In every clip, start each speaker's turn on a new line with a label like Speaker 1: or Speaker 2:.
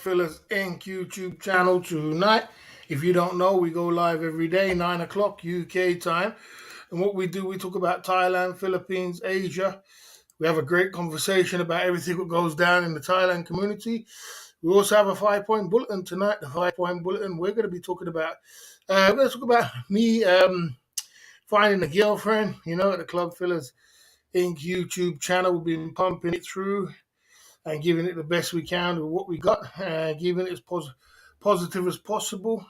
Speaker 1: Fillers Inc. YouTube channel tonight. If you don't know, we go live every day, 9 o'clock UK time. And what we do, we talk about Thailand, Philippines, Asia. We have a great conversation about everything that goes down in the Thailand community. We also have a 5 point bulletin tonight. The 5 point bulletin, we're going to be talking about, me finding a girlfriend, at the Club Fillers Inc. YouTube channel. We've been pumping it through and giving it the best we can with what we got, giving it as positive as possible.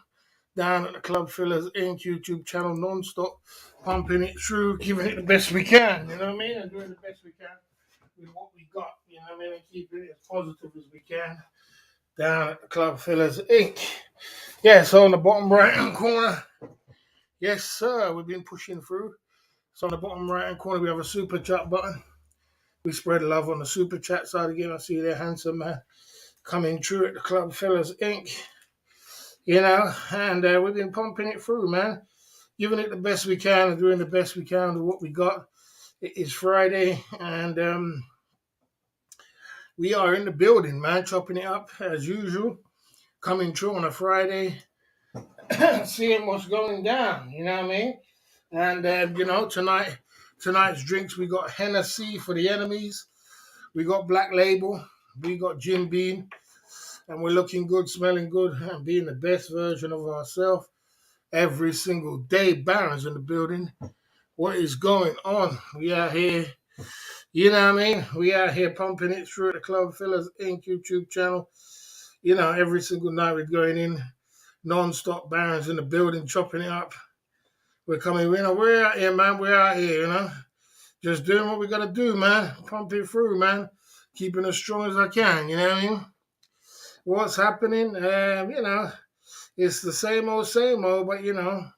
Speaker 1: Down at the Club Fillers Inc. YouTube channel, non-stop, pumping it through, giving it the best we can, you know what I mean? And doing the best we can with what we got, you know what I mean? And keeping it as positive as we can down at the Club Fillers Inc. Yeah, so on the bottom right hand corner, yes, sir, we've been pushing through. So on the bottom right hand corner, we have a super chat button. We spread love on the super chat side again. I see there, handsome man coming through at the Club Fillers Inc. And we've been pumping it through, man. Giving it the best we can and doing the best we can with what we got. It is Friday, and we are in the building, man, chopping it up as usual. Coming through on a Friday, seeing what's going down, you know what I mean? And, tonight's drinks, we got Hennessy for the enemies. We got Black Label. We got Jim Beam. And we're looking good, smelling good, and being the best version of ourselves every single day. Baron's in the building. What is going on? We out here, you know what I mean? We out here pumping it through at the Club Fillers Inc. YouTube channel. Every single night we're going in non-stop. Baron's in the building, chopping it up. We're coming, we're out here, man. We're out here, just doing what we got to do, man. Pump it through, man. Keeping as strong as I can, you know what I mean? What's happening? It's the same old, but the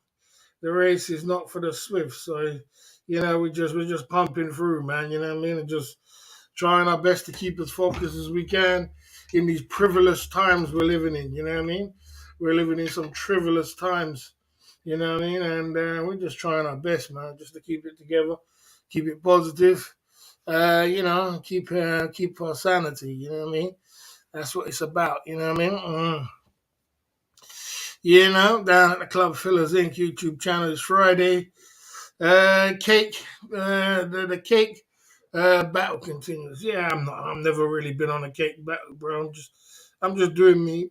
Speaker 1: race is not for the swift. So, we're just pumping through, man. You know what I mean? And just trying our best to keep as focused as we can in these privileged times we're living in. You know what I mean? We're living in some trivialist times. You know what I mean? And we're just trying our best, man, just to keep it together, keep it positive. Keep our sanity. You know what I mean? That's what it's about. You know what I mean? Down at the Club Fillers Inc. YouTube channel is Friday. Cake, the cake battle continues. Yeah, I'm never really been on a cake battle, bro. I'm just doing me,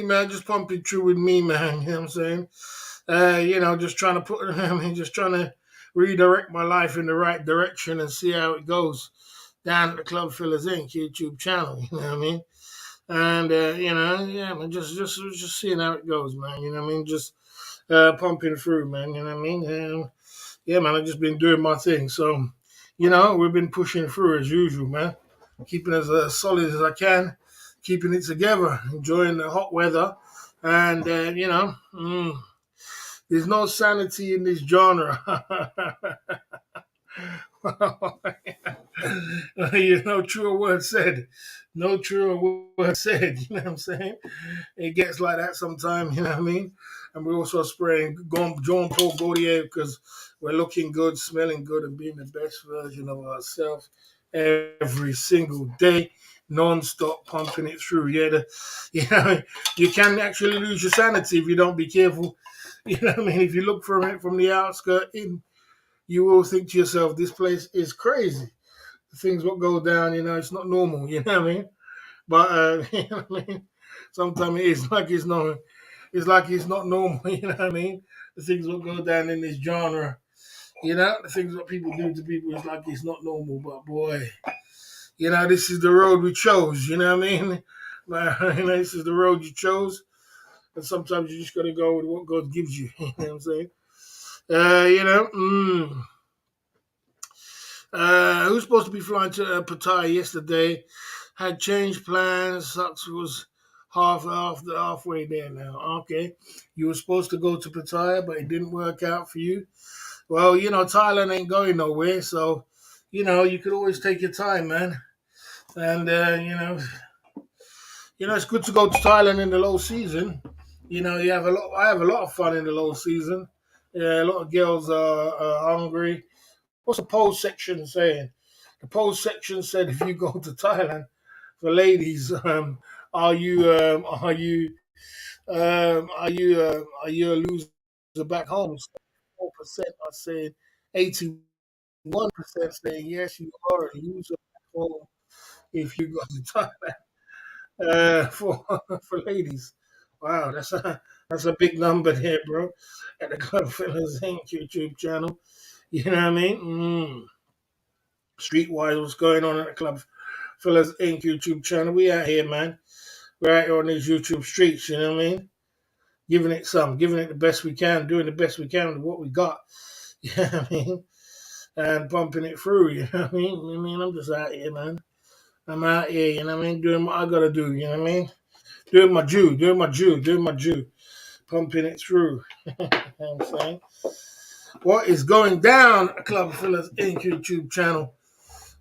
Speaker 1: man. Just pumping through with me, man. You know what I'm saying? Just trying to just trying to redirect my life in the right direction and see how it goes down at the Club Fillers Inc. YouTube channel. You know what I mean? And yeah, man, just seeing how it goes, man. You know what I mean? Just pumping through, man. You know what I mean? Yeah, man, I've just been doing my thing. So, we've been pushing through as usual, man. Keeping as solid as I can, keeping it together, enjoying the hot weather, and there's no sanity in this genre. Truer word said. No truer word said. You know what I'm saying? It gets like that sometimes, you know what I mean? And we're also spraying Jean Paul Gaultier because we're looking good, smelling good, and being the best version of ourselves every single day, non-stop pumping it through. You can actually lose your sanity if you don't be careful. You know what I mean? If you look from it from the outskirt in, you will think to yourself, this place is crazy. The things what go down, it's not normal, you know what I mean? But you know what I mean? Sometimes it is like it's not normal, you know what I mean? The things what go down in this genre, the things what people do to people is like it's not normal. But boy, this is the road we chose, you know what I mean? This is the road you chose. And sometimes you just gotta go with what God gives you, you know what I'm saying? Uh, you know, mm, who's supposed to be flying to Pattaya yesterday had changed plans. Sucks was halfway there now. Okay, you were supposed to go to Pattaya, but it didn't work out for you. Well, Thailand ain't going nowhere, so you could always take your time, man. And it's good to go to Thailand in the low season. You have a lot. I have a lot of fun in the low season. Yeah, a lot of girls are hungry. What's the poll section saying? The poll section said if you go to Thailand for ladies, are you a loser back home? 4% are saying, 81% saying yes, you are a loser back home if you go to Thailand. For for ladies, wow, that's a big number there, bro. At the Club Fellas Inc. YouTube channel, you know what I mean? Streetwise, what's going on at the Club Fellas Inc. YouTube channel? We out here, man. We're out here on these YouTube streets. You know what I mean? Giving it the best we can, doing the best we can with what we got. You know what I mean? And pumping it through. You know what I mean? I'm just out here, man. I'm out here. You know what I mean? Doing what I gotta do. You know what I mean? Doing my Jew, pumping it through. You know what I'm saying? What is going down, Club Fellas Inc. YouTube channel?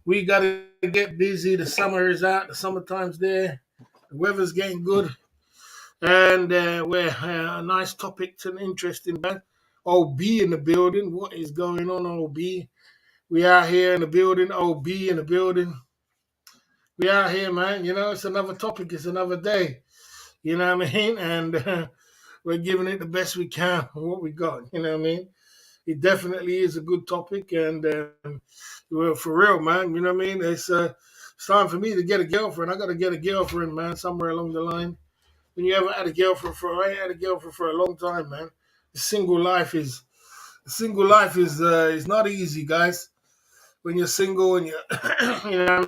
Speaker 1: We gotta get busy. The summer is out. The summertime's there. The weather's getting good, and we're a nice topic to an interesting man. OB in the building. What is going on, OB? We out here in the building. OB in the building. We out here, man. You know, it's another topic. It's another day. You know what I mean? And we're giving it the best we can on what we got. You know what I mean? It definitely is a good topic, and well, for real, man. You know what I mean? It's time for me to get a girlfriend. I got to get a girlfriend, man, somewhere along the line. When you ever had a girlfriend for, I ain't had a girlfriend for a long time, man. The single life is not easy, guys. When you're single and you know,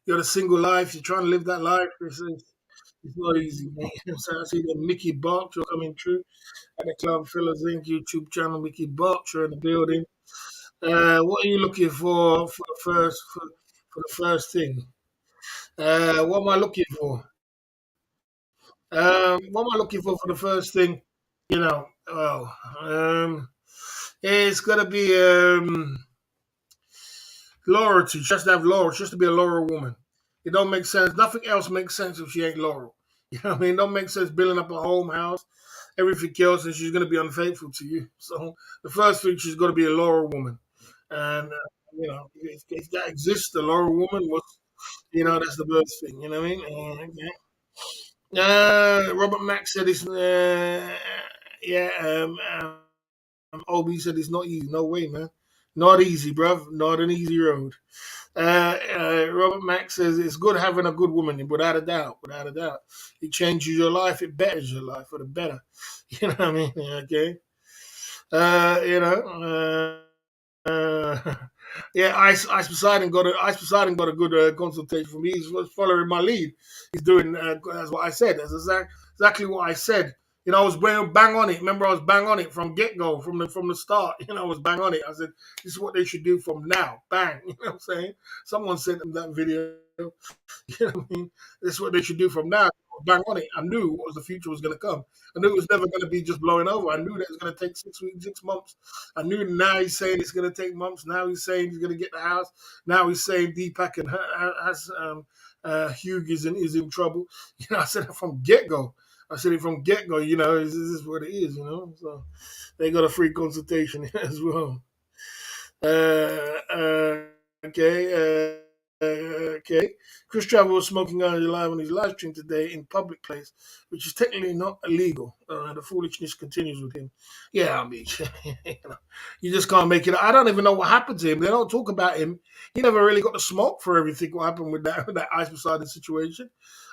Speaker 1: you're the single life. You're trying to live that life. It's not easy, man. So I see the Mickey Barker coming through at the Club Fellas Inc. YouTube channel. Mickey Barker in the building. What are you looking for the first thing? What am I looking for? What am I looking for the first thing? You know, well, it's gonna be loyalty. Just to have Laurel, just to be a Laurel woman. It don't make sense. Nothing else makes sense if she ain't Laurel. You know what I mean? It don't make sense building up a home house, everything else, and she's gonna be unfaithful to you. So the first thing, she's gonna be a Laurel woman, and you know, if that exists, the Laurel woman was, you know, that's the first thing. You know what I mean? Okay. Robert Mack said it's yeah. OB said it's not easy. No way, man. Not easy, bruv. Not an easy road. Robert Mack says it's good having a good woman, without a doubt. Without a doubt, it changes your life. It betters your life for the better. You know what I mean? Okay. You know. Yeah, Ice Poseidon got a good consultation from me. He's following my lead. He's doing that's what I said. That's exactly what I said. You know, I was bang on it. Remember, I was bang on it from get go, from the start. You know, I was bang on it. I said, "This is what they should do from now." Bang. You know what I'm saying? Someone sent them that video. You know what I mean? This is what they should do from now. Bang on it. I knew what was the future was going to come. I knew it was never going to be just blowing over. I knew that it was going to take 6 weeks, 6 months. I knew now he's saying it's going to take months. Now he's saying he's going to get the house. Now he's saying Deepak and has Hugh is in trouble. You know, I said it from get go. I said it from get go. You know, this is what it is. You know, so they got a free consultation as well. Okay. Okay. Chris Travel was smoking on live on his live stream today in public place, which is technically not illegal. The foolishness continues with him. Yeah, I mean, you know, you just can't make it. I don't even know what happened to him. They don't talk about him. He never really got the smoke for everything. What happened with that Ice Poseidon situation?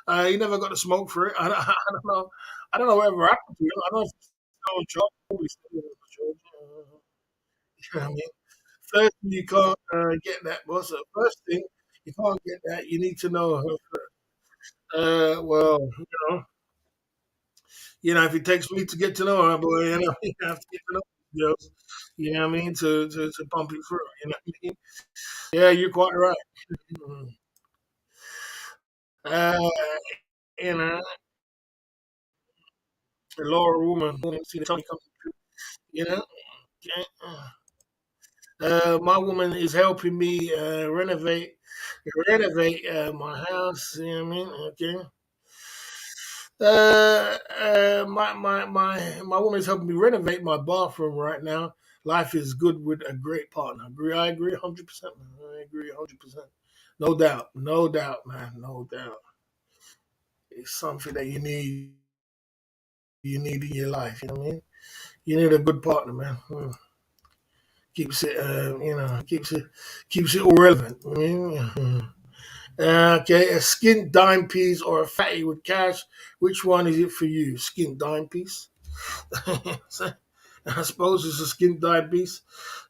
Speaker 1: He never got the smoke for it. I don't know. I don't know whatever happened to him. I don't know if he's still on charge. Probably still on charge. You know what I mean? First, you can't get that. What's the first thing? You can't get that. You need to know her. Well, if it takes me to get to know her, boy, you have to get to know these girls. You know what I mean? To pump you through. You know what I mean? Yeah, you're quite right. Mhm. Uh, you know, the Laura woman, see the Tony coming through. You know, okay. My woman is helping me renovate my house. You know what I mean? Okay. My woman is helping me renovate my bathroom right now. Life is good with a great partner. I agree 100%, man. I agree 100%. No doubt. No doubt, man. No doubt. It's something that you need in your life. You know what I mean? You need a good partner, man. Keeps it, keeps it all relevant. You know what I mean? Okay, a skint dime piece or a fatty with cash. Which one is it for you? Skint dime piece. So, I suppose it's a skint dime piece.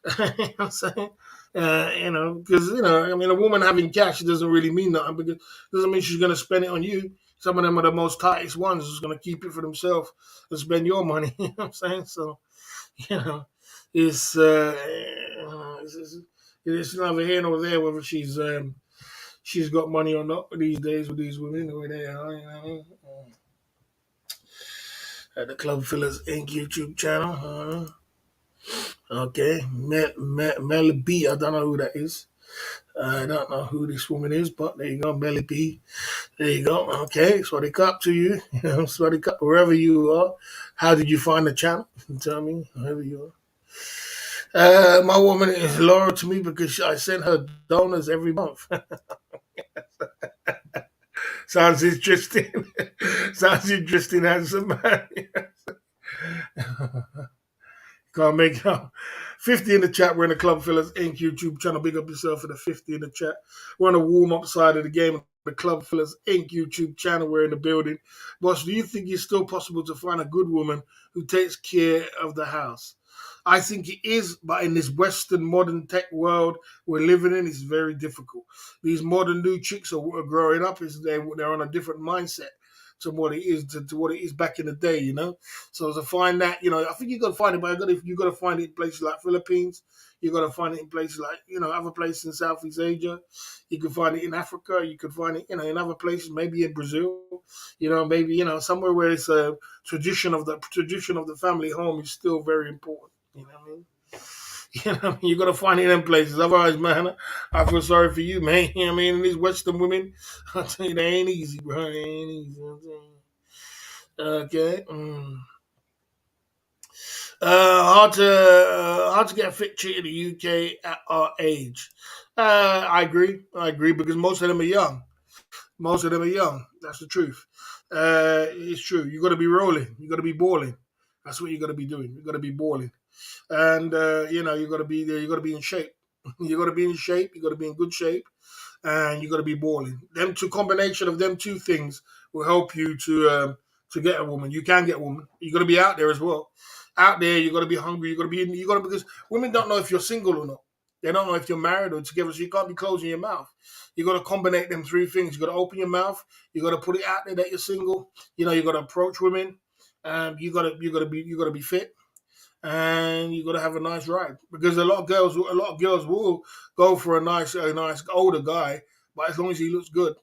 Speaker 1: You know what I'm saying? Because I mean, a woman having cash doesn't really mean nothing because it doesn't mean she's going to spend it on you. Some of them are the most tightest ones who's going to keep it for themselves and spend your money. You know what I'm saying? So, you know, it's it's neither here nor there whether she's got money or not these days with these women the way they are. You know what I mean? At the Club Fillers Inc. YouTube channel. Okay, Mel B. I don't know who that is. I don't know who this woman is, but there you go, Melly B. There you go. Okay, so they cut to you. So they cut wherever you are. How did you find the channel? Tell me, wherever you are. My woman is loyal to me because I send her donors every month. Sounds interesting. Sounds interesting, handsome man. Can't make out. 50 in the chat. We're in the Club Fillers Inc. YouTube channel. Big up yourself for the 50 in the chat. We're on the warm up side of the game. The Club Fillers Inc. YouTube channel. We're in the building. Boss, do you think it's still possible to find a good woman who takes care of the house? I think it is, but in this Western modern tech world we're living in, it's very difficult. These modern new chicks are growing up. They're on a different mindset to what it is to what it is back in the day. So to find that, I think you got to find it, but you got to find it in places like Philippines. You got to find it in places like other places in Southeast Asia. You can find it in Africa. You could find it in other places, maybe in Brazil. Maybe somewhere where it's a tradition of the family home is still very important. You know what I mean? You gotta find it in them places. Otherwise, man, I feel sorry for you, man. You know what I mean? And these Western women, I tell you, they ain't easy, bro. They ain't easy. You know what I'm saying? Okay. Hard to get a fit chick in the UK at our age. I agree. I agree because most of them are young. Most of them are young. That's the truth. It's true. You got to be rolling. You got to be balling. That's what you got to be doing. You got to be balling, and you got to be there. You got to be in shape. You got to be in shape. You got to be in good shape, and you got to be balling. Them two combination of them two things will help you to get a woman. You can get a woman. You got to be out there as well. Out there, you got to be hungry. You got to be. You got to because women don't know if you're single or not. They don't know if you're married or together. So you can't be closing your mouth. You got to combine them three things. You got to open your mouth. You got to put it out there that you're single. You got to approach women. You got to be fit and you got to have a nice ride because a lot of girls will go for a nice older guy, but as long as he looks good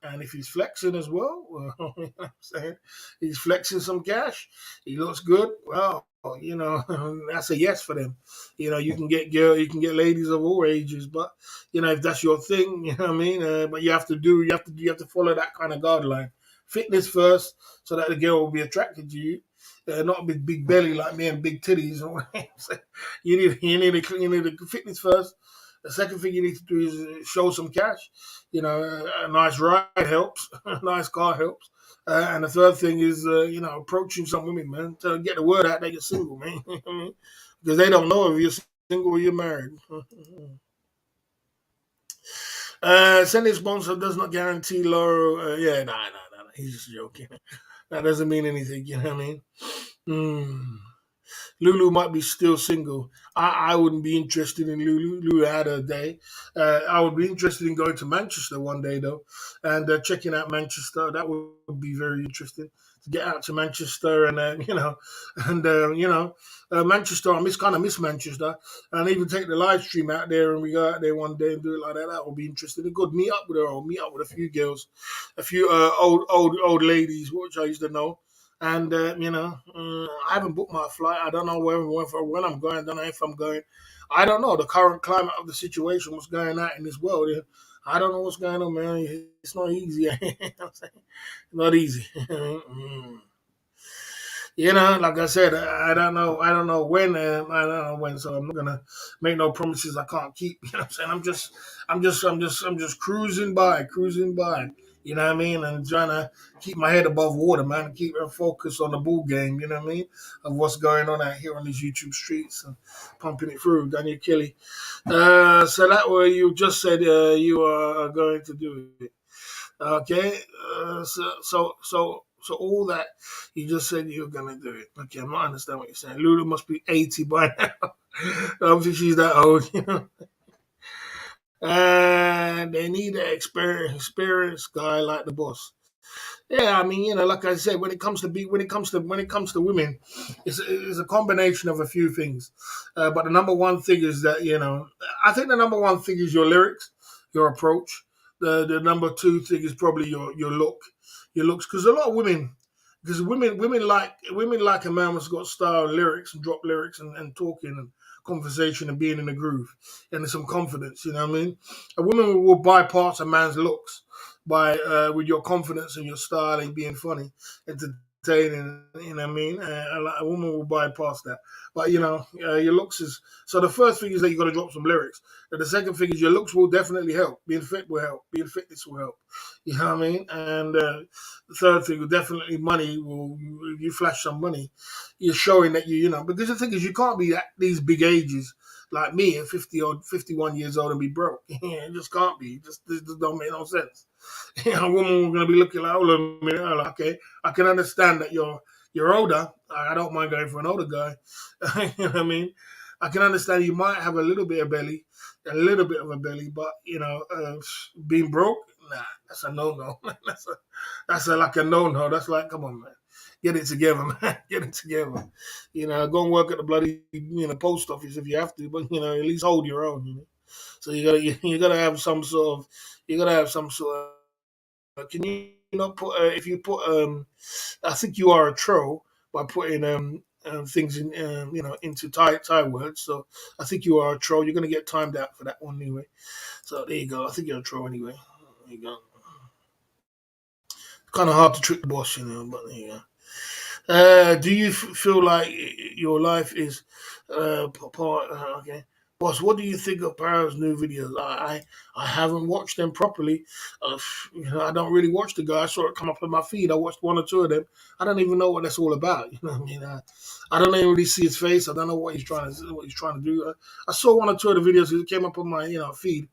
Speaker 1: and if he's flexing as well, you know what I'm saying, he's flexing some cash, he looks good. Well, that's a yes for them. You can get ladies of all ages, but if that's your thing, you know what I mean. But you have to follow that kind of guideline. Fitness first, so that the girl will be attracted to you. Not with big belly like me and big titties. You need a fitness first. The second thing you need to do is show some cash. A nice ride helps. A nice car helps. And the third thing is, approaching some women, man, to get the word out that you're single, man. You know what I mean? Because they don't know if you're single or you're married. Sending sponsor does not guarantee low. Yeah, nah. He's just joking. That doesn't mean anything. You know what I mean? Mm. Lulu might be still single. I wouldn't be interested in Lulu. Lulu had her day. I would be interested in going to Manchester one day though, and checking out Manchester. That would be very interesting to get out to Manchester and Manchester. I miss Manchester, and even take the live stream out there and we go out there one day and do it like that. That would be interesting. A good meet up with her or meet up with a few girls, a few old ladies, which I used to know. And I haven't booked my flight. I don't know when I'm going. I don't know if I'm going. I don't know the current climate of the situation. What's going on in this world? I don't know what's going on, man. It's not easy. You know what I'm saying? Not easy. Like I said, I don't know. I don't know when. I don't know when. So I'm not gonna make no promises I can't keep. You know what I'm saying? I'm just cruising by. You know what I mean? And trying to keep my head above water, man, and keep focused on the ball game. You know what I mean? Of what's going on out here on these YouTube streets and pumping it through. Daniel Kelly. So that way you just said you are going to do it. Okay. So all that you just said you're gonna do it. Okay, I'm not understanding what you're saying. Lulu must be 80 by now. I don't think she's that old. You know. And they need an experienced guy like the boss. Yeah, I mean, like I said, when it comes to women, it's a combination of a few things. But the number one thing is that I think the number one thing is your lyrics, your approach. The number two thing is probably your looks, because a lot of women. Because women like a man who's got style, lyrics, and drop lyrics, and talking and conversation and being in the groove and some confidence. You know what I mean? A woman will bypass a man's looks by with your confidence and your style and being funny, entertaining. You know what I mean? A woman will bypass that. But your looks is so. The first thing is that you got to drop some lyrics. And the second thing is your looks will definitely help. Being fit will help. Being fitness will help. You know what I mean? And the third thing, definitely money will. If you flash some money, you're showing that because the thing is, you can't be at these big ages like me at 50 or 51 years old and be broke. It just can't be. It just don't make no sense. A woman going to be looking like, hold on a minute, okay, I can understand that you're older. I don't mind going for an older guy. You know what I mean? I can understand you might have a little bit of belly, but being broke, nah, that's a no no. That's like a no no. That's like, come on, man, get it together, man, get it together. Go and work at the bloody post office if you have to, but at least hold your own. So you gotta have some sort of can you not put if you put I think you are a troll by putting things in into Thai words. So I think you are a troll. You're gonna get timed out for that one anyway. So there you go. I think you're a troll anyway. There you go. Kind of hard to trick the boss, but there you go. Do you feel like your life is part? Okay, boss. What do you think of Paro's new videos? I haven't watched them properly. I don't really watch the guy. I saw it come up on my feed. I watched one or two of them. I don't even know what that's all about. You know what I mean? I don't even really see his face. I don't know what he's trying to do. I saw one or two of the videos that came up on my feed.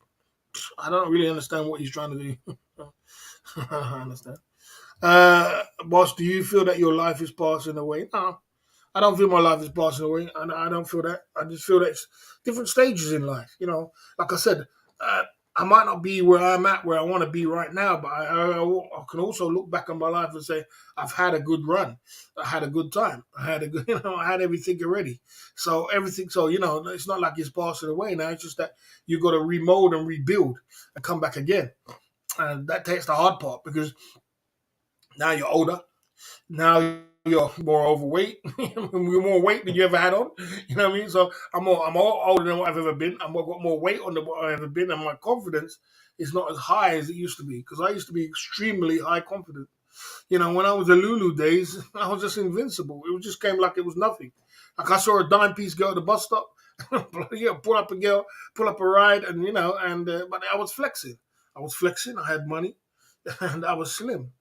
Speaker 1: I don't really understand what he's trying to do. I don't understand. Boss, do you feel that your life is passing away? No, I don't feel my life is passing away. I don't feel that. I just feel that it's different stages in life. Like I said, I might not be where I'm at, where I want to be right now, but I can also look back on my life and say I've had a good run. I had a good time. I had a good, I had everything already. So everything, so it's not like it's passing away now. It's just that you got to remold and rebuild and come back again. And that takes the hard part because now you're older. Now you're more overweight. You're more weight than you ever had on. You know what I mean? So I'm more older than what I've ever been. I've got more weight on than what I've ever been, and my confidence is not as high as it used to be because I used to be extremely high confident. When I was the Lulu days, I was just invincible. It just came like it was nothing. Like I saw a dime piece girl at the bus stop. Yeah, pull up a girl, pull up a ride, and but I was flexing. I was flexing. I had money, and I was slim.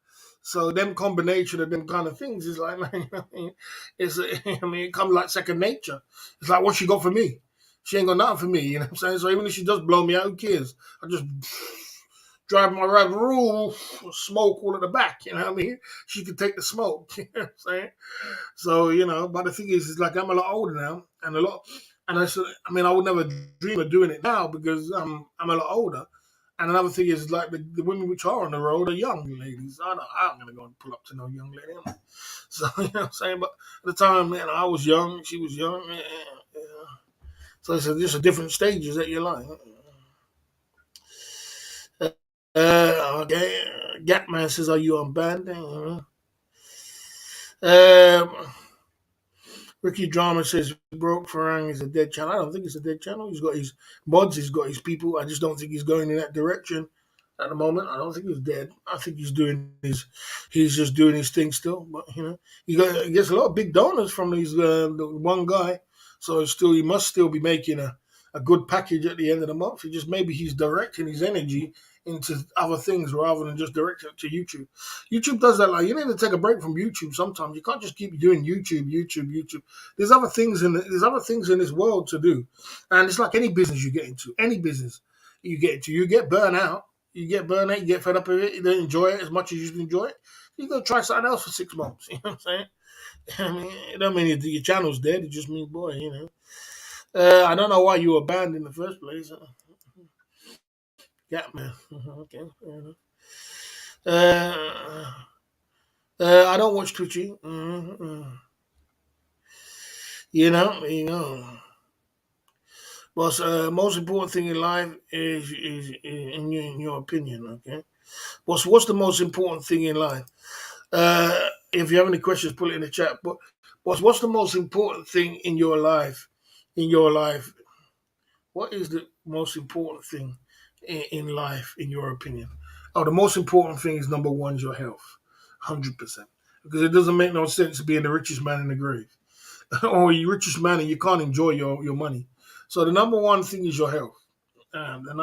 Speaker 1: So them combination of them kind of things is like, man, it's it comes like second nature. It's like what she got for me. She ain't got nothing for me, you know what I'm saying? So even if she does blow me out, who cares? I just drive my ride rule, smoke all at the back, you know what I mean? She can take the smoke, you know what I'm saying? So, but the thing is, it's like I'm a lot older now, I would never dream of doing it now because I'm a lot older. And another thing is, like, the women which are on the road are young ladies. I'm going to go and pull up to no young lady. So, you know what I'm saying? But at the time, man, I was young. She was young. Yeah. So it's just a different stages that you're like. Okay. Gatman says, are you on band? Ricky Drama says, broke Farang is a dead channel. I don't think it's a dead channel. He's got his mods, he's got his people. I just don't think he's going in that direction at the moment. I don't think he's dead. I think he's just doing his thing still. But he gets a lot of big donors from the one guy, so he must still be making a good package at the end of the month. Maybe he's directing his energy into other things rather than just direct it to YouTube. YouTube does that. Like, you need to take a break from YouTube sometimes. You can't just keep doing YouTube. There's other things in this world to do, and it's like any business you get into. Any business you get into, you get burnt out. You get burnt out. You get fed up with it. You don't enjoy it as much as you used to enjoy it. You go try something else for 6 months. You know what I'm saying? I mean, it don't mean your channel's dead. It just means, boy, you know. I don't know why you were banned in the first place. Yeah, man. Okay. Uh, I don't watch Twitchy. You know. But most important thing in life is in your opinion. Okay. What's the most important thing in life? If you have any questions, put it in the chat. But what's the most important thing in your life? In your life, what is the most important thing in life, in your opinion? Oh, the most important thing is number one is your health, 100%. Because it doesn't make no sense being the richest man in the grave, or you richest man and you can't enjoy your money. So the number one thing is your health. The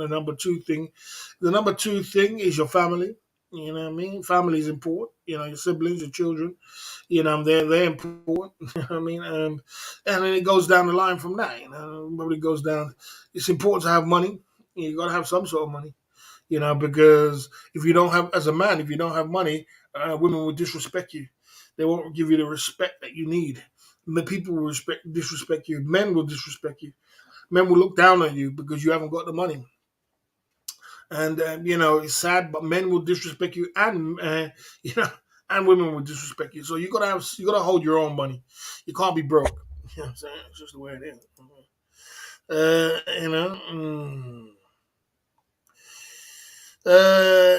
Speaker 1: number two thing, the number two thing is your family. You know what I mean? Family is important. You know, your siblings, your children. You know, they're important. You know what I mean? And then it goes down the line from that. You know, everybody goes down. It's important to have money. You got to have some sort of money. You know, because if you don't have, as a man, if you don't have money, women will disrespect you. They won't give you the respect that you need. The people will disrespect you. Men will disrespect you. Men will look down on you because you haven't got the money. And you know, it's sad, but men will disrespect you, and you know, and women will disrespect you. So you gotta hold your own money. You can't be broke. You know what I'm saying? It's just the way it is. You know.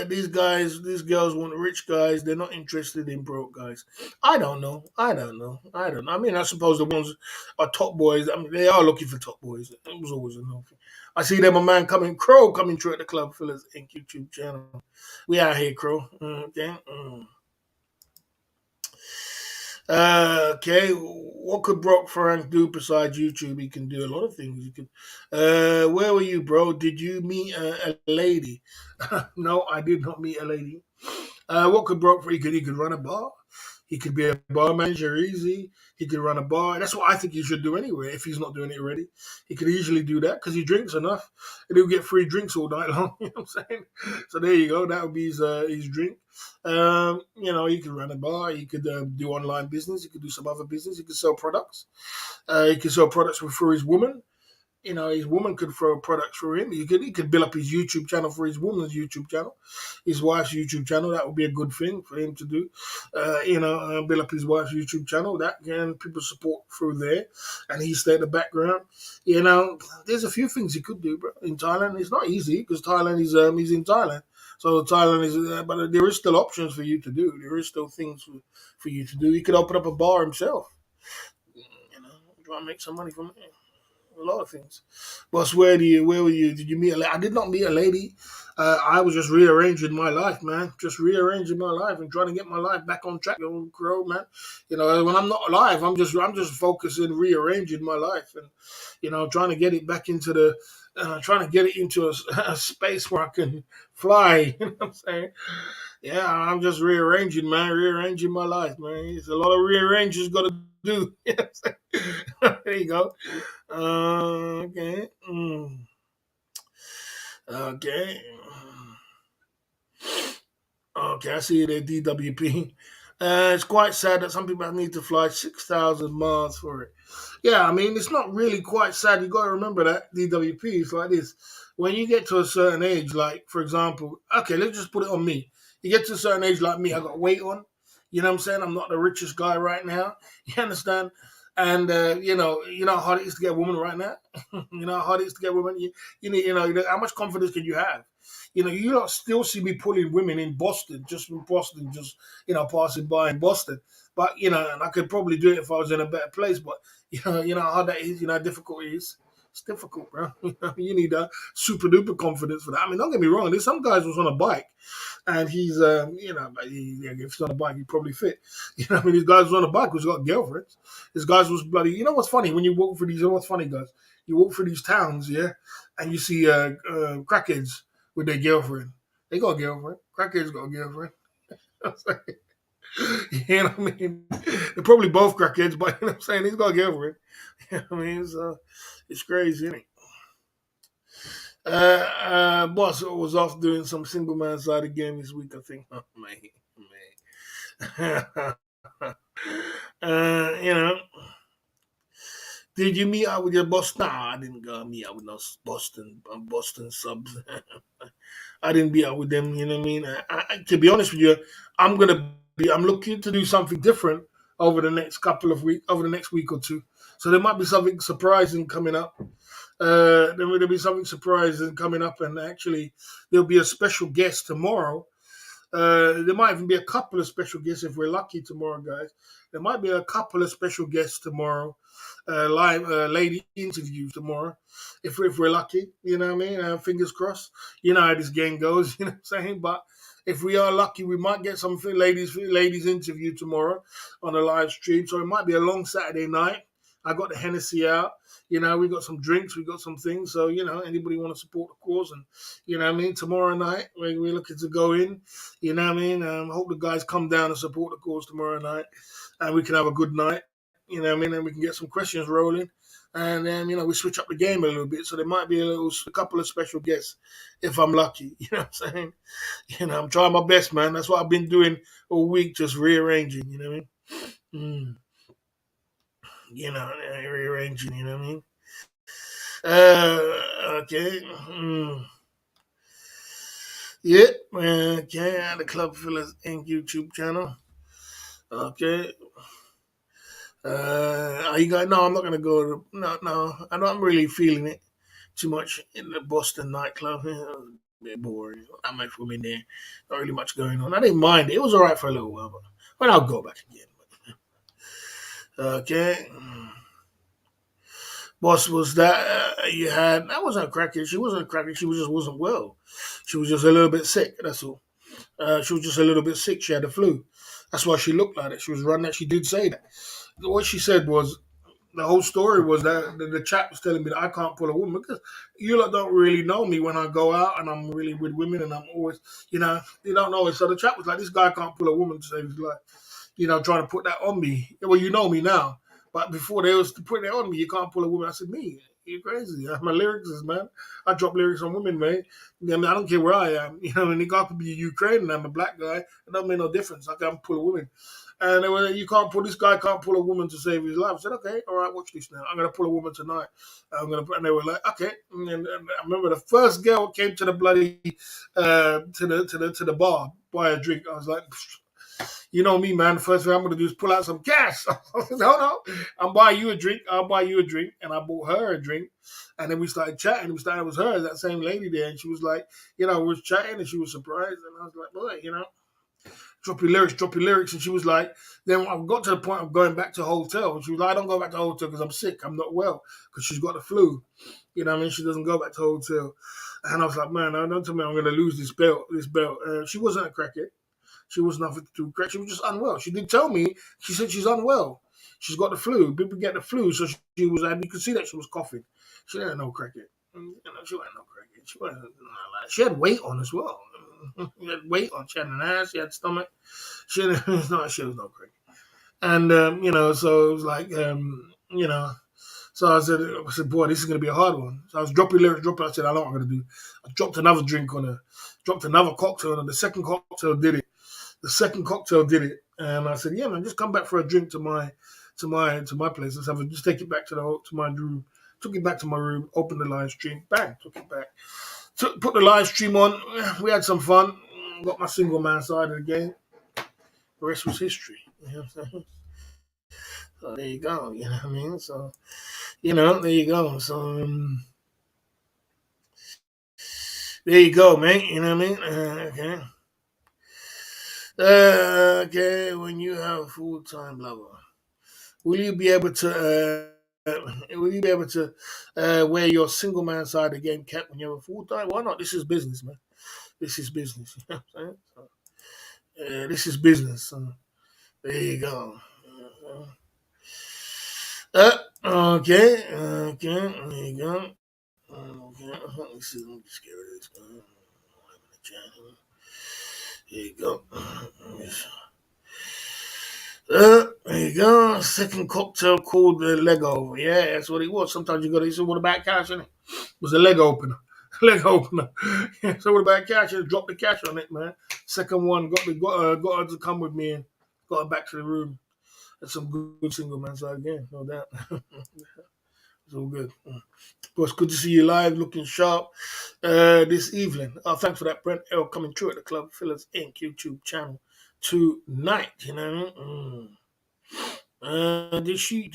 Speaker 1: These girls want rich guys. They're not interested in broke guys. I don't know. I mean, I suppose the ones are top boys. I mean, they are looking for top boys. It was always a no. I see them a man Crow coming through at the Club Fillers Inc. YouTube channel. We out here, Crow. Okay. Okay, what could Brock Frank do besides YouTube? He can do a lot of things. He could. Where were you, bro? Did you meet a lady? No, I did not meet a lady. What could Brock? He could run a bar. He could be a bar manager easy. He could run a bar. That's what I think he should do anyway. If he's not doing it already, he could easily do that because he drinks enough, and he'll get free drinks all night long. You know what I'm saying? So there you go. That would be his drink. You know, he could run a bar. He could do online business. He could do some other business. He could sell products. He could sell products for his woman. You know, his woman could throw products for him. He could build up his YouTube channel for his woman's YouTube channel, his wife's YouTube channel. That would be a good thing for him to do. You know, build up his wife's YouTube channel. That can people support through there, and he stay in the background. You know, there's a few things he could do, bro. In Thailand, it's not easy because Thailand is he's in Thailand. So Thailand is, but there is still options for you to do. There is still things for you to do. He could open up a bar himself. You know, try and make some money from it. A lot of things. Boss, where were you? Did you meet a lady? I did not meet a lady. I was just rearranging my life, man. Just rearranging my life and trying to get my life back on track, grow, man. You know, when I'm not alive, I'm just focusing, rearranging my life, and you know, trying to get it back into trying to get it into a space where I can fly. You know what I'm saying? Yeah, I'm just rearranging, man. Rearranging my life, man. It's a lot of rearranging got to do. You know what I'm saying? There you go. Okay. Okay. Okay, I see it at DWP. It's quite sad that some people need to fly 6,000 miles for it. Yeah, I mean, it's not really quite sad. You got to remember that DWP is like this. When you get to a certain age, like, for example, okay, let's just put it on me. You get to a certain age like me, I got weight on. You know what I'm saying? I'm not the richest guy right now. You understand? And you know how hard it is to get a woman right now. You know how hard it is to get a woman. You need, how much confidence can you have? You know, you don't still see me pulling women in Boston, just from Boston, just passing by in Boston. But and I could probably do it if I was in a better place. But you know how hard that is. You know how difficult it is. It's difficult, bro. You need a super duper confidence for that. I mean, don't get me wrong. There's some guys who's on a bike, and he's, if he's on a bike, he probably fit. You know, I mean, these guys was on a bike who's got girlfriends. These guys was bloody. You know what's funny when you walk through these? You know what's funny, guys? You walk through these towns, yeah, and you see crackheads with their girlfriend. They got a girlfriend. Crackheads got a girlfriend. You know what I mean? They're probably both crackheads, but you know what I'm saying? He's got a girlfriend. You know what I mean? So it's crazy, isn't it? Boss was off doing some single man side game this week, I think. Oh, man. You know, did you meet up with your boss? Nah, I didn't go meet up with no Boston subs. I didn't meet up with them. You know what I mean? To be honest with you, I'm looking to do something different over the next couple of weeks, over the next week or two. So there might be something surprising coming up. There'll be something surprising coming up, and actually, there'll be a special guest tomorrow. There might even be a couple of special guests if we're lucky tomorrow, guys. There might be a couple of special guests tomorrow, live lady interviews tomorrow, if we're lucky. You know what I mean? Fingers crossed. You know how this game goes. You know what I'm saying? But if we are lucky, we might get some ladies interview tomorrow on a live stream. So it might be a long Saturday night. I got the Hennessy out. You know, we got some drinks, we got some things. So, you know, anybody want to support the cause and, you know what I mean? Tomorrow night, we're looking to go in. You know what I mean? Hope the guys come down and support the cause tomorrow night, and we can have a good night. You know what I mean? And we can get some questions rolling, and then we switch up the game a little bit. So there might be a couple of special guests if I'm lucky. You know what I'm saying? I'm trying my best, man. That's what I've been doing all week, just rearranging. You know what I mean? Rearranging. You know what I mean? Okay. Yeah, okay. The Club Fillers Inc. YouTube channel. Okay. Are you guys? No, I'm not gonna go. No. I'm not really feeling it too much in the Boston nightclub. A bit boring. Not much women there. Not really much going on. I didn't mind it. It was all right for a little while, but I'll go back again. Okay. Boss, was that you had? That wasn't a cracker. She wasn't a cracker. She was just wasn't well. She was just a little bit sick. That's all. She was just a little bit sick. She had the flu. That's why she looked like it. She was running. That she did say that. What she said was the whole story was that the chap was telling me that I can't pull a woman because you lot don't really know me when I go out and I'm really with women and I'm always, you don't know it. So the chap was like, this guy can't pull a woman to save his life. Trying to put that on me. Well, you know me now. But before they was putting it on me, you can't pull a woman. I said, me, you're crazy. I'm a lyricist, man. I drop lyrics on women, man. I mean, I don't care where I am. You know, I mean, the guy could be a Ukrainian and I'm a black guy. It doesn't make no difference. I can't pull a woman. And they were, this guy can't pull a woman to save his life. I said, okay, all right, watch this now. I'm gonna pull a woman tonight. And they were like, okay. And I remember the first girl came to the bloody to the bar, buy a drink. I was like, you know me, man. The first thing I'm gonna do is pull out some cash. I said, no, I'll buy you a drink. I'll buy you a drink, and I bought her a drink. And then we started chatting. It was her, that same lady there, and she was like, we was chatting, and she was surprised, and I was like, boy, drop your lyrics. And she was like, then I got to the point of going back to the hotel. And she was like, I don't go back to the hotel because I'm sick. I'm not well because she's got the flu. You know what I mean? She doesn't go back to the hotel. And I was like, man, don't tell me I'm going to lose this belt. She wasn't a crackhead. She was nothing to do with crack. She was just unwell. She did tell me, she said she's unwell. She's got the flu. People get the flu. So she was, and you could see that she was coughing. She didn't know crackhead. She wasn't no crackhead. She had weight on as well. She had weight on. She had an ass. She had stomach. She was no cricket. And so it was like, so I said, boy, this is gonna be a hard one. So I was dropping lyrics, I said, I know what I'm gonna do. I dropped another drink on her, dropped another cocktail on her. The second cocktail did it. And I said, yeah, man, just come back for a drink to my place. Just take it back to my room. Took it back to my room, opened the live stream, bang, took it back. Put the live stream on. We had some fun. Got my single man side of the game. The rest was history. You know what I'm saying? So there you go. You know what I mean? So, there you go. So, there you go, man. You know what I mean? Okay. Okay. When you have a full time lover, will you be able to? Wear your single man side of the game cap when you have a full time? Why not? This is business, man. This is business. You know what I'm saying? So, this is business. So, there you go. Okay, there you go. Okay, let me see. Let me just get rid of this. Here you go. There you go. Second cocktail called the leg over. Yeah, that's what it was. Sometimes you got to say, what about cash in it? It was a leg opener. Leg opener. Yeah, so what about cash? Just drop the cash on it, man. Second one got her to come with me and got her back to the room. That's some good single man side again, no doubt. It's all good. Of course, good to see you live, looking sharp this evening. Thanks for that, Brent L. coming through at the Club Fillers Inc. YouTube channel tonight. You know, did she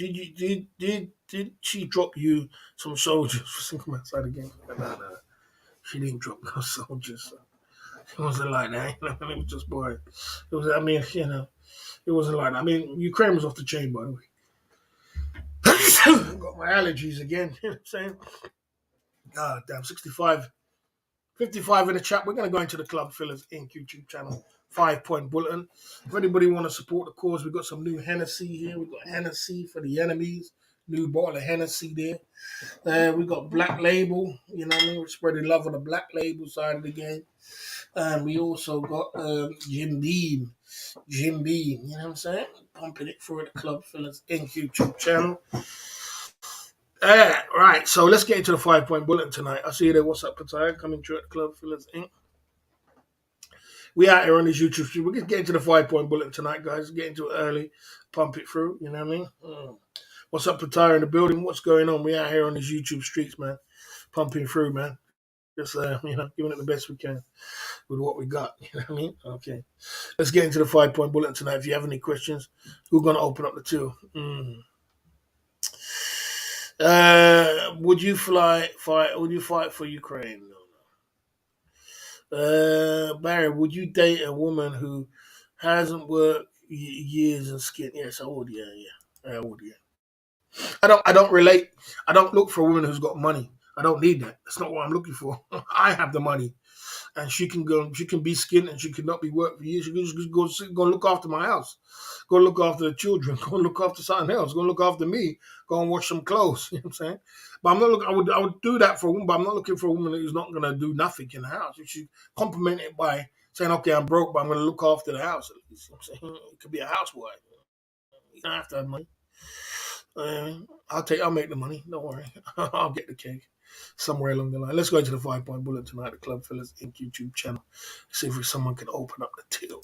Speaker 1: drop you some soldiers for single man side again? No. She didn't drop no soldiers. So. It wasn't like that. You know, it was just boring. It was. I mean, you know, it wasn't like that. I mean, Ukraine was off the chain, by the way. Got my allergies again. You know what I'm saying? God damn, 65, 55 in the chat. We're going to go into the Club Fillers Inc. YouTube channel, 5-point bulletin. If anybody want to support the cause, we've got some new Hennessy here. We've got Hennessy for the enemies. New bottle of Hennessy there. We got Black Label. You know what I mean? We're spreading love on the Black Label side of the game. And we also got Jim Beam. You know what I'm saying? Pumping it through the Club Fillers Inc. YouTube channel. Right, so let's get into the 5-point bulletin tonight. I see you there. What's up, Pattaya? Coming through at the Club Fillers Inc. We out here on this YouTube stream. We're going to get into the 5-point bulletin tonight, guys. Get into it early. Pump it through. You know what I mean? What's up, Pattaya in the building? What's going on? We out here on these YouTube streets, man. Pumping through, man. Just, you know, giving it the best we can with what we got. You know what I mean? Okay. Let's get into the 5-point bulletin tonight. If you have any questions, we're going to open up the two. Would you fight for Ukraine? No. Barry, would you date a woman who hasn't worked years in skin? Yes, I would. Yeah. I would. Yeah. I don't relate. I don't look for a woman who's got money. I don't need that. That's not what I'm looking for. I have the money, and she can go. She can be skint, and she can not be worked for years. She can just go look after my house, go look after the children, go look after something else, go look after me, go and wash some clothes. You know what I'm saying? But I'm not looking. I would do that for a woman, but I'm not looking for a woman who's not going to do nothing in the house. If she compliment it by saying, "Okay, I'm broke, but I'm going to look after the house." At least. You know what I'm saying? It could be a housewife. You don't have to have money. I'll make the money. Don't worry. I'll get the cake somewhere along the line. Let's go into the 5-point bullet tonight, the Club Fillers Inc. YouTube channel. See if someone can open up the till.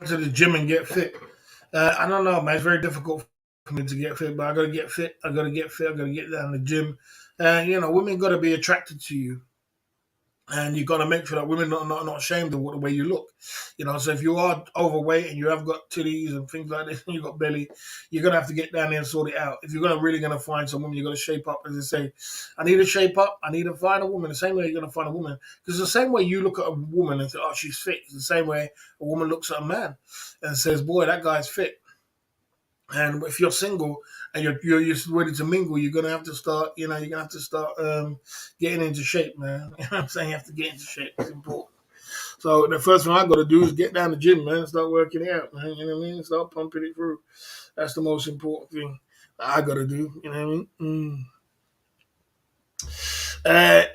Speaker 1: To the gym and get fit. I don't know, man. It's very difficult for me to get fit, but I gotta get fit. I gotta get down the gym. You know, women gotta be attracted to you. And you got to make sure that women are not ashamed of the way you look. You know, so if you are overweight and you have got titties and things like this, and you got belly, you're going to have to get down there and sort it out. If you're really going to find some woman, you're going to shape up. As they say, I need to shape up. I need to find a woman. The same way you're going to find a woman. Because the same way you look at a woman and say, oh, she's fit. It's the same way a woman looks at a man and says, boy, that guy's fit. And if you're single and you're ready to mingle, you're gonna have to start. You know, you're gonna have to start getting into shape, man. You know what I'm saying? You have to get into shape. It's important. So the first thing I got to do is get down the gym, man. Start working out, man. You know what I mean? Start pumping it through. That's the most important thing that I got to do. You know what I mean?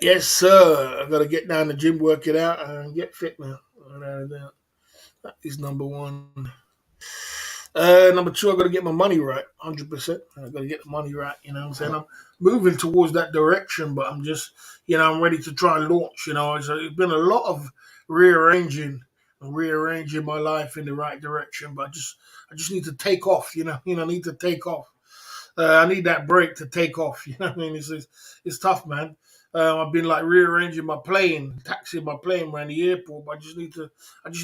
Speaker 1: Yes, sir. I got to get down the gym, work it out, and get fit now. That is number one. Number two, I got to get my money right, 100%. I got to get the money right, you know what I'm saying? I'm moving towards that direction, but I'm just, you know, I'm ready to try and launch, you know. It's been a lot of rearranging my life in the right direction, but I just need to take off, you know, I need to take off. I need that break to take off. You know what I mean? It's tough, man. I've been like rearranging my plane, taxiing my plane around the airport. But I just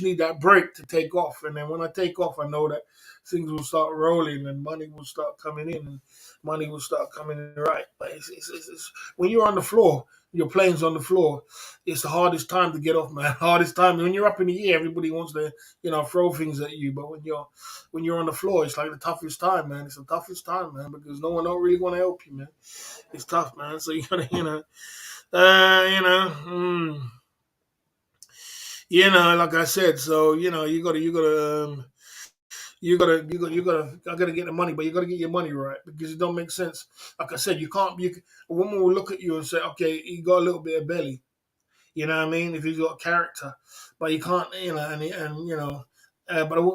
Speaker 1: need that break to take off. And then when I take off, I know that things will start rolling and money will start coming in and money will start coming in right. But it's when you're on the floor, your plane's on the floor. It's the hardest time to get off, man. Hardest time when you're up in the air. Everybody wants to, throw things at you. But when you're on the floor, it's like the toughest time, man. It's the toughest time, man, because no one don't really want to help you, man. It's tough, man. So you gotta, uh, you know, mm, like I said. So I gotta get the money, but you gotta get your money right because it don't make sense. Like I said, you can't be. A woman will look at you and say, "Okay, you got a little bit of belly." You know what I mean? If he's got character, but you can't, but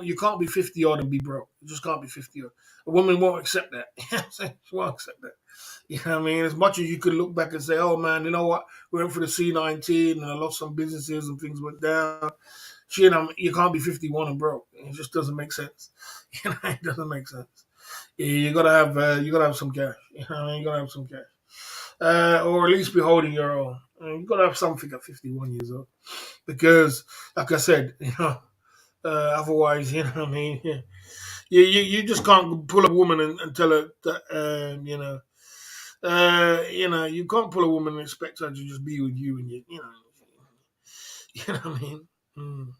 Speaker 1: you can't be 50 odd and be broke. You just can't be 50 odd. A woman won't accept that. She won't accept that. You know what I mean? As much as you could look back and say, "Oh man, you know what? We went for the C19 and I lost some businesses and things went down." You can't be 51 and broke. It just doesn't make sense. It doesn't make sense. Yeah, you gotta have some cash. You know what I mean? You gotta have some cash, or at least be holding your own. You gotta have something at 51 years old because, like I said, otherwise, you know what I mean. Yeah. You just can't pull a woman and tell her that, you can't pull a woman and expect her to just be with you and you know what I mean. Mm.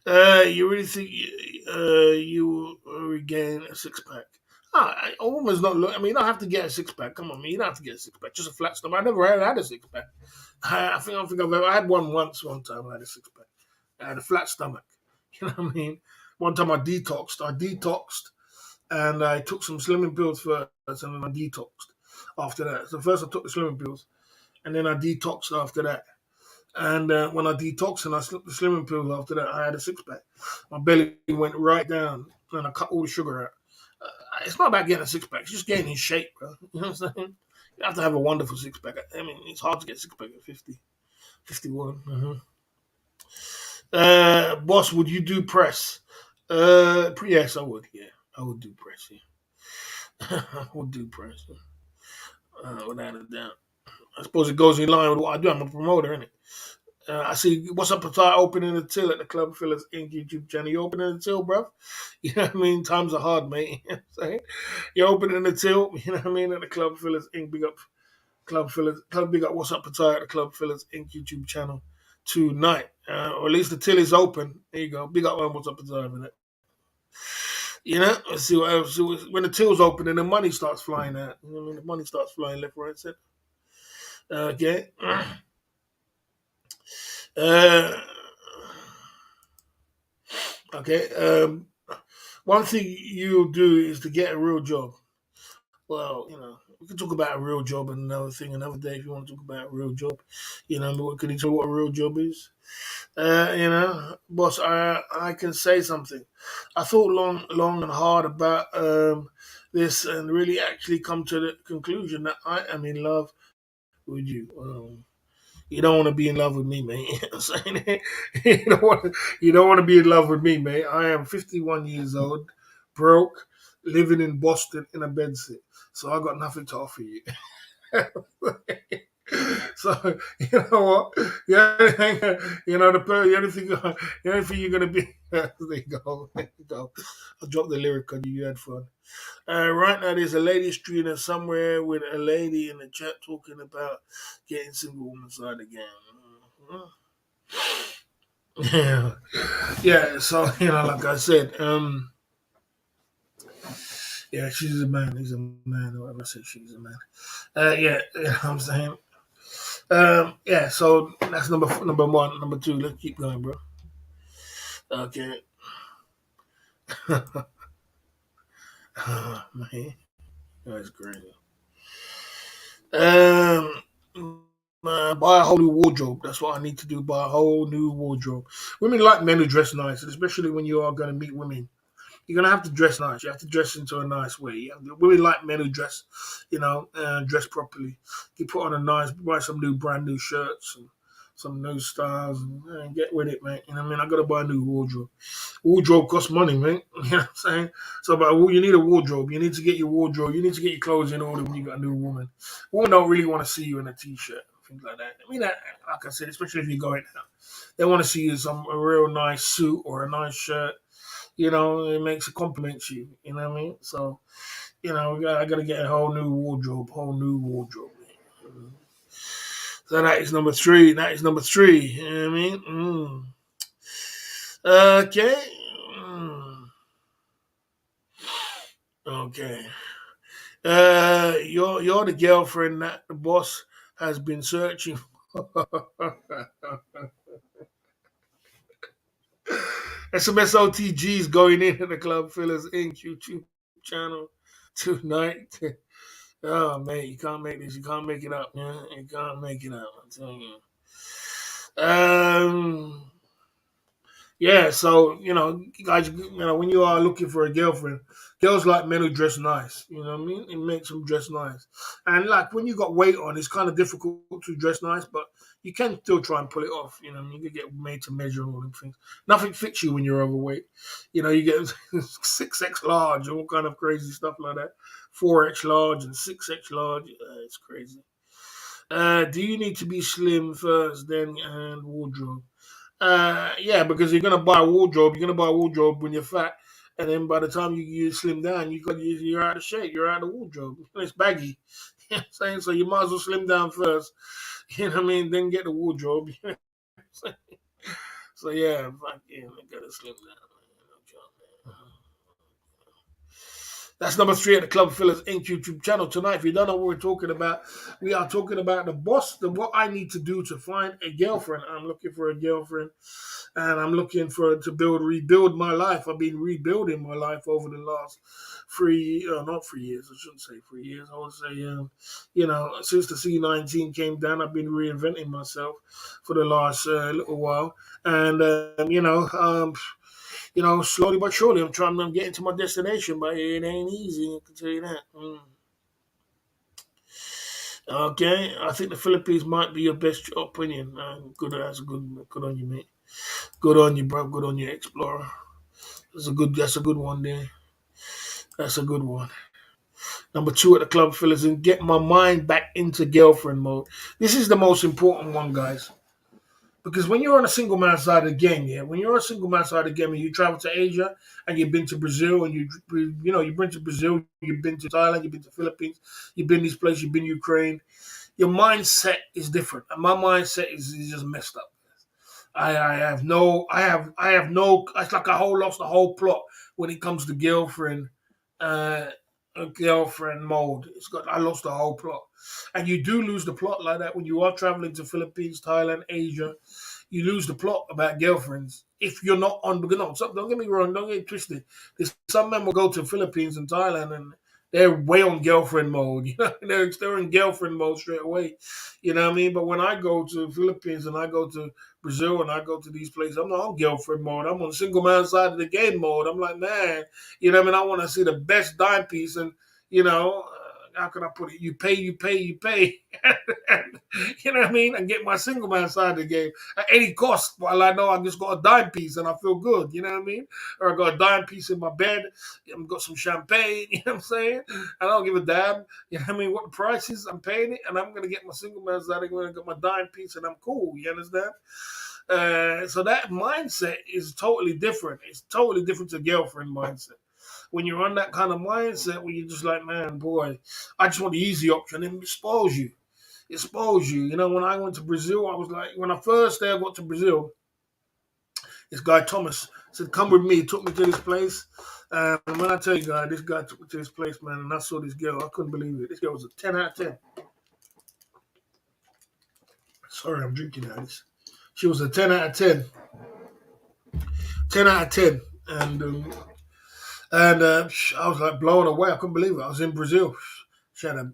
Speaker 1: You really think you will regain a six pack? A woman's not look. I mean, you don't have to get a six pack. Come on, man. You don't have to get a six pack. Just a flat stomach. I never had a six pack. I think I've ever I had one once. One time I had a six pack. I had a flat stomach. You know what I mean? One time I detoxed. And I took some slimming pills first, and then I detoxed after that. So first I took the slimming pills, and then I detoxed after that. And when I detoxed and I slipped the slimming pills after that, I had a six pack. My belly went right down, and I cut all the sugar out. It's not about getting a six pack; it's just getting in shape, bro. You know what I'm saying? You have to have a wonderful six pack. I mean, it's hard to get a six pack at 50, 51. Boss, would you do press? Yes, I would. Yeah, I would do press. Yeah, I would do press. Without a doubt. I suppose it goes in line with what I do. I'm a promoter, innit? I see What's Up Patai opening the till at the Club Fillers Inc. YouTube channel. You opening the till, bro? You know what I mean? Times are hard, mate. You know what I'm saying? You're opening the till, you know what I mean, at the Club Fillers Inc. Big up Big up What's Up Patai at the Club Fillers Inc. YouTube channel tonight. Or at least the till is open. There you go. Big up What's Up Patai, innit? Let's see what else. When the till's open and the money starts flying out. You know what I mean? The money starts flying left, right, center. Okay. Uh, okay. One thing you do is to get a real job. Well, we can talk about a real job and another thing another day if you want to talk about a real job. Can you tell what a real job is? Boss, I can say something. I thought long and hard about this and really actually come to the conclusion that I am in love with you. You don't want to be in love with me, mate. You know what I'm saying? You don't want to be in love with me, mate. I am 51 years old, broke, living in Boston in a bedsit. So I got nothing to offer you. So you know what? The only thing you're gonna be. There you go. There you go. I dropped the lyric on you. You had fun. Right now, there's a lady streamer somewhere with a lady in the chat talking about getting single woman side again. Yeah, yeah. So like I said, yeah, she's a man. He's a man. Whatever I say, she's a man. Yeah, you know what I'm saying. Yeah. So that's number one. Number two. Let's keep going, bro. Okay. Man, that's crazy. Um, buy a whole new wardrobe. That's what I need to do. Buy a whole new wardrobe. Women like men who dress nice, especially when you are going to meet women. You're gonna have to dress nice. You have to dress into a nice way. Women like men who dress, dress properly. You put on buy some brand new shirts and some new styles, and get with it, mate. You know what I mean? I gotta buy a new wardrobe. Wardrobe costs money, mate. You know what I'm saying? So, but you need a wardrobe. You need to get your wardrobe. You need to get your clothes in order when you got a new woman. Women don't really want to see you in a t-shirt, things like that. I mean, like I said, especially if you're going out, they want to see you in a real nice suit or a nice shirt. You know, it makes it compliments you. You know what I mean? So, I gotta get a whole new wardrobe, Man. So that is number three. That is number three. You know what I mean? Okay. Mm. Okay. You're the girlfriend that the boss has been searching for. SMSOTG's going into the Club Fillers Inc. YouTube channel tonight. Oh man, you can't make this. You can't make it up, man. You can't make it up. I'm telling you. Um, Yeah, so guys, when you are looking for a girlfriend, girls like men who dress nice. You know what I mean? It makes them dress nice, and like when you got weight on, it's kind of difficult to dress nice, but you can still try and pull it off. You know, what I mean? You can get made to measure and all them things. Nothing fits you when you're overweight. You get 6X large, all kind of crazy stuff like that. 4X large and 6X large. It's crazy. Do you need to be slim first, then and wardrobe? Yeah, because you're gonna buy a wardrobe when you're fat, and then by the time you slim down, you're out of shape. You're out of wardrobe. It's baggy. You know what I'm saying? So you might as well slim down first. You know what I mean? Then get the wardrobe. So yeah, fuck yeah, I gotta slim down. That's number three at the Club Fillers Inc. YouTube channel tonight. If you don't know what we're talking about, we are talking about what I need to do to find a girlfriend. I'm looking for a girlfriend, and I'm looking rebuild my life. I've been rebuilding my life over the last not 3 years. I shouldn't say 3 years. I would say, since the C19 came down, I've been reinventing myself for the last little while, and slowly but surely, I'm getting to my destination, but it ain't easy. I can tell you that. Okay, I think the Philippines might be your best opinion. Good on you, mate. Good on you, bro. Good on you, Explorer. That's a good one there. That's a good one. Number two at the Club Fillers and get my mind back into girlfriend mode. This is the most important one, guys. Because when you're on a single man side of the game, when you're on a single man side of the game and you travel to Asia and you've been to Brazil and you've been to Brazil, you've been to Thailand, you've been to Philippines, you've been these places, you've been Ukraine, your mindset is different. And my mindset is just messed up. I have no. It's like lost the whole plot when it comes to uh, girlfriend mode. I lost the whole plot, and you do lose the plot like that when you are traveling to Philippines, Thailand, Asia. You lose the plot about girlfriends if you're not on. No, don't get me wrong. Don't get it twisted. Some men will go to Philippines and Thailand and they're way on girlfriend mode. They're in girlfriend mode straight away. You know what I mean? But when I go to Philippines and I go to Brazil and I go to these places, I'm not on girlfriend mode. I'm on single man side of the game mode. I'm like, man, what I mean? I want to see the best dime piece, and how can I put it? You pay, you pay, you pay. You know what I mean? And get my single man side of the game at any cost. While I know I just got a dime piece and I feel good. You know what I mean? Or I got a dime piece in my bed. I've got some champagne. You know what I'm saying? I don't give a damn. You know what I mean? What the price is, I'm paying it, and I'm gonna get my single man side. I'm gonna get my dime piece, and I'm cool. You understand? So that mindset is totally different. It's totally different to girlfriend mindset. When you're on that kind of mindset, where you're just like, man, boy, I just want the easy option, and expose you. When I went to Brazil, I was like, when I first day I got to Brazil, this guy Thomas said, "Come with me." He took me to this place. And when I tell you, guys, this guy took me to this place, man, and I saw this girl. I couldn't believe it. This girl was a 10 out of 10. Sorry, I'm drinking now. She was a 10 out of 10. 10 out of 10. And I was like blown away. I couldn't believe it. I was in Brazil. She had a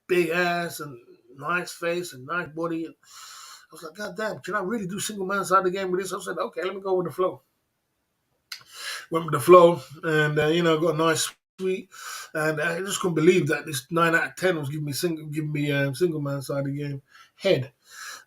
Speaker 1: big ass and nice face and nice body. And I was like, God damn, can I really do single man side of the game with this? I said, okay, let me go with the flow. Went with the flow, and got a nice suite, and I just couldn't believe that this 9 out of 10 was giving me single man side of the game head.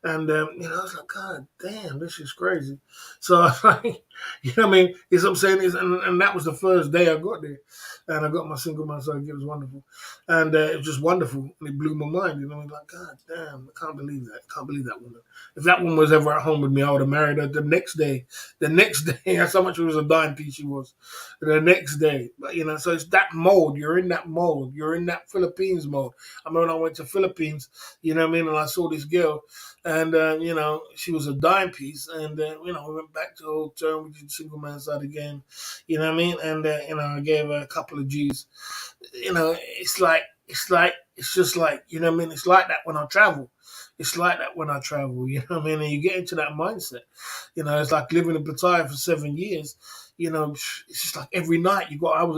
Speaker 1: And I was like, God damn, this is crazy. So I was like, what I mean? Is I'm saying is, and that was the first day I got there, and I got my single man. So it was wonderful, and it was just wonderful, and it blew my mind. I was like, God damn, I can't believe that. I can't believe that woman. If that woman was ever at home with me, I would have married her the next day. The next day, that's how much it was a dime piece she was. The next day, but so it's that mode. You're in that mode. You're in that Philippines mode. I remember when I went to Philippines. And I saw this girl and she was a dime piece, and we went back to the hotel. We did single man side again, you know what I mean, and I gave her a couple of G's. It's just like it's like that when I travel. It's like that when I travel, and you get into that mindset. It's like living in Pattaya for 7 years. It's just like every night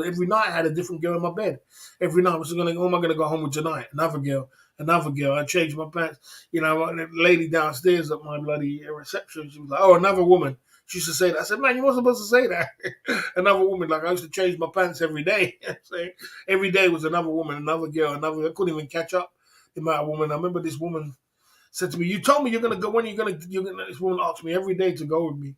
Speaker 1: every night I had a different girl in my bed. Every night I was gonna, oh, am I gonna go home with tonight? Another girl. Another girl. I changed my pants. And the lady downstairs at my bloody reception, she was like, "Oh, another woman." She used to say that. I said, "Man, you weren't supposed to say that." Another woman. Like I used to change my pants every day. Every day was another woman, another girl, another. I couldn't even catch up. The amount of woman. I remember this woman said to me, "You told me you're gonna go. When you're gonna?" This woman asked me every day to go with me,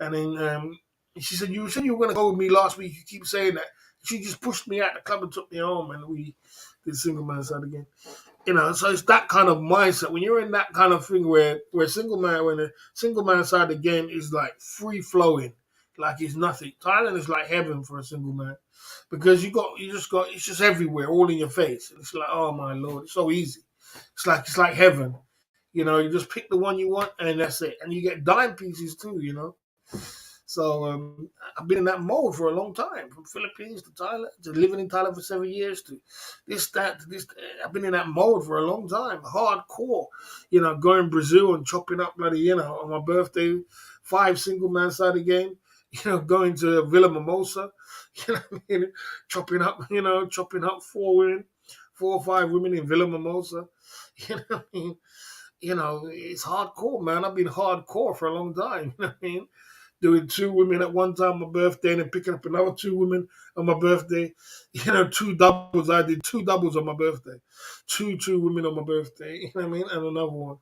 Speaker 1: and then she said, "You said you were gonna go with me last week. You keep saying that." She just pushed me out the club and took me home, and we did single man side again. So it's that kind of mindset when you're in that kind of thing where when the single man side of the game is like free flowing, like it's nothing. Thailand is like heaven for a single man because it's just everywhere, all in your face. It's like, oh my lord, it's so easy. It's like heaven. You just pick the one you want and that's it, and you get dime pieces too. So I've been in that mode for a long time, from Philippines to Thailand, to living in Thailand for 7 years, to this, that, to this. I've been in that mode for a long time, hardcore. Going to Brazil and chopping up bloody, on my birthday, 5 single man side of game. Going to Villa Mimosa, what I mean? Chopping up 4 women, 4 or 5 women in Villa Mimosa. What I mean? It's hardcore, man. I've been hardcore for a long time. You know what I mean? Doing 2 women at one time on my birthday and then picking up another 2 women on my birthday. 2 doubles. I did 2 doubles on my birthday. Two women on my birthday, you know what I mean? And another one.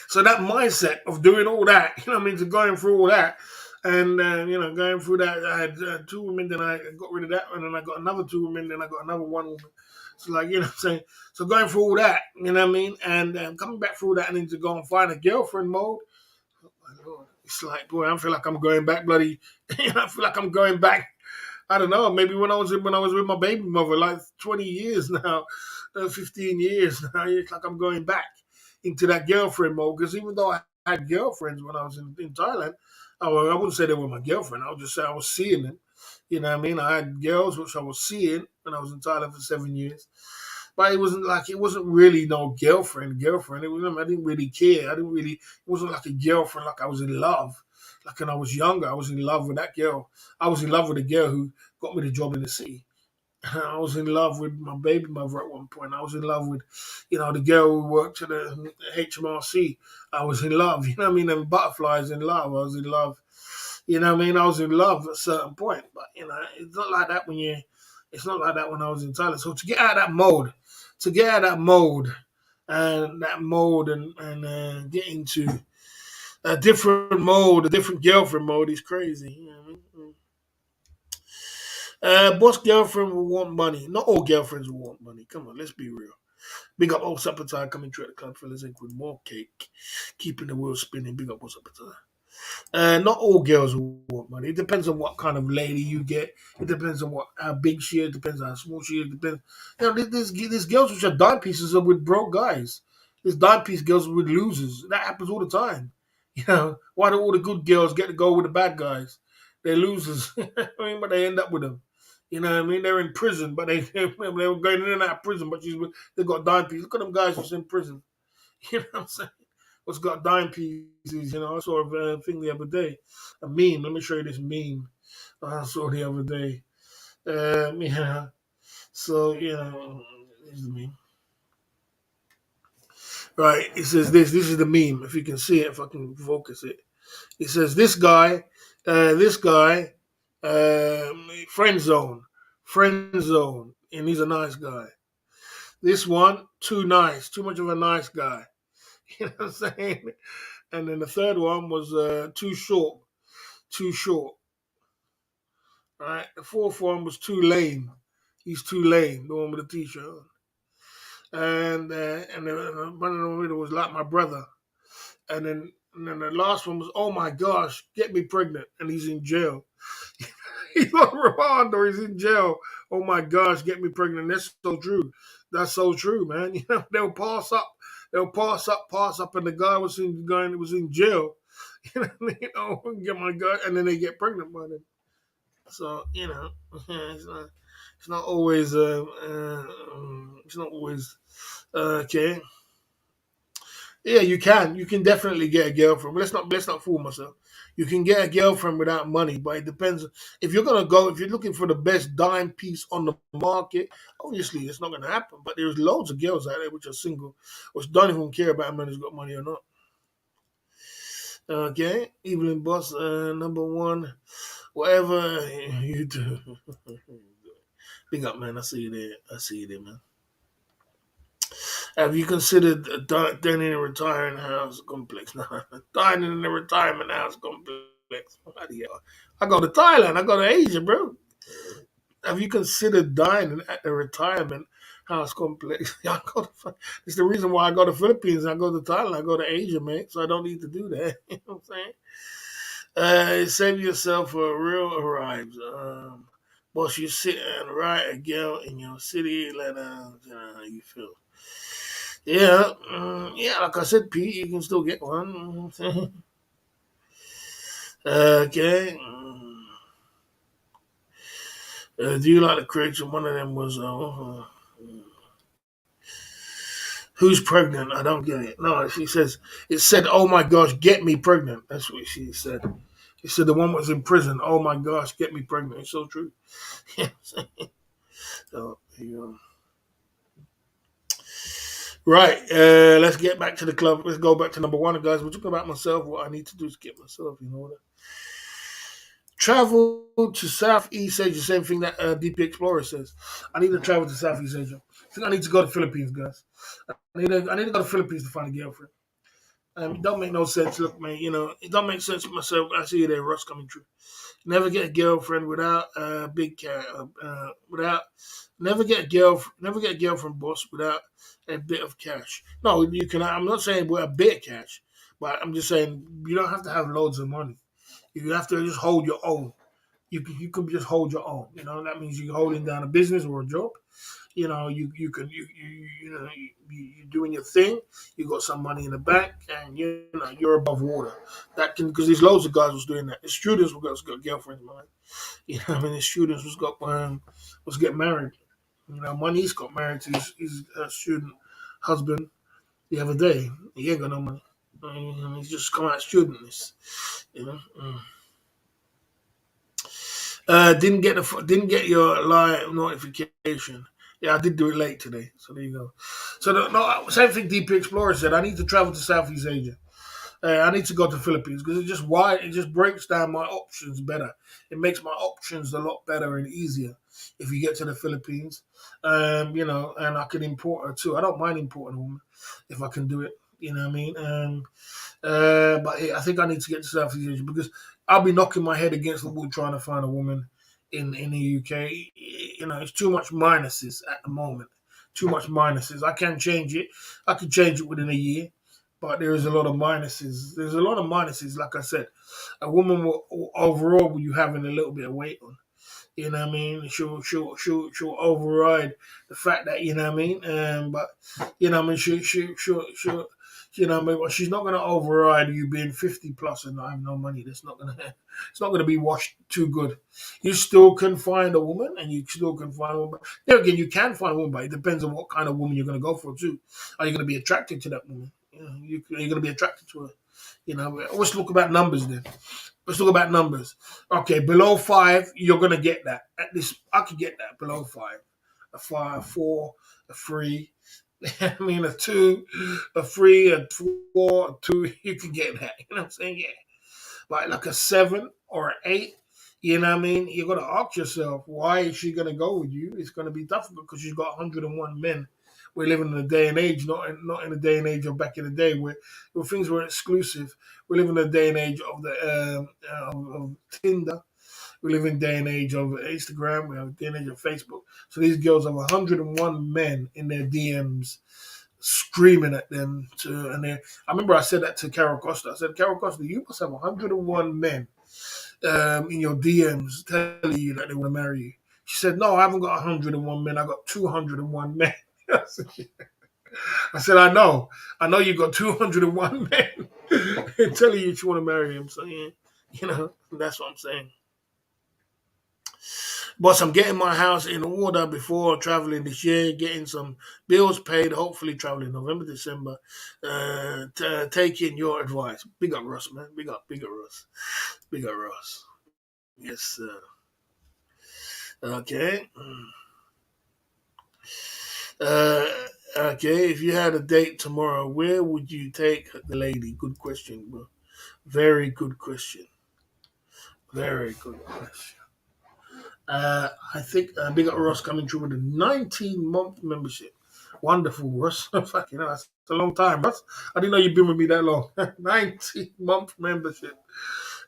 Speaker 1: So that mindset of doing all that, to going through all that, and going through that, I had 2 women, then I got rid of that, and then I got another 2 women, then I got another 1 woman. So like, what I'm saying? So going through all that, you know what I mean? And coming back through that and then to go and find a girlfriend mode, my Lord. It's like, boy, I feel like I'm going back, bloody. I feel like I'm going back. I don't know. Maybe when I was with my baby mother, like 20 years now, 15 years now. It's like I'm going back into that girlfriend mode. Because even though I had girlfriends when I was in Thailand, I wouldn't say they were my girlfriend. I would just say I was seeing them. You know what I mean? I had girls which I was seeing when I was in Thailand for 7 years. But it wasn't really no girlfriend. It was I didn't really care. It wasn't like a girlfriend. Like I was in love. Like when I was younger, I was in love with that girl. I was in love with a girl who got me the job in the city. I was in love with my baby mother at one point. I was in love with, the girl who worked at the HMRC. I was in love. You know what I mean? And butterflies in love. I was in love. You know what I mean? I was in love at a certain point. But it's not like that it's not like that when I was in Thailand. So to get out of that mode, and get into a different mode, a different girlfriend mode is crazy. You know what I mean? Most girlfriend will want money. Not all girlfriends will want money. Come on, let's be real. Big up old Sapatine coming through at the club, fellas, and with more cake. Keeping the wheel spinning. Big up old Sapatine. Not all girls will want money. It depends on what kind of lady you get. It depends on how big she is. It depends on how small she is. It depends. There's girls which are dime pieces are with broke guys. There's dime piece girls with losers. That happens all the time. Why do all the good girls get to go with the bad guys? They're losers. But they end up with them. You know what I mean? They're in prison, but they were going in and out of prison, but they got dime pieces. Look at them guys who's in prison. You know what I'm saying? What's got dime pieces? I saw a thing the other day, a meme. Let me show you this meme I saw the other day. Yeah. So here's the meme. Right. It says this. This is the meme. If you can see it, if I can focus it. It says this guy, friend zone, and he's a nice guy. This one, too nice, too much of a nice guy. You know what I'm saying? And then the third one was too short, too short. Right. The fourth one was too lame. He's too lame. The one with the t-shirt on. And one of them was like my brother. And then the last one was, oh my gosh, get me pregnant, and he's in jail. He's on remand or he's in jail. Oh my gosh, get me pregnant. That's so true. That's so true, man. You know, pass up, and the guy was in jail. Get my guy, and then they get pregnant by them. So it's not always okay. Yeah, you can. You can definitely get a girlfriend. But let's not fool myself. You can get a girlfriend without money, but it depends. If you're looking for the best dime piece on the market, obviously it's not gonna happen. But there's loads of girls out there which are single, which don't even care about a man who's got money or not. Okay, Evelyn Boss, number one, whatever you do. Big up, man. I see you there. I see you there, man. Have you considered dining in a retiring house complex? No, dining in a retirement house complex. I go to Thailand. I go to Asia, bro. Have you considered dining at the retirement house complex? Yeah, it's the reason why I go to Philippines. I go to Thailand. I go to Asia, mate. So I don't need to do that. You know what I'm saying? Save yourself a real arrives. Boss, you sit and write a girl in your city. Let her, how you feel. Yeah, yeah. Like I said, Pete, you can still get one. Okay. Do you like the creature? One of them was, who's pregnant? I don't get it. No, she says, it said, oh my gosh, get me pregnant. That's what she said. She said the one was in prison. Oh my gosh, get me pregnant. It's so true. So, you know. Right, let's get back to the club. Let's go back to number one, guys. We're talking about myself. What I need to do is get myself in order. Travel to Southeast Asia, same thing that DP Explorer says. I need to travel to Southeast Asia. I think I need to go to the Philippines, guys. I need to go to the Philippines to find a girlfriend. It don't make no sense. Look, man, it don't make sense for myself. I see you there, Russ coming true. Never get a girlfriend without a big cat. Without never get a girlfriend, boss, without a bit of cash. No, you can. I'm not saying with a bit of cash, but I'm just saying you don't have to have loads of money. You have to just hold your own. You can just hold your own. That means you're holding down a business or a job. You're doing your thing. You got some money in the bank, and you're above water. That can because there's loads of guys who's doing that. The students who got girlfriends, man. The students was getting married. My niece got married to his student husband the other day. He ain't got no money. He's just come out student. You know. Didn't get your live notification. Yeah, I did do it late today. So there you go. So no, same thing. DP Explorer said. I need to travel to Southeast Asia. I need to go to the Philippines because it just breaks down my options better. It makes my options a lot better and easier if you get to the Philippines. And I can import her too. I don't mind importing a woman if I can do it. You know what I mean? But I think I need to get to Southeast Asia because I'll be knocking my head against the wall trying to find a woman in the UK. It's too much minuses at the moment. Too much minuses. I can change it. I can change it within a year, but there is a lot of minuses. There's a lot of minuses. Like I said, a woman overall will you having a little bit of weight on. You know what I mean? She'll override the fact that you know what I mean. But you know what I mean. She'll you know what I mean. Well, she's not going to override you being 50 plus and not having no money. That's not going to. It's not going to be washed too good. You still can find a woman, and you still can find a woman. There again, you can find a woman, but it depends on what kind of woman you're going to go for too. Are you going to be attracted to that woman? Are you going to be attracted to her? Let's look about numbers then. Let's talk about numbers. Okay, below 5, you're gonna get that. At this, I could get that below 5. A 5, 4, a 3. I mean, a 2, a 3, a 4, a 2. You can get that. You know what I'm saying? Yeah. But like a 7 or an 8. You know what I mean? You're gonna ask yourself, why is she gonna go with you? It's gonna be difficult because she's got 101 men we're living in a day and age, not in a day and age of back in the day where things were exclusive. We live in a day and age of of Tinder. We live in a day and age of Instagram. We have a day and age of Facebook. So these girls have 101 men in their DMs screaming at them I remember I said that to Carol Costa. I said, Carol Costa, you must have 101 men in your DMs telling you that they want to marry you. She said, no, I haven't got 101 men. I got 201 men. I said, I know you got 201 men telling you that you want to marry him. So yeah, that's what I'm saying. Boss, I'm getting my house in order before traveling this year, getting some bills paid, hopefully traveling November, December. Taking your advice. Big up Russ, man. Big up Russ. Big up Russ. Yes, sir. Okay. Uh, okay, if you had a date tomorrow, where would you take the lady? Good question, bro. Very good question. Very good question. I think Big Up Ross coming through with a 19-month membership. Wonderful, Ross. Fucking hell, that's a long time, Ross. I didn't know you've been with me that long. 19-month membership.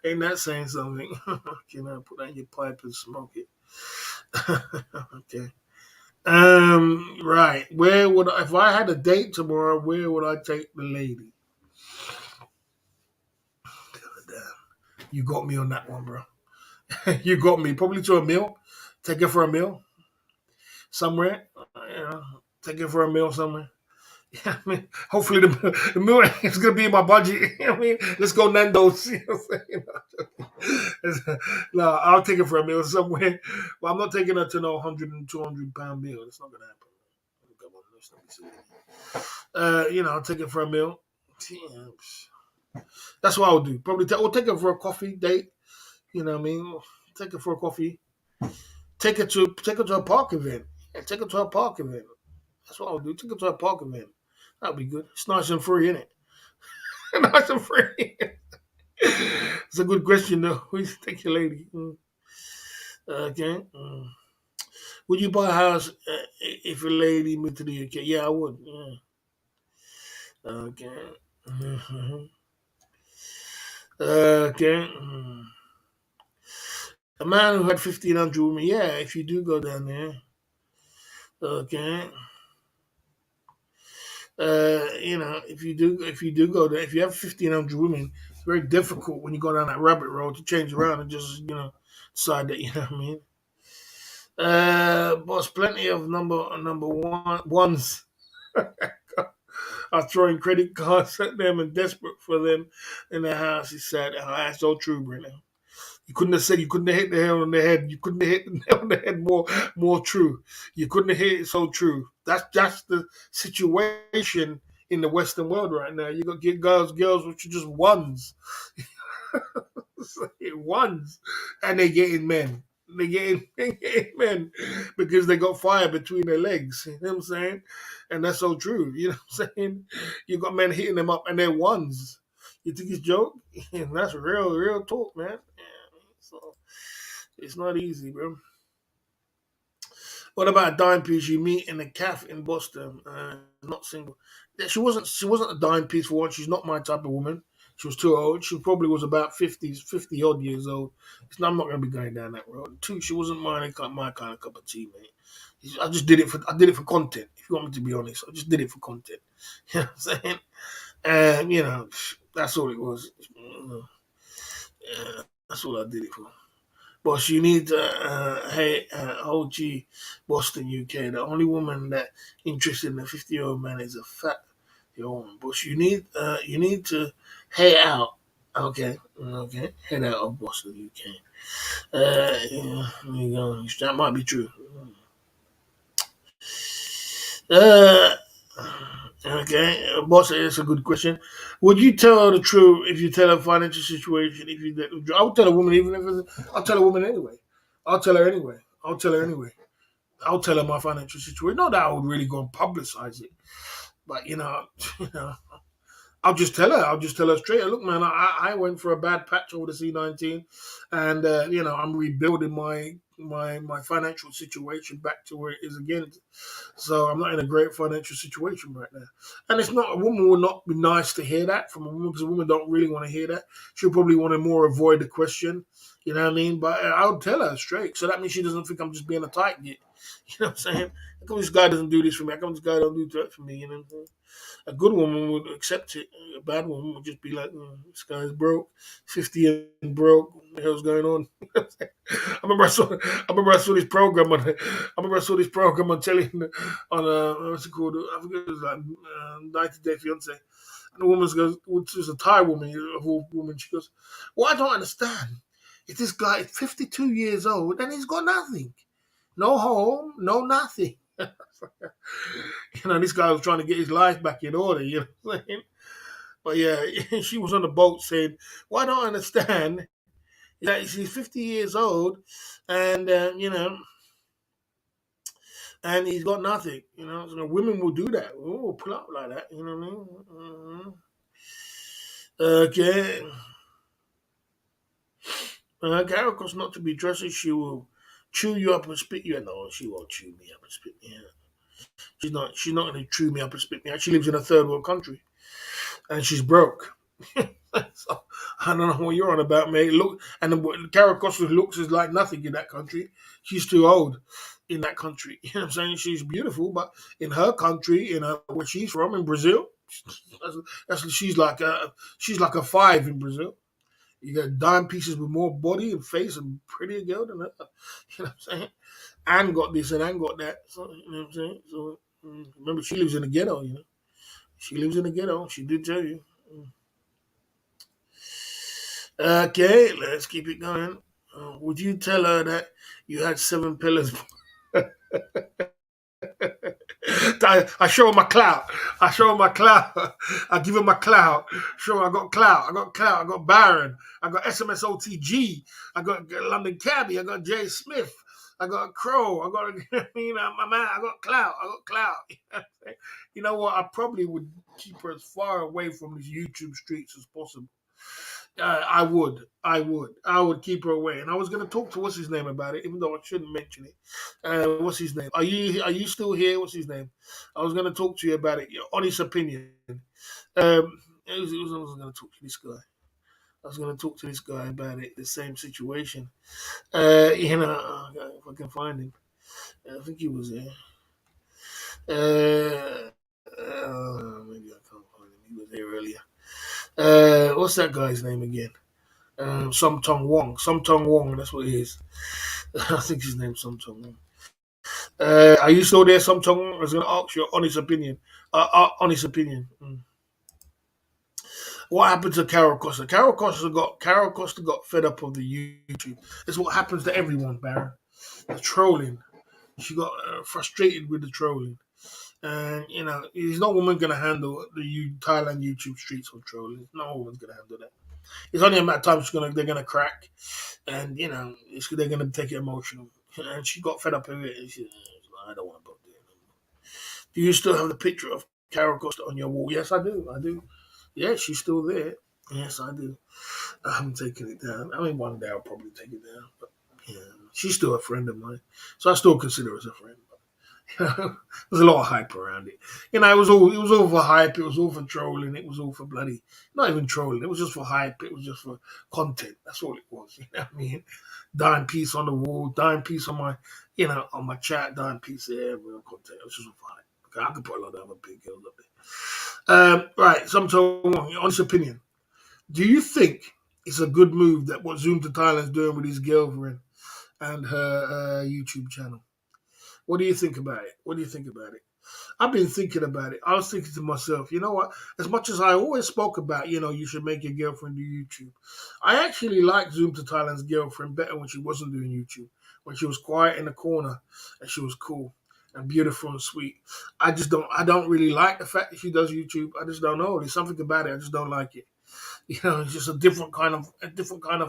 Speaker 1: Ain't that saying something? Put that in your pipe and smoke it. Okay. Right. If I had a date tomorrow, where would I take the lady? Damn. You got me on that one, bro. You got me. Probably to a meal. Take her for a meal somewhere. Take her for a meal somewhere. Yeah, I mean, hopefully the meal is gonna be in my budget. I mean, let's go Nando's. You know what I'm saying? No, I'll take her for a meal somewhere. But I'm not taking her to no 100 and 200 pound meal. It's not gonna happen. Come on, let's not be silly. I'll take her for a meal. Yeah, that's what I would do. Probably we'll take her for a coffee date. You know what I mean? Take her for a coffee. Take her to a park event. Yeah, take her to a park event. That's what I would do. Take her to a park event. That'd be good. It's nice and free, isn't it? Nice and free. It's a good question though. We take your lady. Okay. Would you buy a house if a lady moved to the UK? Yeah, I would. Yeah. Okay. Mhm. Okay. A man who had 1,500 women. Yeah, if you do go down there. Okay. If you do go there, if you have 1,500 women, it's very difficult when you go down that rabbit road to change around and just decide that you know what I mean. Boss, plenty of number ones are throwing credit cards at them and desperate for them in the house. He said, "Oh, that's so true, Brennan. You couldn't have hit the nail on the head. You couldn't have hit the nail on the head more true. You couldn't have hit it so true. That's just the situation in the Western world right now. You got get girls which are just ones. Ones. And they getting men. They getting men because they got fire between their legs. You know what I'm saying? And that's so true. You know what I'm saying? You got men hitting them up and they're ones. You think it's a joke? That's real talk, man. So it's not easy, bro. What about a dime piece you meet in a cafe in Boston? Not single. Yeah, she wasn't a dime piece for one. She's not my type of woman. She was too old. She probably was about 50 odd years old. I'm not gonna be going down that road. Two, she wasn't my kind of cup of tea, mate. I did it for content. If you want me to be honest, I just did it for content. You know what I'm saying? And that's all it was. Yeah, that's all I did it for. Boss, you need hey, OG Boston, UK. The only woman that interested in a 50-year-old man is a fat young woman. Boss, you need to head out. Okay, head out of Boston, UK. Yeah, there you go. That might be true. Uh, okay, boss, it's a good question. Would you tell her the truth if you tell her financial situation? I would tell a woman even if I'll tell a woman anyway. I'll tell her anyway. I'll tell her anyway. I'll tell her my financial situation. Not that I would really go and publicize it, but you know, I'll just tell her straight. Look, man, I went for a bad patch over the C19, and I'm rebuilding my financial situation back to where it is again. So I'm not in a great financial situation right now. And it's not, a woman will not be nice to hear that from a woman, because a woman don't really want to hear that. She'll probably want to more avoid the question. You know what I mean? But I'll tell her straight. So that means she doesn't think I'm just being a tight git. You know what I'm saying? How come this guy doesn't do this for me? How come this guy don't do that for me? You know what I'm saying? A good woman would accept it. A bad woman would just be like, "This guy's broke, 50 and broke. What the hell's going on?" I remember I saw this program on. I remember I saw this program on telly on what's it called? I forget. It was like 90 Day Fiance. And the woman goes, which is a Thai woman, of all women. She goes, "What I don't understand is this guy is 52 years old and he's got nothing, no home, no nothing." This guy was trying to get his life back in order. You know what I'm saying? But yeah, she was on the boat saying, "What I don't understand is that she's 50 years old, and and he's got nothing. So women will do that. Will pull up like that. You know what I mean? Okay. Caracos not to be trusted. She will chew you up and spit you out. No, she won't chew me up and spit me out. She's not going to chew me up and spit me out. She lives in a third world country, and she's broke. So, I don't know what you're on about, mate. Look, and Carol Costa looks is like nothing in that country. She's too old in that country. You know what I'm saying? She's beautiful, but in her country, where she's from, in Brazil, she's like a five in Brazil. You got dime pieces with more body and face and prettier girl than her. You know what I'm saying? And got this and got that. So, you know what I'm saying? So remember, she lives in the ghetto. She lives in the ghetto. She did tell you. Okay, let's keep it going. Would you tell her that you had 7 pillars? I show her my clout. I show her my clout. I give her my clout. Show her I got clout. I got clout. I got Baron. I got SMSOTG. I got London Cabby. I got Jay Smith. I got Crow. I got my man. I got clout. I got clout. You know what? I probably would keep her as far away from these YouTube streets as possible. I would keep her away. And I was going to talk to what's his name about it, even though I shouldn't mention it. What's his name? Are you still here? What's his name? I was going to talk to you about it. Your honest opinion. I was going to talk to this guy. I was going to talk to this guy about it. The same situation. If I can find him. I think he was there. Maybe I can't find him. He was there earlier. What's that guy's name again? Some Tong Wong. Some Tong Wong, that's what it is. I think his name's Some Tong Wong. Are you still there, Some Tong Wong? I was going to ask your honest opinion. Honest opinion. What happened to Carol Costa? Carol Costa got fed up of the YouTube. It's what happens to everyone, Baron. The trolling. She got frustrated with the trolling. And, there's no woman going to handle the Thailand YouTube streets of trolling. No woman's going to handle that. It's only a matter of time they're gonna crack, and they're gonna take it emotional. And she got fed up with it. And she, I don't want to book it. Do you still have the picture of Carol Costa on your wall? Yes, I do. I do. Yeah, she's still there. Yes, I do. I haven't taken it down. I mean, one day I'll probably take it down. But yeah, she's still a friend of mine, so I still consider her as a friend. There's a lot of hype around it. It was all for hype. It was all for trolling. It was all for bloody, not even trolling. It was just for hype. It was just for content. That's all it was. You know what I mean? Dime piece on the wall, dime piece on my, on my chat, dime piece there, real content. It was just for hype. Okay, I could put a lot of other big girls up there. Right, your honest opinion. Do you think it's a good move that what Zoom to Thailand's doing with his girlfriend and her YouTube channel? What do you think about it? What do you think about it? I've been thinking about it. I was thinking to myself, you know what? As much as I always spoke about, you should make your girlfriend do YouTube. I actually liked Zoom to Thailand's girlfriend better when she wasn't doing YouTube. When she was quiet in the corner and she was cool and beautiful and sweet. I don't really like the fact that she does YouTube. I just don't know. There's something about it. I just don't like it. It's just a different kind of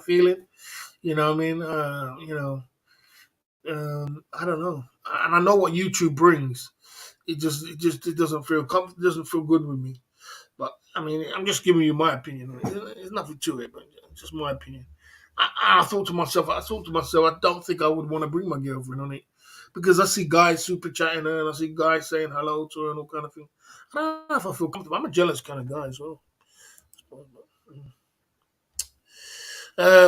Speaker 1: feeling. You know what I mean? I don't know, and I know what YouTube brings. It doesn't feel doesn't feel good with me. But I mean, I'm just giving you my opinion. There's nothing to it, but it's just my opinion. I thought to myself, I don't think I would want to bring my girlfriend on it because I see guys super chatting her and I see guys saying hello to her and all kind of thing. I don't know if I feel comfortable. I'm a jealous kind of guy as well.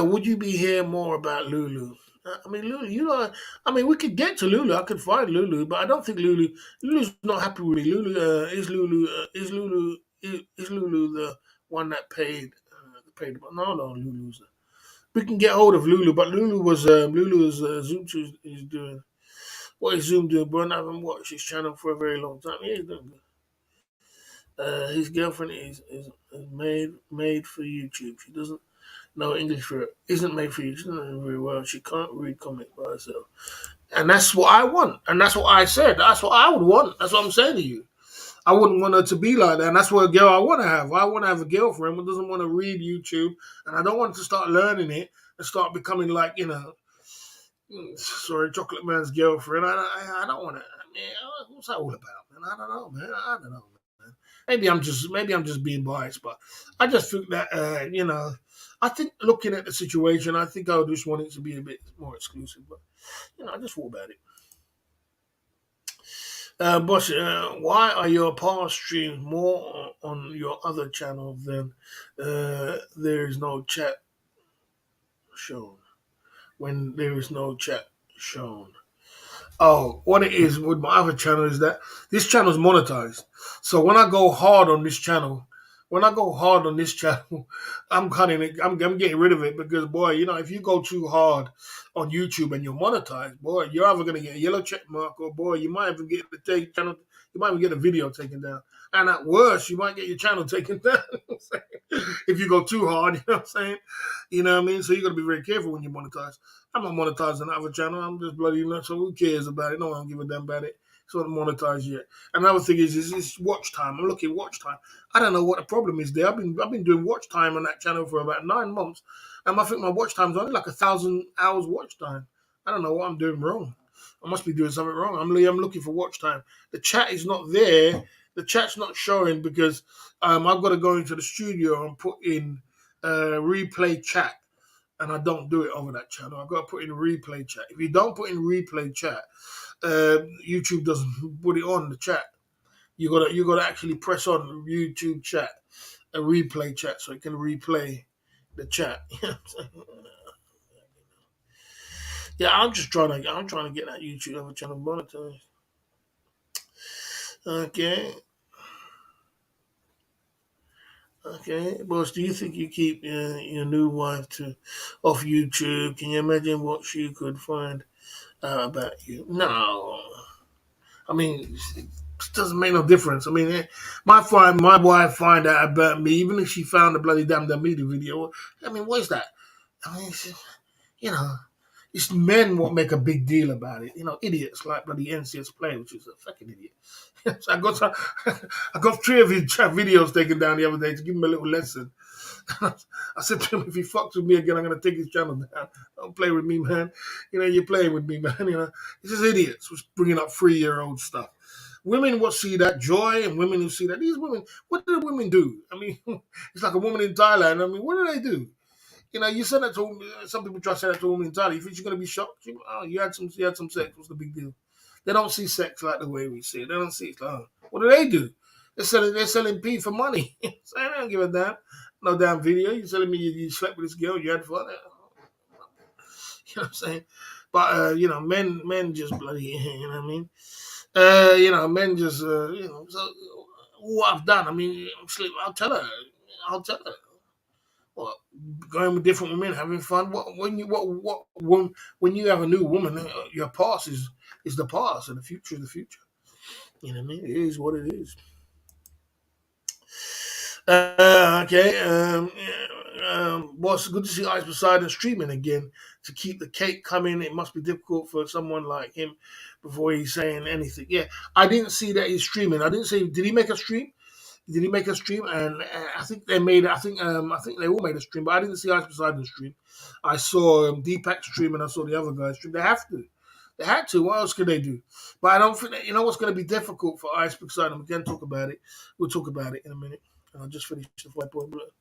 Speaker 1: Would you be hearing more about Lulu? I mean, Lulu, I mean, we could get to Lulu. I could find Lulu, but I don't think Lulu's not happy with me. Is Lulu the one that paid? No, no, Lulu's. We can get hold of Lulu, but Lulu is Zoom is doing what is Zoom doing, bro. I haven't watched his channel for a very long time. Yeah, he's doing good. His girlfriend is made for YouTube. She doesn't know English for isn't made for you. She doesn't know very well. She can't read comics by herself. And that's what I want. And that's what I said. That's what I would want. That's what I'm saying to you. I wouldn't want her to be like that. And that's what a girl I want to have. I want to have a girlfriend who doesn't want to read YouTube. And I don't want to start learning it and start becoming like, sorry, Chocolate Man's girlfriend. I don't want to. Man, what's that all about, man? I don't know, man. I don't know, man. Maybe I'm just being biased, but I just think that I think looking at the situation, I think I would just want it to be a bit more exclusive. But I just thought about it. Boss, why are your past streams more on your other channel than there is no chat shown? When there is no chat shown. Oh, what it is with my other channel is that this channel is monetized. So when I go hard on this channel, I'm cutting it. I'm getting rid of it because boy, if you go too hard on YouTube and you're monetized, boy, you're either gonna get a yellow check mark or boy, you might even get the channel. You might even get a video taken down, and at worst, you might get your channel taken down if you go too hard. You know what I'm saying? You know what I mean? So you got to be very careful when you monetize. I'm not monetizing another channel. I'm just bloody nuts. So who cares about it? No one give a damn about it. It's not monetized yet. Another thing is watch time. I'm looking at watch time. I don't know what the problem is there. I've been doing watch time on that channel for about 9 months, and I think my watch time's only like 1,000 hours watch time. I don't know what I'm doing wrong. I must be doing something wrong. I'm looking for watch time. The chat is not there. The chat's not showing because I've got to go into the studio and put in replay chat, and I don't do it over that channel. I've got to put in replay chat. If you don't put in replay chat, YouTube doesn't put it on the chat. You gotta actually press on YouTube chat, a replay chat, so it can replay the chat. Yeah, I'm trying to get that YouTube other channel monetized. Okay, okay, boss. Do you think you keep your new wife to off YouTube? Can you imagine what she could find about you? No, I mean, it doesn't make no difference. I mean, my wife find out about me, even if she found the bloody damn Damidi video. I mean, what is that? I mean, you know, it's men what make a big deal about it. Idiots like bloody NCS Play, which is a fucking idiot. So I got three of his chat videos taken down the other day to give him a little lesson. I said to him, if he fucks with me again, I'm going to take his channel down. Don't play with me, man. You're playing with me, man. It's just idiots who's bringing up 3-year-old stuff. Women will see that joy, and women who see that. These women, what do the women do? I mean, it's like a woman in Thailand. I mean, what do they do? You said that to some people try to say that to a woman in Thailand. You think she's going to be shocked? You had some sex. What's the big deal? They don't see sex like the way we see it. They don't see it. What do? They're selling pee for money. So I don't give a damn. No damn video. You telling me you slept with this girl, you had fun. You know what I'm saying? But men just bloody. You know what I mean? Men just So what I've done. I mean, I'll tell her. I'll tell her. What, going with different women, having fun. When you have a new woman, your past is the past, and the future is the future. You know what I mean? It is what it is. Okay. Boss, good to see Ice Poseidon streaming again. To keep the cake coming, it must be difficult for someone like him before he's saying anything. Yeah, I didn't see that he's streaming. I didn't see. Did he make a stream? Did he make a stream? And I think they made. I think they all made a stream, but I didn't see Ice Poseidon stream. I saw Deepak stream, and I saw the other guys stream. They have to. They had to. What else could they do? But I don't think that, what's going to be difficult for Ice Poseidon. We can talk about it. We'll talk about it in a minute. and I'll just finish the 5 point bullet.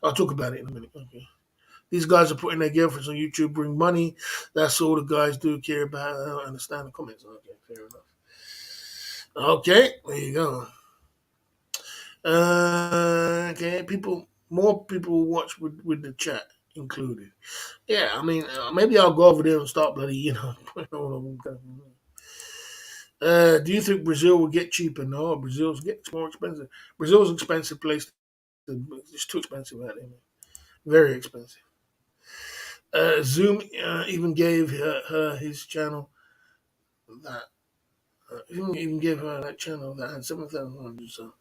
Speaker 1: I'll talk about it in a minute. Okay. These guys are putting their girlfriends on YouTube, bring money. That's all the guys do care about. I don't understand the comments. Okay, fair enough. Okay, there you go. Okay, more people watch with the chat included. Yeah, I mean, maybe I'll go over there and start bloody, putting all of them. Do you think Brazil will get cheaper? No, Brazil's gets more expensive. Brazil's an expensive place. It's too expensive out there, man. Very expensive. Zoom even gave her his channel that. Even gave her that channel that had 7,000 views. So,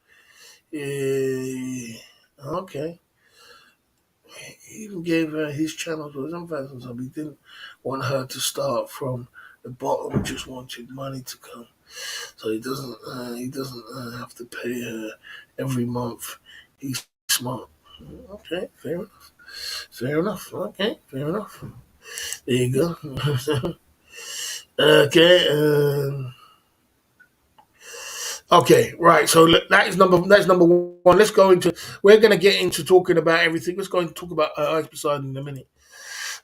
Speaker 1: okay. He even gave her his channel to 7,000 subs. He didn't want her to start from the bottom. Just wanted money to come. So he doesn't. He doesn't have to pay her every month. He's smart. Okay, fair enough. Fair enough. Okay, fair enough. There you go. Okay. Okay, right. So that's number one. Let's go into. We're going to get into talking about everything. Let's go and talk about Ice Poseidon in a minute.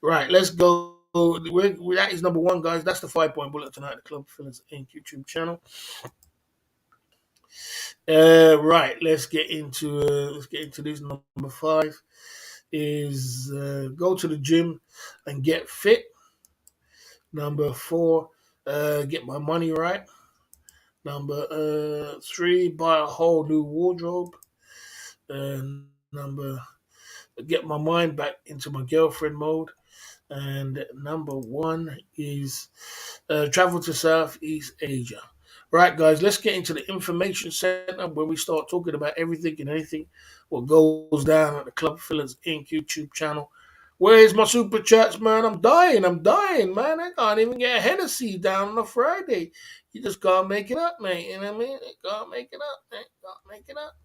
Speaker 1: Right. Let's go. That is number one, guys. That's the 5 point bullet tonight. The Club Fillers Inc. YouTube channel. Right. Let's get into this. Number 5 is go to the gym and get fit. Number 4, get my money right. Number 3, buy a whole new wardrobe. Number, get my mind back into my girlfriend mode. And number 1 is travel to Southeast Asia. Right, guys, let's get into the information center where we start talking about everything and anything what goes down at the Club Fillers Inc. YouTube channel. Where's my super chats, man? I'm dying, man. I can't even get a Hennessy down on a Friday. You just can't make it up, mate. You know what I mean? You can't make it up, mate. Can't make it up.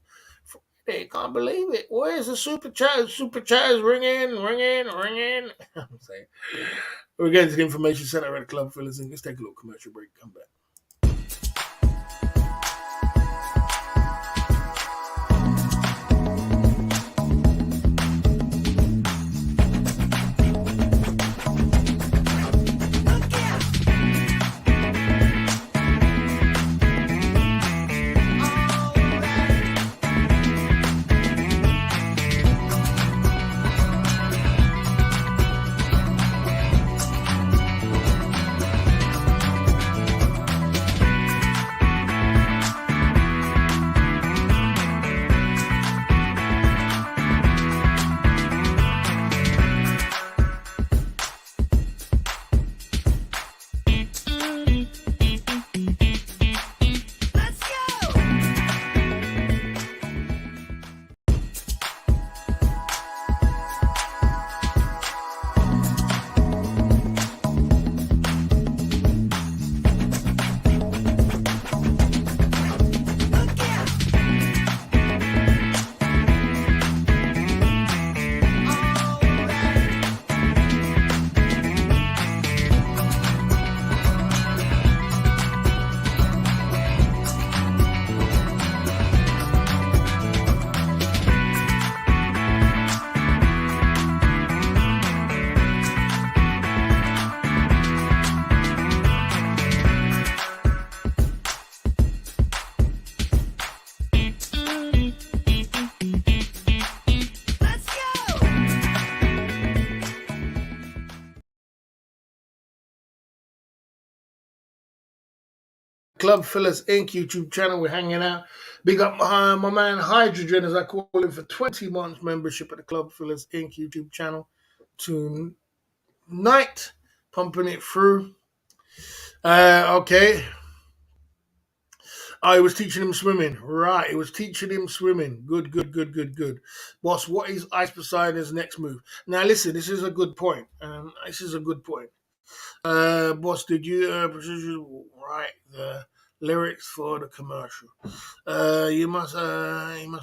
Speaker 1: Friday, can't believe it. Where's the super chat? Super chat is ringing. I'm saying. We're getting to the information center at the Club Fillers Inc. Let's take a little commercial break. Come back. Club Fillers Inc. YouTube channel. We're hanging out. Big up my man Hydrogen, as I call him, for 20 months membership at the Club Fillers Inc. YouTube channel. Tonight, pumping it through. Okay. I was teaching him swimming. Right, it was teaching him swimming. Good. Boss, what is Ice Poseidon's next move? Now, listen, this is a good point. Boss, did you write the lyrics for the commercial? You must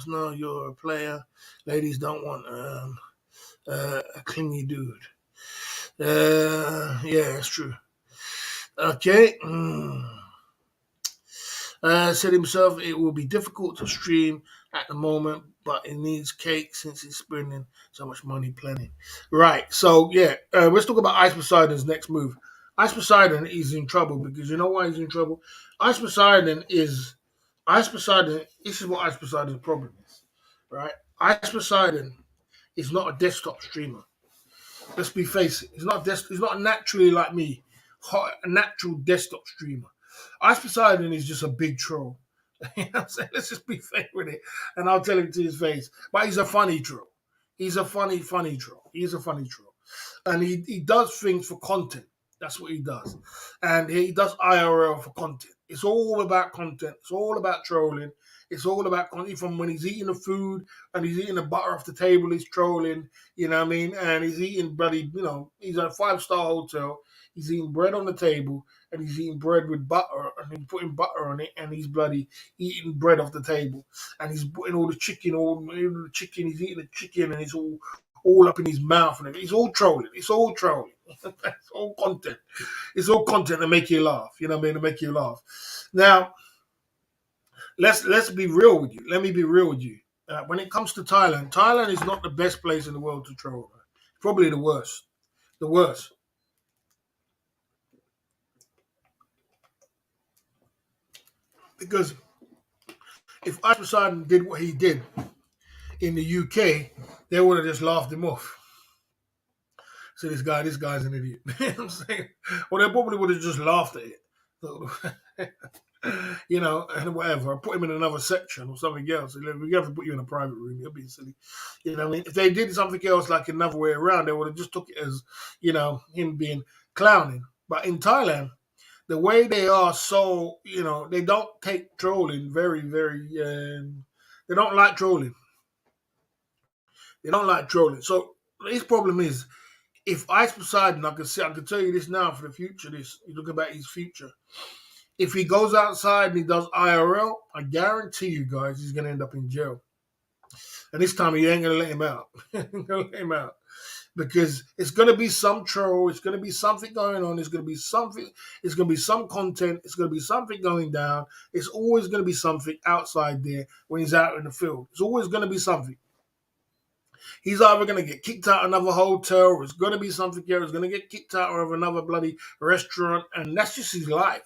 Speaker 1: know you're a player. Ladies don't want a clingy dude. Yeah, it's true. Okay. Said himself, it will be difficult to stream at the moment, but it needs cake since he's spending so much money planning. Right. So yeah, let's talk about Ice Poseidon's next move. Ice Poseidon is in trouble because you know why he's in trouble. Ice Poseidon is Ice Poseidon. This is what Ice Poseidon's problem is. Right. Ice Poseidon is not a desktop streamer. Let's be face it. He's not naturally like me, a natural desktop streamer. Ice Poseidon is just a big troll. You know what I'm saying? Let's just be fair with it. And I'll tell him to his face. But he's a funny troll. He's a funny troll. He's a funny troll. And he does things for content. That's what he does. And he does IRL for content. It's all about content. It's all about trolling. It's all about content. From when he's eating the food and he's eating the butter off the table, he's trolling. You know what I mean? And he's eating bloody, he's at a 5-star hotel. He's eating bread on the table and he's eating bread with butter and he's putting butter on it and he's bloody eating bread off the table and he's putting all the chicken, he's eating the chicken and it's all up in his mouth and everything. It's all trolling. It's all trolling. It's all content. It's all content to make you laugh. You know what I mean? To make you laugh. Now, let's be real with you. Let me be real with you. When it comes to Thailand, Thailand is not the best place in the world to troll. Probably the worst. The worst. Because if Ice Poseidon did what he did in the UK, they would have just laughed him off. So this guy's an idiot. You know what I'm saying? Well, they probably would have just laughed at it. So, and whatever. I put him in another section or something else. We have to put you in a private room. You're being silly. You know what I mean? If they did something else like another way around, they would have just took it as, him being clowning. But in Thailand, the way they are so, they don't take trolling very, very, they don't like trolling. They don't like trolling. So his problem is, if Ice Poseidon, I can tell you this now for the future, you look about his future. If he goes outside and he does IRL, I guarantee you guys he's going to end up in jail. And this time he ain't going to let him out. Going to let him out. Because it's going to be some troll. It's going to be something going on. It's going to be something. It's going to be some content. It's going to be something going down. It's always going to be something outside there when he's out in the field. It's always going to be something. He's either going to get kicked out of another hotel or it's going to be something here. He's going to get kicked out of another bloody restaurant. And that's just his life.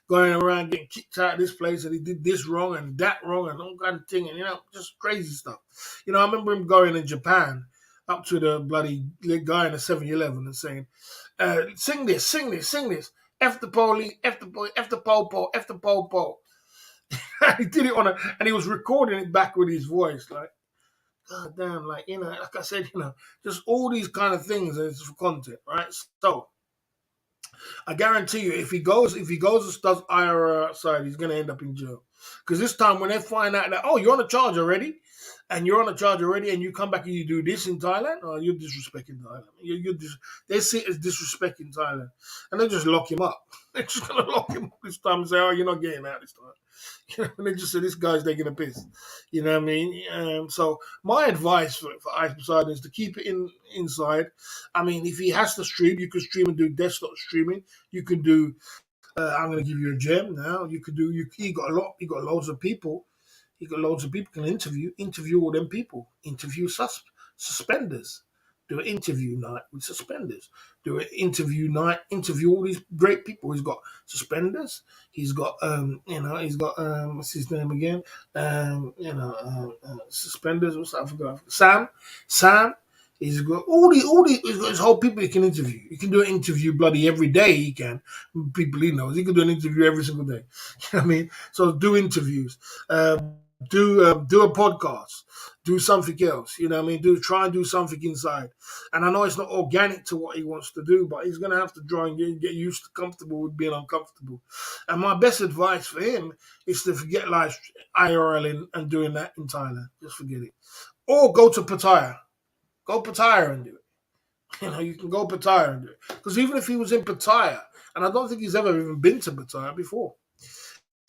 Speaker 1: Going around getting kicked out of this place and he did this wrong and that wrong and all kind of thing. And, just crazy stuff. I remember him going in Japan up to the bloody guy in the 7-Eleven and saying, sing this, sing this, sing this. F the police, F the boy, F the po-po, F the po-po. He did it and he was recording it back with his voice. Like, God damn, like I said, just all these kind of things and it's for content, right? So I guarantee you, if he goes and does IRL outside, he's gonna end up in jail. Because this time when they find out that, oh, you're on a charge already, and you come back and you do this in Thailand, oh, you're disrespecting Thailand. They see it as disrespecting Thailand, and they just lock him up. They're just gonna lock him up this time and say, oh, you're not getting out this time. And they just say this guy's taking a piss. You know what I mean? So my advice for Ice Poseidon is to keep it inside. I mean, if he has to stream, you can stream and do desktop streaming. You can do. I'm going to give you a gem now. You could do. He got loads of people. He got loads of people can interview all them people. Interview suspenders. Do an interview night with suspenders. Do an interview night. Interview all these great people. He's got suspenders. He's got what's his name again? Suspenders. What's that? I forgot. Sam. He's got he's got his whole people he can interview. He can do an interview bloody every day. He can. People he knows. He can do an interview every single day. You know what I mean? So do interviews. Do a podcast. Do something else. You know what I mean? Try and do something inside. And I know it's not organic to what he wants to do, but he's going to have to try and get used to comfortable with being uncomfortable. And my best advice for him is to forget live IRL and doing that in Thailand. Just forget it. Or go to Pattaya. Go Pattaya and do it. You can go Pattaya and do it. Because even if he was in Pattaya, and I don't think he's ever even been to Pattaya before.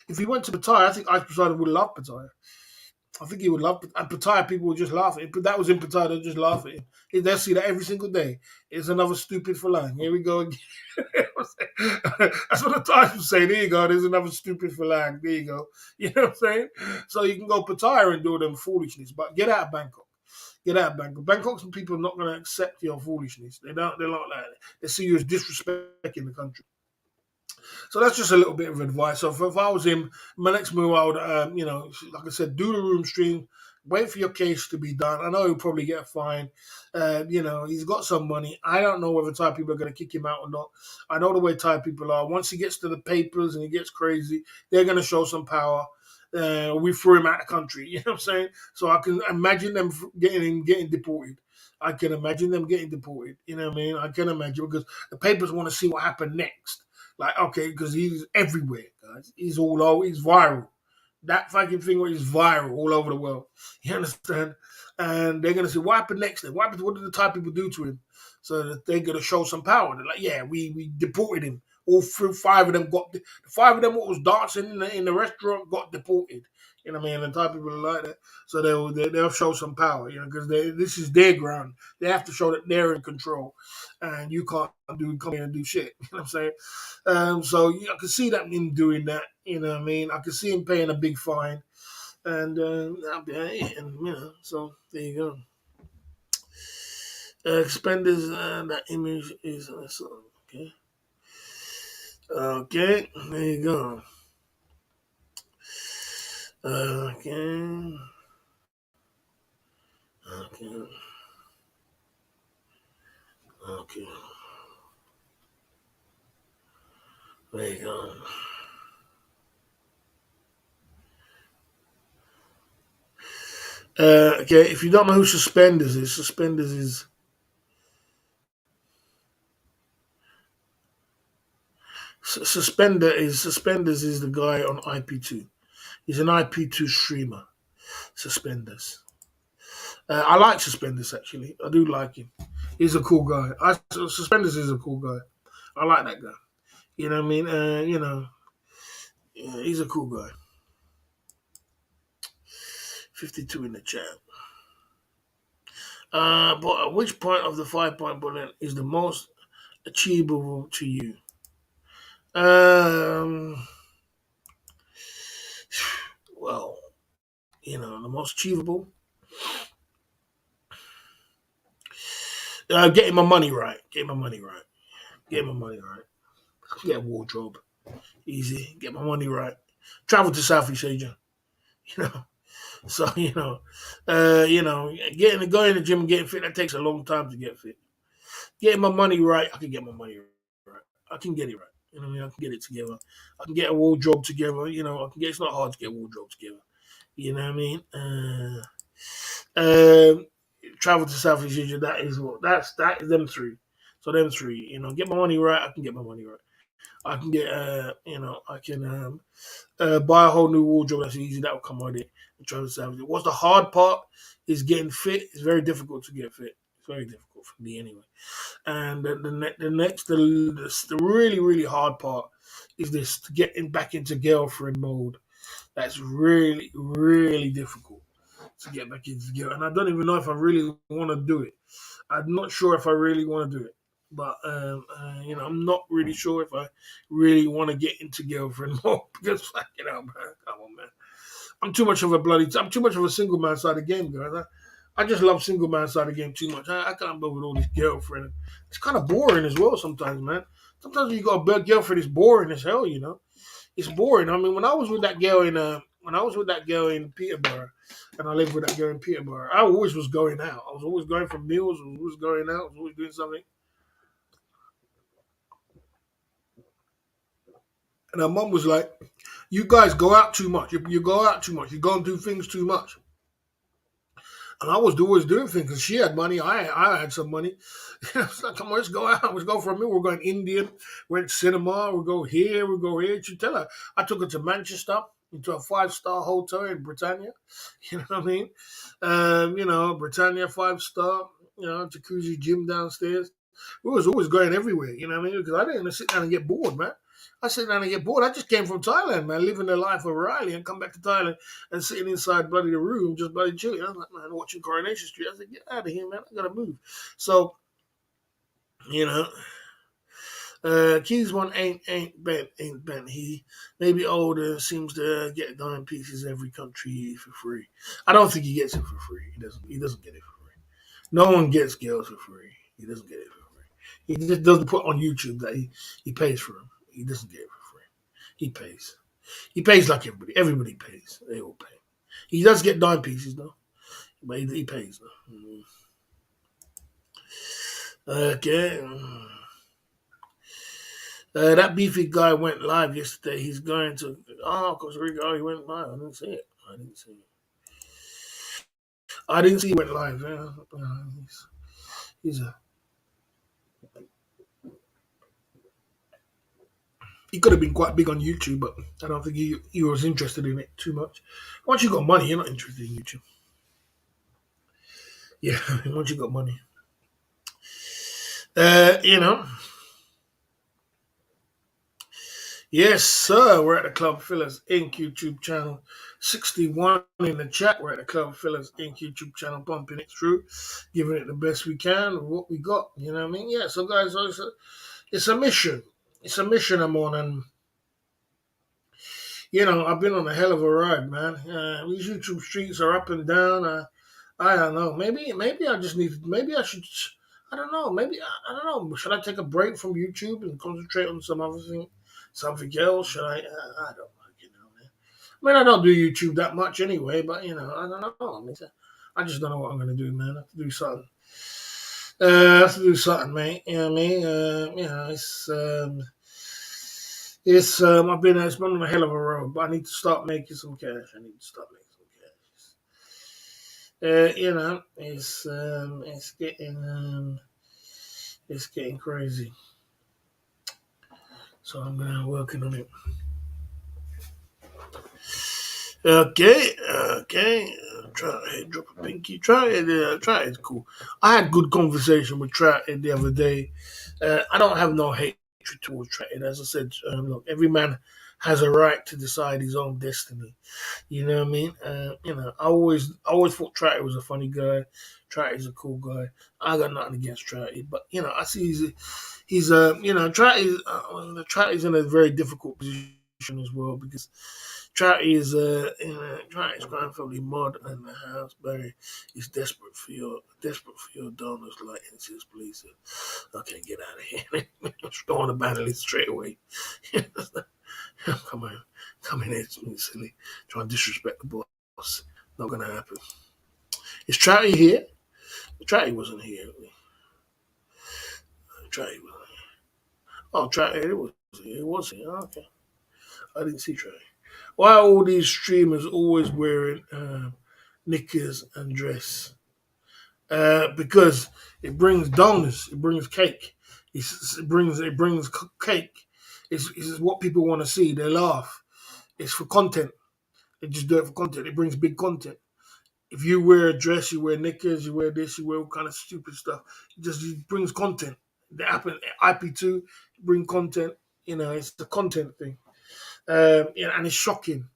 Speaker 1: If he went to Pattaya, I think Ice Poseidon would love Pattaya. I think he would love and Pattaya people would just laugh at him. But that was in Pattaya, they'll just laugh at him. They'll see that every single day. It's another stupid Falang. Here we go again. That's what the Thais would say. There you go. There's another stupid Falang. There you go. You know what I'm saying? So you can go Pattaya and do them foolishness, but get out of Bangkok. Get out of Bangkok. Bangkok's people are not going to accept your foolishness. They don't. They're not like that. They see you as disrespecting the country. So that's just a little bit of advice. So if I was him, my next move, I would, like I said, do the room stream, wait for your case to be done. I know he'll probably get a fine. He's got some money. I don't know whether Thai people are going to kick him out or not. I know the way Thai people are. Once he gets to the papers and he gets crazy, they're going to show some power. We threw him out of the country. You know what I'm saying? So I can imagine them getting deported. I can imagine them getting deported. You know what I mean? I can imagine because the papers want to see what happened next. Like, okay, because he's everywhere, guys. He's all over. He's viral. That fucking thing is viral all over the world. You understand? And they're gonna say, what happened next? Then what happened? What did the Thai people do to him? So that they're gonna show some power. They're like, yeah, we deported him. All through five of them got five of them what was dancing in the restaurant got deported. You know what I mean? And Thai people are like that, so they'll show some power. You know, because this is their ground. They have to show that they're in control, and you can't come in and do shit. You know what I'm saying? So I can see that him doing that. You know what I mean? I can see him paying a big fine, and that'll be it. And so there you go. Expenders. That image is okay. Okay, there you go. Okay, okay, okay. There you go. Okay, if you don't know who Suspenders is the guy on IP2. He's an IP2 streamer. Suspenders. I like Suspenders actually. I do like him. He's a cool guy. Suspenders is a cool guy. I like that guy. You know what I mean? Yeah, he's a cool guy. 52 in the chat. But which part of the 5 point bullet is the most achievable to you? Well, the most achievable. Getting my money right. Getting my money right. Getting my money right. Get a wardrobe. Easy. Get my money right. Travel to Southeast Asia. You know. So getting going to the gym and getting fit that takes a long time to get fit. Getting my money right, I can get my money right. I can get it right. You know what I mean? I can get it together. I can get a wardrobe together. I can get. It's not hard to get a wardrobe together. You know what I mean? Travel to Southeast Asia. That is them three. So them three. Get my money right. I can get my money right. I can get. I can buy a whole new wardrobe. That's easy. That will come on it. Travel to Southeast Asia. What's the hard part? Is getting fit. It's very difficult to get fit. It's very difficult for me anyway. And the really really hard part is this to getting back into girlfriend mode. That's really really difficult to get back into girl, and I don't even know if I really want to do it. I'm not sure if I really want to do it, but I'm not really sure if I really want to get into girlfriend mode because man, come on, man. I'm too much of a single man side of the game, guys. I just love single man side of the game too much. I can't bother with all this girlfriend. It's kind of boring as well sometimes, man. Sometimes when you got a girlfriend, it's boring as hell. It's boring. I mean, when I was with that girl in Peterborough, and I lived with that girl in Peterborough, I always was going out. I was always going for meals. I was always going out. I was always doing something. And her mum was like, "You guys go out too much. You go out too much. You go and do things too much." And I was always doing things because she had money. I had some money. It's like, come on, let's go out. Let's go for a meal. We're going Indian. Went cinema. We go here. We go here. She tell her. I took her to Manchester into a 5-star hotel in Britannia. You know what I mean? Britannia 5-star. Jacuzzi gym downstairs. We was always going everywhere. You know what I mean? Because I didn't want to sit down and get bored, man. I sit down and get bored. I just came from Thailand, man, living the life of Riley, and come back to Thailand and sitting inside bloody the room, just bloody chilling. I was like, man, watching Coronation Street. I said, get out of here, man. I gotta move. So, you know, Keys one ain't bent. He may be older, seems to get dime pieces every country for free. I don't think he gets it for free. He doesn't get it for free. No one gets girls for free. He doesn't get it for free. He just doesn't put on YouTube that he pays for them. He doesn't get it for free. He pays. He pays like everybody. Everybody pays. They all pay. He does get dime pieces though, but he pays though. Okay. That beefy guy went live yesterday. He's going to. Oh, Costa Rica. Oh, he went live. I didn't see it. I didn't see he went live. Yeah. He's a. He could have been quite big on YouTube, but I don't think he was interested in it too much. Once you got money, you're not interested in YouTube. Yeah, once you got money. You know. Yes, sir. We're at the Club Fillers Inc. YouTube channel. 61 in the chat. We're at the Club Fillers Inc. YouTube channel, pumping it through, giving it the best we can with what we got. You know what I mean? Yeah, so guys, it's a mission. It's a mission I'm on, and I've been on a hell of a ride, man. These YouTube streets are up and down. I don't know. Maybe I just need. Maybe I should. I don't know. Maybe I don't know. Should I take a break from YouTube and concentrate on some other thing, something else? Should I? I don't know. Man. I mean, I don't do YouTube that much anyway, but I don't know. I just don't know what I'm gonna do, man. I have to do something. I have to do something, mate. You know what I mean? It's been on a hell of a road, but I need to start making some cash. It's getting crazy. So I'm gonna working on it. Okay. Try drop a pinky. Try it. Try it. Cool. I had good conversation with Try it the other day. I don't have no hatred towards Try it. As I said, look, every man has a right to decide his own destiny. You know what I mean? I always thought Try was a funny guy. Try is a cool guy. I got nothing against Try, but I see Try is in a very difficult position as well because Trotty is Trotty's grandfather Mud in the house, Barry. He's desperate for your donors, like his please. Okay, get out of here. I'm throwing the banner straight away. Come in here, silly. Trying to disrespect the boss. Not gonna happen. Is Trotty here? Trotty wasn't here. Trotty wasn't here. Oh, Trotty, it was here. Okay. I didn't see Trotty. Why are all these streamers always wearing knickers and dress? Because it brings donors, it brings cake, it brings cake. It's what people want to see. They laugh. It's for content. They just do it for content. It brings big content. If you wear a dress, you wear knickers, you wear this, you wear all kind of stupid stuff. It brings content. The app IP2 bring content. It's the content thing. And it's shocking.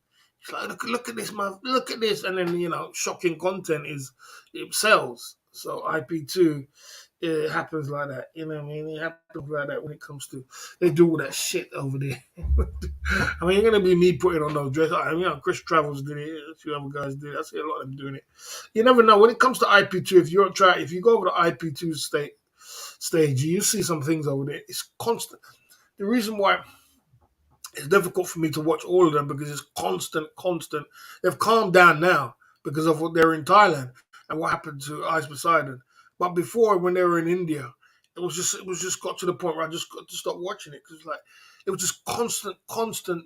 Speaker 1: It's like look at this, man. Look at this, and then shocking content it sells. So IP2, it happens like that. You know what I mean? It happens like that when it comes to they do all that shit over there. I mean, it's gonna be me putting on those dresses. Chris Travels did it. A few other guys did it. I see a lot of them doing it. You never know when it comes to IP2. If you go over the IP2 stage, you see some things over there. It's constant. The reason why it's difficult for me to watch all of them because it's constant. They've calmed down now because of what they're in Thailand and what happened to Ice Poseidon. But before, when they were in India, it was just got to the point where I just got to stop watching it because it was just constant, scripted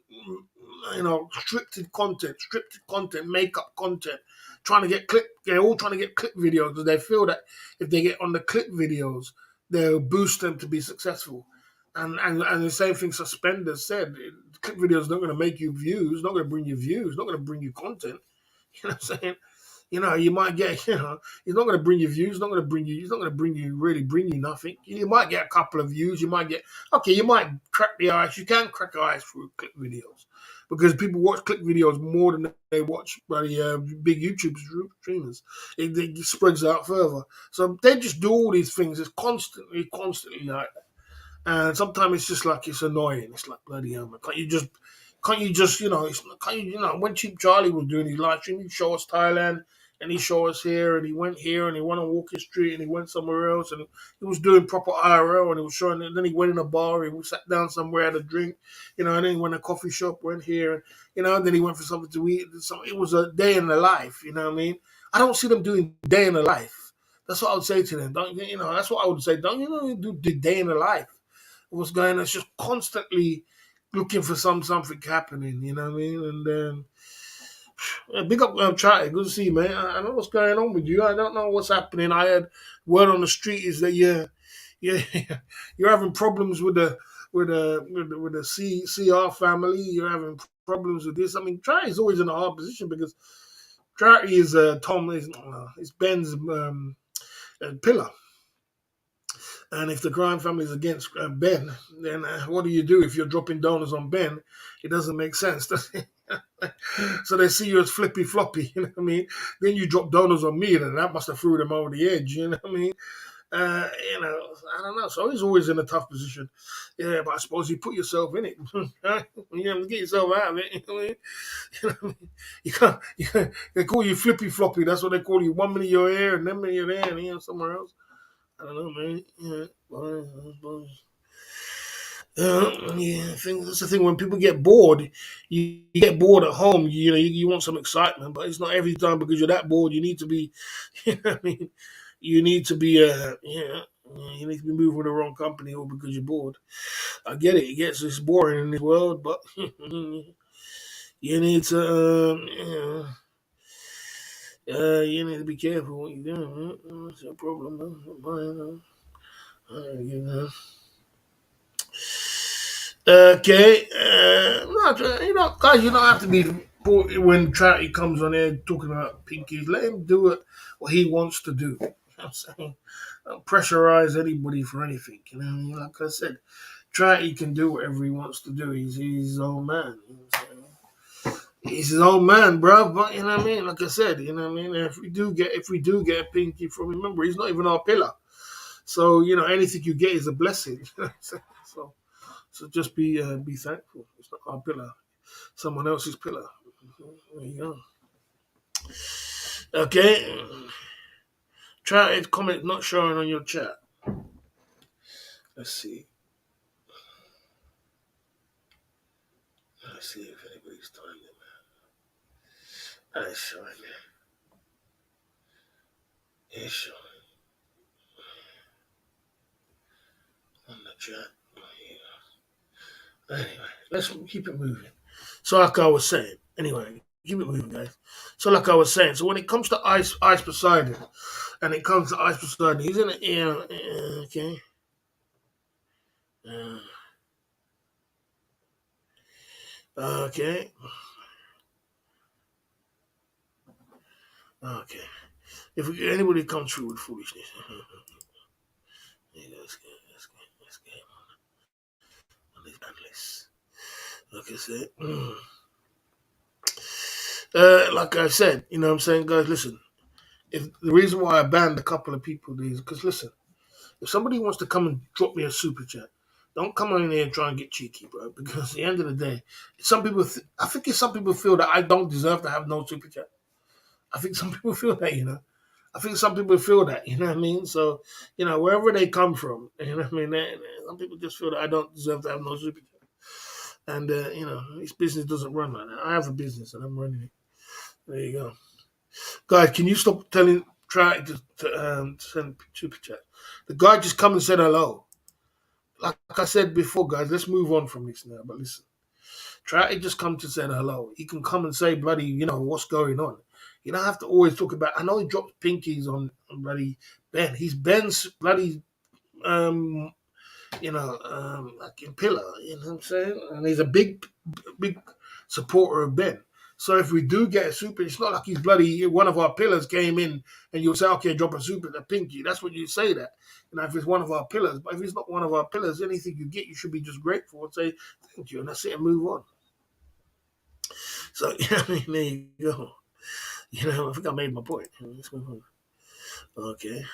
Speaker 1: content, makeup content, trying to get clip. They're all trying to get clip videos because they feel that if they get on the clip videos, they'll boost them to be successful. And the same thing Suspenders said. Clip video is not going to make you views, not going to bring you views, not going to bring you content. You know what I'm saying? You might get, he's not going to bring you views, not going to bring you, he's not going to really bring you nothing. You might get a couple of views, you might get, okay, you might crack the ice, you can crack the ice through click videos because people watch click videos more than they watch bloody big YouTube streamers. It spreads out further. So they just do all these things. It's constantly like, and sometimes it's just like it's annoying. It's like bloody hell, man. Can't you just, can't you, when Cheap Charlie was doing his live stream, he show us Thailand and he show us here and he went here and he went on Walking Street and he went somewhere else and he was doing proper IRL and he was showing it. Then he went in a bar and he sat down somewhere had a drink, and then he went to a coffee shop, went here, and then he went for something to eat. So it was a day in the life, you know what I mean? I don't see them doing day in the life. That's what I would say to them. Don't that's what I would say. Don't do the day in the life. What's going on? It's just constantly looking for something happening, you know what I mean? And big up Charlie, good to see you, man. I know what's going on with you. I don't know what's happening. I had word on the street is that yeah, you're having problems with the CR family. You're having problems with this. I mean, Charlie's always in a hard position because Charlie is is Ben's pillar. And if the crime family is against Ben, then what do you do if you're dropping donors on Ben? It doesn't make sense, does it? So they see you as flippy floppy, you know what I mean? Then you drop donors on me, and that must have threw them over the edge, you know what I mean? I don't know. So he's always in a tough position. Yeah, but I suppose you put yourself in it. You have to get yourself out of it. You know what I mean? You know what I mean? They call you flippy floppy. That's what they call you. 1 minute you're here, and then minute you're there, and you're somewhere else. I don't know, man. I think that's the thing. When people get bored, you get bored at home. You want some excitement, but it's not every time because you're that bored. You need to be, you know what I mean? You need to be, you need to be moving with the wrong company or because you're bored. I get it. It gets it's boring in this world, but you need to, you need to be careful what you're doing. That's a problem. You know. Okay, no, guys, you don't have to be when Charity comes on here talking about pinkies. Let him do it what he wants to do. You know what I'm saying? Don't pressurize anybody for anything. You know, what I mean? Like I said, Charity can do whatever he wants to do. He's his own man. You know what I'm saying? He's his own man, bro. But you know what I mean? Like I said, you know what I mean? If we do get a pinky from, remember, he's not even our pillar. So anything you get is a blessing. So. So just be thankful. It's not our pillar, someone else's pillar. There you go. Okay. Try to comment not showing on your chat. Let's see. Let's see if anybody's typing it. It's showing there. It's showing on the chat. Anyway, let's keep it moving. So like I was saying, anyway, keep it moving, guys. So like I was saying, so when it comes to Ice Poseidon, and it comes to Ice Poseidon, he's in the air, okay. Okay. Okay. If anybody comes through with foolishness, let's get him on this bad list. Like I said, you know what I'm saying, guys, listen. If the reason why I banned a couple of people is because listen, if somebody wants to come and drop me a super chat, don't come on in here and try and get cheeky, bro. Because at the end of the day, I think some people feel that I don't deserve to have no super chat. I think some people feel that, I think some people feel that, you know what I mean? So, wherever they come from, you know what I mean? Some people just feel that I don't deserve to have no super chat. And, this business doesn't run like that. I have a business and I'm running it. There you go. Guys, can you stop trying to send super chat? The guy just come and said hello. Like I said before, guys, let's move on from this now. But listen, try to just come to say hello. He can come and say, bloody, what's going on. You don't have to always talk about. I know he dropped pinkies on bloody Ben. He's Ben's bloody, like in pillar. You know what I'm saying? And he's a big supporter of Ben. So if we do get a super, it's not like he's bloody one of our pillars came in and you'll say, okay, drop a super to Pinky. That's what you say that. If it's one of our pillars. But if it's not one of our pillars, anything you get, you should be just grateful and say thank you, and that's it, and move on. So I mean, there you go. I think I made my point. Let's move on. Okay.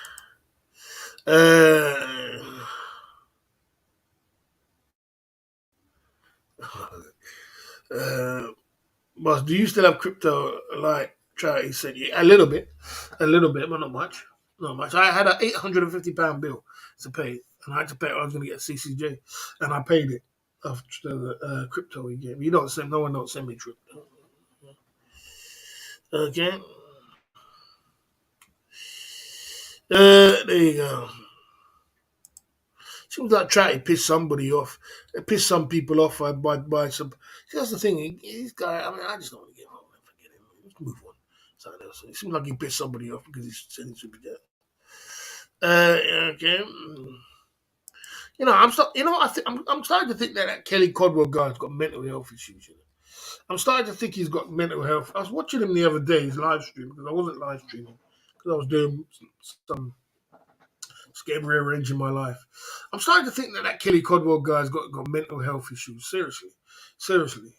Speaker 1: Uh, uh, Boss, do you still have crypto like charity said? Yeah, a little bit, but not much. Not much. I had an £850 bill to pay, and I had to pay. I was going to get CCJ, and I paid it after the crypto he gave me. You don't send. No one don't send me crypto. Okay. There you go. Seems like trying to piss somebody off, piss some people off by some. See, that's the thing. This guy. I mean, I just don't want to get home and forget him. Let's move on. Something else. It seems like he pissed somebody off because he's sending super chat. Okay. I'm starting to think that Kelly Codwell guy's got mental health issues. I'm starting to think he's got mental health. I was watching him the other day, his live stream, because I wasn't live streaming because I was doing some getting rearranging my life. I'm starting to think that Kelly Codwell guy's got mental health issues. Seriously. Seriously.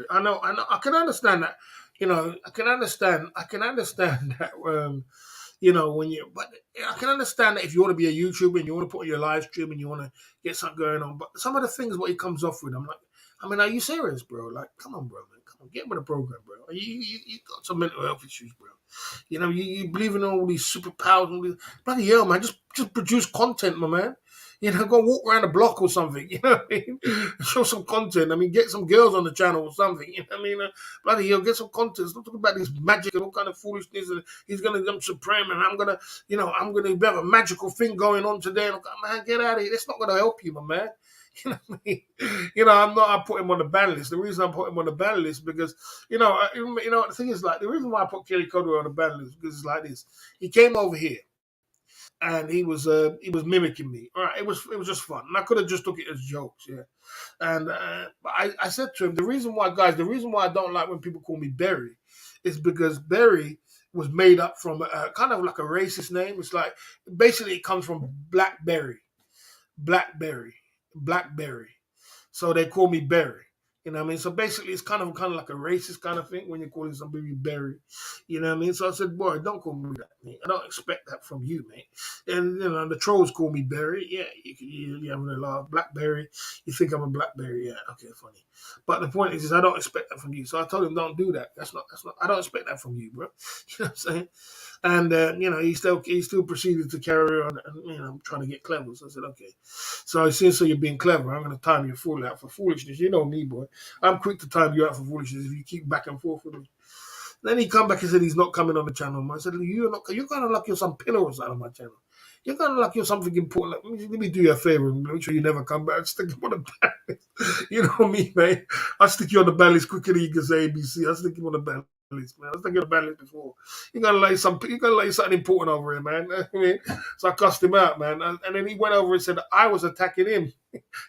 Speaker 1: I know. I can understand that. I can understand that. When but I can understand that if you want to be a YouTuber and you want to put on your live stream and you want to get something going on, but some of the things what he comes off with, I'm like, I mean, are you serious, bro? Like, come on, bro, man, come on, get with the program, bro. You got some mental health issues, bro. You believe in all these superpowers, all these, bloody hell, man, just produce content, my man. Go walk around the block or something. You know what I mean? Show some content. I mean, get some girls on the channel or something. You know what I mean? Bloody hell, get some content. Stop talking about this magic and all kind of foolishness. And he's gonna come supreme, and I'm gonna have a magical thing going on today. And I'm like, man, get out of here. That's not gonna help you, my man. You know what I mean? I put him on the ban list. The reason I put him on the ban list because, the thing is, like, the reason why I put Kelly Codwell on the ban list because it's like this. He came over here and he was mimicking me. All right, it was just fun, and I could have just took it as jokes, yeah. And I said to him, the reason why I don't like when people call me Berry, is because Berry was made up from kind of like a racist name. It's like basically it comes from blackberry, blackberry. So they call me Berry. You know what I mean? So basically, it's kind of like a racist kind of thing when you're calling somebody Berry. You know what I mean? So I said, boy, don't call me that, mate. I don't expect that from you, mate. And the trolls call me Berry. Yeah, you having a laugh. Blackberry. You think I'm a Blackberry? Yeah, okay, funny. But the point is I don't expect that from you. So I told him, don't do that. That's not. I don't expect that from you, bro. You know what I'm saying? And he still proceeded to carry on, and trying to get clever. So I said, okay. So since you're being clever, I'm going to time your fool out for foolishness. You know me, boy. I'm quick to time you out for foolishness if you keep back and forth with him. Then he come back and said he's not coming on the channel. I said, you're kind of like you're some pillar or something on my channel. You're kind of like you're something important. Let me do you a favor and make sure you never come back. Stick him on the ban list. You know me, man. I'll stick you on the ban list quicker than you can say ABC. I'll stick you on the ban list, man. I'll stick you on the ban list before. You gotta lay something important over here, man. I mean, so I cussed him out, man. And then he went over and said I was attacking him.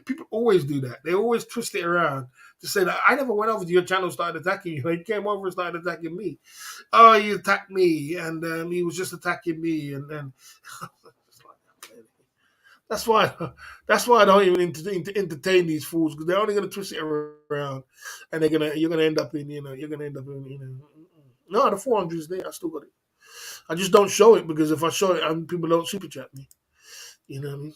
Speaker 1: People always do that. They always twist it around to say that I never went over to your channel and started attacking you. He came over and started attacking me. Oh, he attacked me, and he was just attacking me, and then that's why I don't even entertain these fools because they're only going to twist it around, and you're gonna end up in no, the 400 is there. I still got it. I just don't show it because if I show it, people don't super chat me. You know what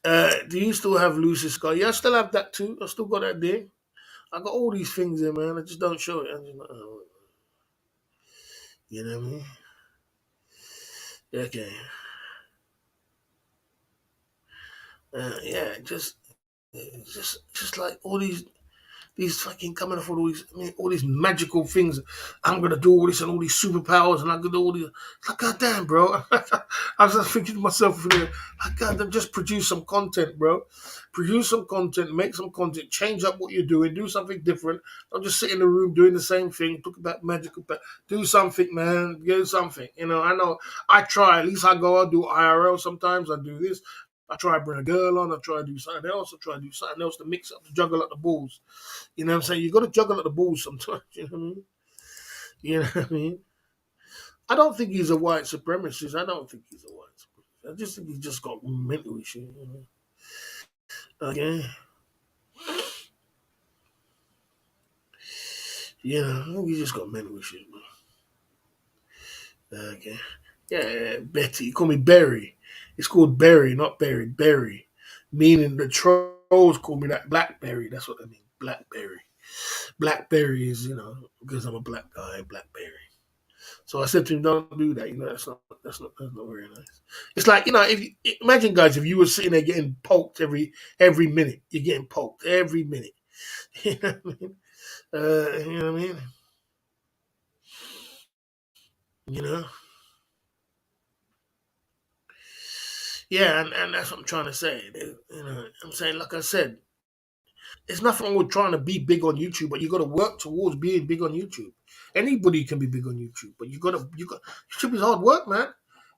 Speaker 1: I mean? Do you still have Lucy's Sky? Yeah, I still have that too. I still got that there. I got all these things there, man. I just don't show it. You know what I mean? Okay. Yeah, just like all these fucking coming up with all these magical things. I'm gonna do all this and all these superpowers, and I'm gonna do all these. Like, goddamn, bro. I was just thinking to myself, like, goddamn, just produce some content, bro. Produce some content, make some content, change up what you're doing, do something different. Don't just sit in the room doing the same thing, talk about magical. Do something, man. Do something. I know. I try. At least I go. I do IRL sometimes. I do this. I try to bring a girl on. I try to do something else. I try to do something else to mix up, to juggle up the balls. You know what I'm saying? You got to juggle up the balls sometimes. You know what I mean? You know what I mean? I don't think he's a white supremacist. I don't think he's a white supremacist. I just think he's just got mental issues. You know? Okay. You know, I think he just got mental issues, man. Okay. Yeah, Betty. You call me Berry. It's called Berry, not Berry. Berry. Meaning the trolls call me that Blackberry. That's what I mean. Blackberry. Blackberry is, because I'm a black guy, Blackberry. So I said to him, "Don't do that. That's not very nice." It's like, if you imagine, guys, if you were sitting there getting poked every minute, you're getting poked every minute. You know what I mean? You know what I mean? You know? Yeah, and that's what I'm trying to say. I'm saying, like I said, there's nothing wrong with trying to be big on YouTube, but you got to work towards being big on YouTube. Anybody can be big on YouTube, but you got YouTube is hard work, man.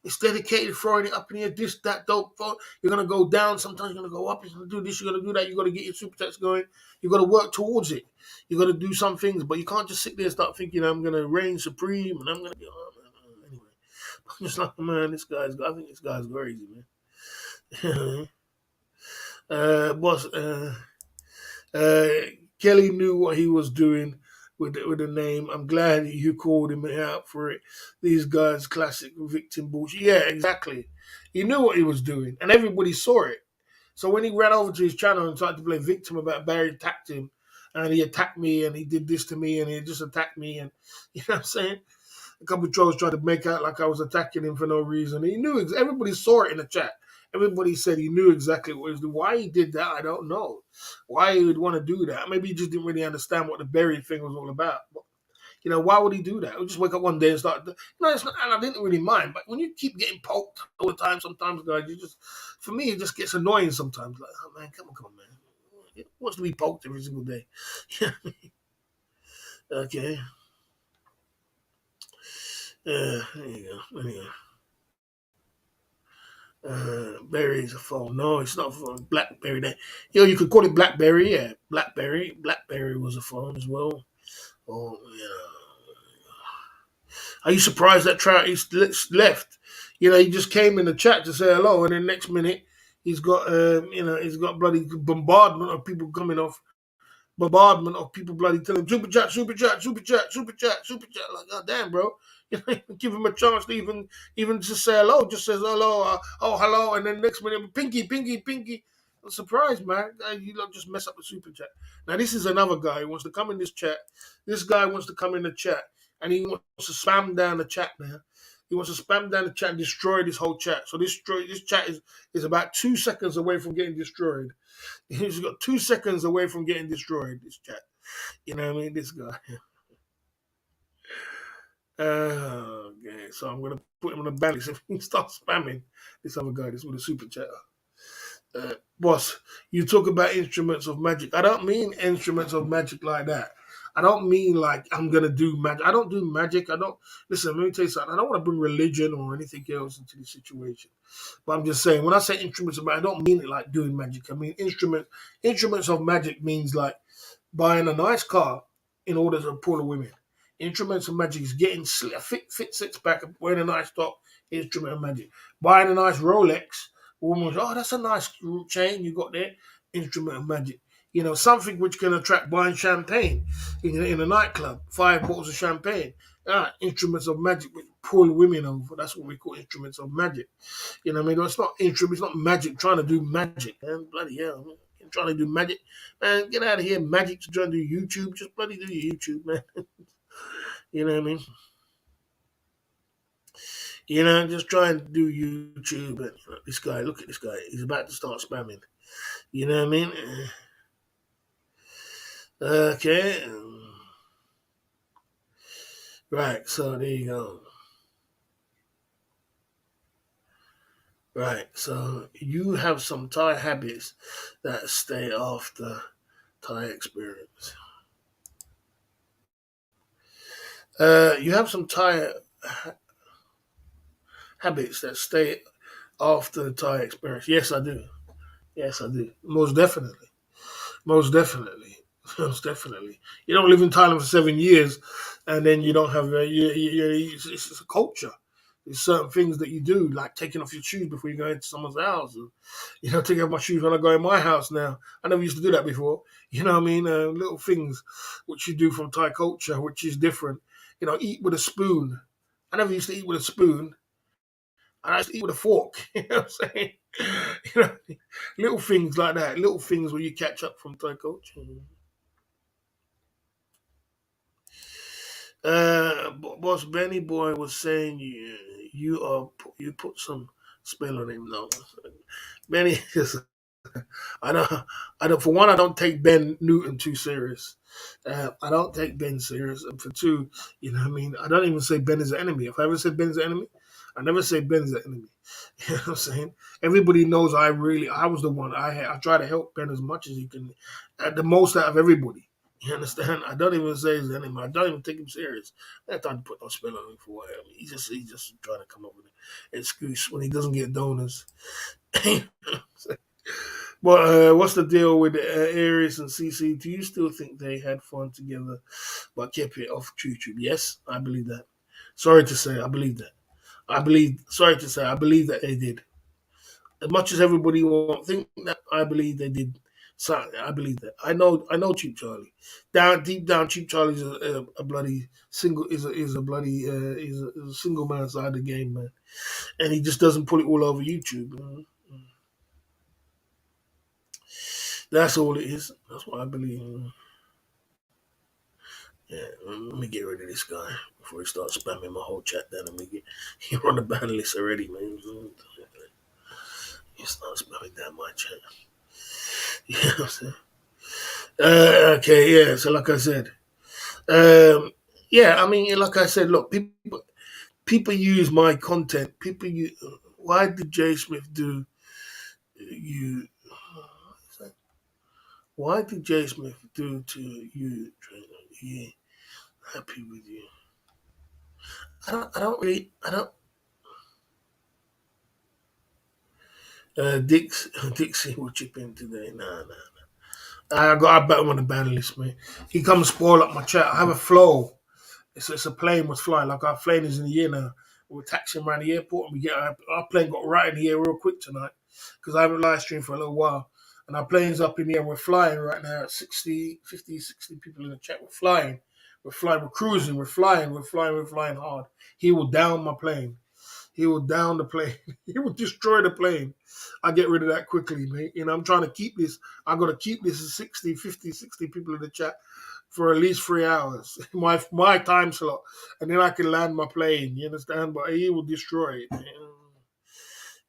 Speaker 1: It's dedicated, throwing it up in here, this, that, dope. You're gonna go down. Sometimes you're gonna go up. You're gonna do this. You're gonna do that. You got to get your super chats going. You got to work towards it. You got to do some things, but you can't just sit there and start thinking I'm gonna reign supreme and I'm gonna be. Anyway, I'm just like, man, this guy's. I think this guy's crazy, man. Boss. Uh, Kelly knew what he was doing with the name. I'm glad you called him out for it. These guys, classic victim bullshit. Yeah, exactly. He knew what he was doing, and everybody saw it. So when he ran over to his channel and started to play victim about Barry attacked him, and he attacked me, and he did this to me, and he just attacked me, and you know what I'm saying? A couple of trolls tried to make out like I was attacking him for no reason. He knew. Everybody saw it in the chat. Everybody said he knew exactly what he was doing. Why he did that, I don't know. Why he would want to do that? Maybe he just didn't really understand what the berry thing was all about. But, why would he do that? He would just wake up one day and start. No, it's not. And I didn't really mind. But when you keep getting poked all the time, sometimes, guys, for me, it just gets annoying sometimes. Like, oh man, come on, man. He wants to be poked every single day. Okay. There you go. Anyway. Berry is a phone. No, it's not a phone. Blackberry. You could call it Blackberry. Yeah, Blackberry. Blackberry was a phone as well. Oh, yeah. Are you surprised that Trout is left? He just came in the chat to say hello, and then next minute he's got bloody bombardment of people coming off bombardment of people bloody telling super chat, super chat, super chat, super chat, super chat. Like, God damn, bro. Give him a chance to even just say hello. Just says hello, hello, and then next minute, pinky, pinky, pinky. I'm surprised, man. You don't just mess up the super chat. Now, this is another guy who wants to come in this chat. This guy wants to come in the chat, and he wants to spam down the chat now. He wants to spam down the chat and destroy this whole chat. So this chat is about 2 seconds away from getting destroyed. He's got 2 seconds away from getting destroyed. This chat, you know what I mean? This guy. Okay, so I'm gonna put him on the ban list if he starts spamming this other guy. This with a super chat. Boss, you talk about instruments of magic. I don't mean instruments of magic like that. I don't mean like I'm gonna do magic. I don't do magic. I don't listen. Let me tell you something. I don't want to bring religion or anything else into the situation. But I'm just saying when I say instruments of magic, I don't mean it like doing magic. I mean instruments of magic means like buying a nice car in order to pull a women. Instruments of magic is getting fit six pack, wearing a nice top. Instrument of magic. Buying a nice Rolex. Woman, oh, that's a nice chain you got there. Instrument of magic. Something which can attract buying champagne in a nightclub. 5 bottles of champagne. Instruments of magic which pull women over. That's what we call instruments of magic. You know what I mean? It's not instruments, it's not magic trying to do magic, man. Bloody hell, man. Trying to do magic. Man, get out of here, magic to try to do YouTube. Just bloody do your YouTube, man. You know what I mean? Just try and do YouTube. And this guy, look at this guy. He's about to start spamming. You know what I mean? Okay. Right, so there you go. Right, so you have some Thai habits that stay after Thai experience. You have some Thai habits that stay after the Thai experience. Yes, I do. Yes, I do. Most definitely. Most definitely. Most definitely. You don't live in Thailand for 7 years, and then you don't have it's a culture. There's certain things that you do, like taking off your shoes before you go into someone's house. And, taking off my shoes when I go in my house now. I never used to do that before. You know what I mean? Little things which you do from Thai culture, which is different. Eat with a spoon. I never used to eat with a spoon. I used to eat with a fork. You know what I'm saying? You know, little things like that. Little things where you catch up from Thai culture. Boss Benny Boy was saying you put some spell on him though. Benny is I don't for one I don't take Ben Newton too serious. I don't take Ben serious, and for two, what I mean, I don't even say Ben is an enemy. If I ever said Ben is an enemy, I never say Ben is an enemy. You know what I'm saying? Everybody knows I was the one. I try to help Ben as much as he can, at the most out of everybody. You understand? I don't even say he's an enemy. I don't even take him serious. I trying to put no spell on him for whatever. He just trying to come up with an excuse when he doesn't get donors. But what's the deal with Aries and CC? Do you still think they had fun together but kept it off YouTube? Yes, I believe that. Sorry to say, I believe that. Sorry to say, I believe that they did. As much as everybody won't think that, I believe they did. So I believe that. I know Cheap Charlie. Down deep down, Cheap Charlie's a bloody single is a bloody is a single man side of the game, man, and he just doesn't put it all over YouTube. That's all it is. That's what I believe. Yeah, let me get rid of this guy before he starts spamming my whole chat down. And he on the ban list already, man. He starts spamming down my chat. You know what I'm saying? Okay, yeah. So like I said, yeah. I mean, like I said, look, people use my content. People use. Why did Jay Smith do you? Why did Jay Smith do to you? He happy with you? I don't really. I don't. Dixie will chip in today. Nah, nah. I bet him on the ban list, man. He comes spoil up my chat. I have a flow. It's a plane was flying. Like our plane is in the air now. We're taxiing around the airport and we get our plane got right in the air real quick tonight because I haven't live streamed for a little while. And our plane's up in the air and we're flying right now at 60, 50, 60 people in the chat. We're flying. We're flying. We're cruising. We're flying. We're flying. We're flying hard. He will down my plane. He will down the plane. He will destroy the plane. I get rid of that quickly, mate. I'm trying to keep this. I got to keep this 60, 50, 60 people in the chat for at least 3 hours. My time slot. And then I can land my plane. You understand? But he will destroy it.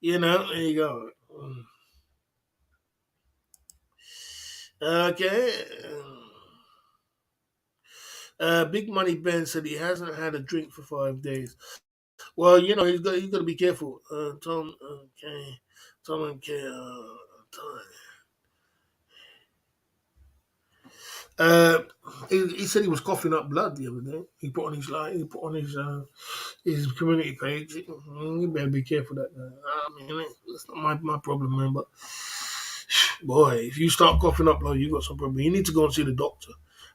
Speaker 1: There you go. Okay. Big Money Ben said he hasn't had a drink for 5 days. Well, he's got to be careful. Tom, okay, Tom and K. Time. Uh, he said he was coughing up blood the other day. He put on his his community page. You better be careful that. I mean, that's not my problem, man. But boy, if you start coughing up blood, you got some problem. You need to go and see the doctor.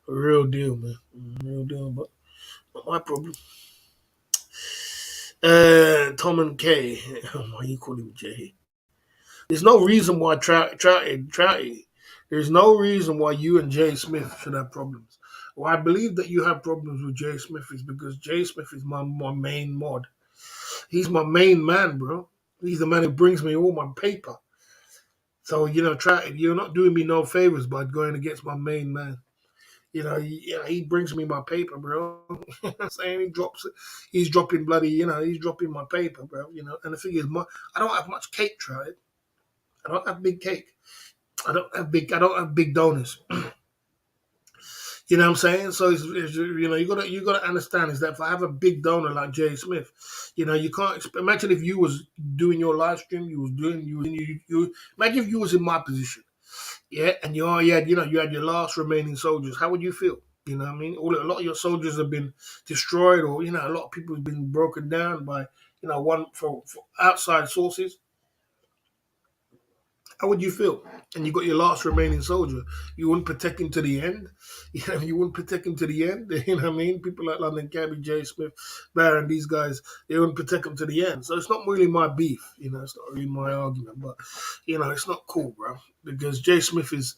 Speaker 1: A real deal, man. Real deal. But not my problem. Tom and K. Why you call him Jay? There's no reason why Trouty. There's no reason why you and Jay Smith should have problems. Well, I believe that you have problems with Jay Smith is because Jay Smith is my main mod. He's my main man, bro. He's the man who brings me all my paper. So Trouty, you're not doing me no favors by going against my main man. He brings me my paper, bro. I'm saying he's dropping bloody, he's dropping my paper, bro. And the thing is, I don't have much cake, Trouty. I don't have big cake. I don't have big donors. You know what I'm saying? So you gotta understand is that if I have a big donor like Jay Smith, you can't imagine if you was doing your live stream, you imagine if you was in my position, yeah, and you had your last remaining soldiers. How would you feel? You know what I mean? A lot of your soldiers have been destroyed, or a lot of people have been broken down by one for outside sources. How would you feel? And you got your last remaining soldier. You wouldn't protect him to the end. You wouldn't protect him to the end. You know what I mean? People like London Cabby, Jay Smith, Barron, these guys, they wouldn't protect him to the end. So it's not really my beef. It's not really my argument. But it's not cool, bro. Because Jay Smith is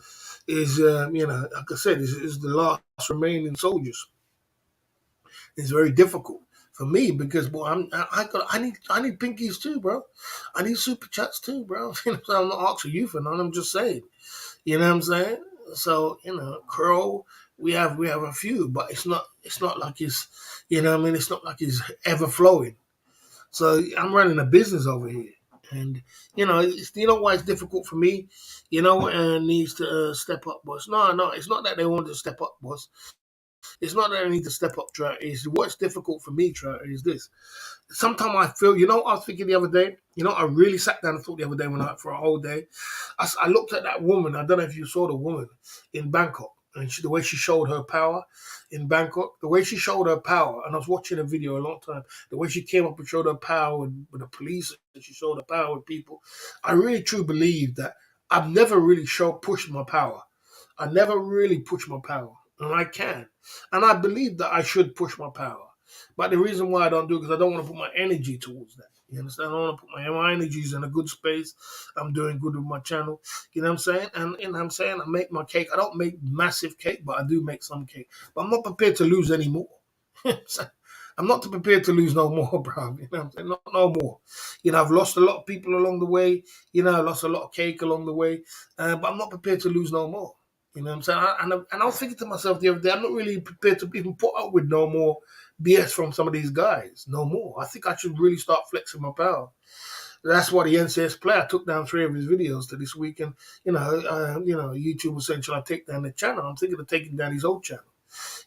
Speaker 1: like I said, is the last remaining soldiers. It's very difficult for me because, boy, I need pinkies too, bro. I need super chats too, bro. So I'm not asking you for none. I'm just saying. You know what I'm saying? So Curl, we have a few, but it's not like it's it's not like it's ever flowing. So I'm running a business over here, and why it's difficult for me, and needs to step up, boss. No, it's not that they want to step up, boss. It's not that I need to step up, Trout. Is what's difficult for me, Trout, is this. Sometimes I feel, I was thinking the other day, I really sat down and thought the other day when for a whole day. I looked at that woman. I don't know if you saw the woman in Bangkok and the way she showed her power in Bangkok, the way she showed her power. And I was watching a video a long time. The way she came up and showed her power with the police, and she showed her power with people. I really truly believe that I've never really pushed my power. I never really push my power, and I can. And I believe that I should push my power. But the reason why I don't do it is because I don't want to put my energy towards that. You understand? I don't want to put my energies in a good space. I'm doing good with my channel. You know what I'm saying? And I'm saying I make my cake. I don't make massive cake, but I do make some cake. But I'm not prepared to lose any more. I'm not prepared to lose no more, bro. You know what I'm saying? Not no more. I've lost a lot of people along the way. I lost a lot of cake along the way. But I'm not prepared to lose no more. You know what I'm saying? And I was thinking to myself the other day, I'm not really prepared to even put up with no more BS from some of these guys. No more. I think I should really start flexing my power. That's why the NCS player took down 3 of his videos to this week. And, YouTube was saying, should I take down the channel? I'm thinking of taking down his old channel.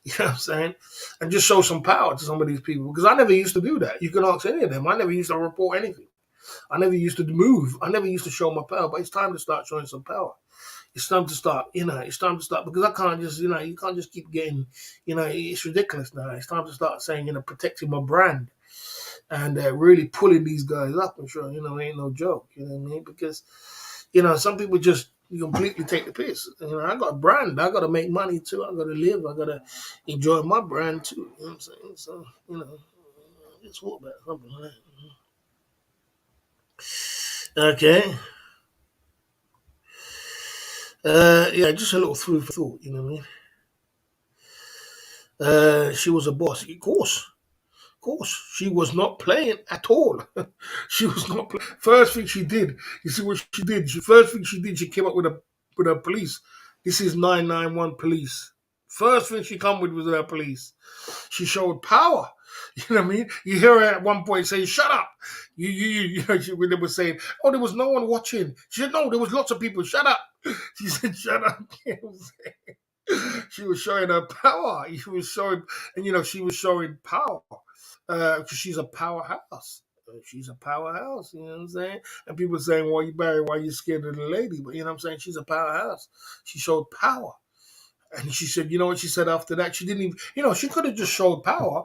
Speaker 1: You know what I'm saying? And just show some power to some of these people. Because I never used to do that. You can ask any of them. I never used to report anything. I never used to move. I never used to show my power. But it's time to start showing some power. It's time to start, it's time to start because I can't just, you can't just keep getting, it's ridiculous now. It's time to start saying, protecting my brand and really pulling these guys up and showing, it ain't no joke, you know what I mean? Because, some people just completely take the piss. I got a brand. I got to make money too. I got to live. I got to enjoy my brand too. You know what I'm saying? So, it's all about something like that. Okay. Yeah, just a little food for thought, you know what I mean? She was a boss. Of course, she was not playing at all. She was not. First thing she did, you see what she did. First thing she did, she came up with a police. This is 991 police. First thing she come with was her police. She showed power. You know what I mean? You hear her at one point say, "Shut up!" When they were saying, "Oh, there was no one watching." She said, "No, there was lots of people. Shut up." She said, "Shut up." She was showing her power. She was showing, and she was showing power because she's a powerhouse. She's a powerhouse. You know what I'm saying? And people saying, "Why you Barry? Why you scared of the lady?" But you know what I'm saying? She's a powerhouse. She showed power. And she said, you know what she said after that? She didn't even, she could have just showed power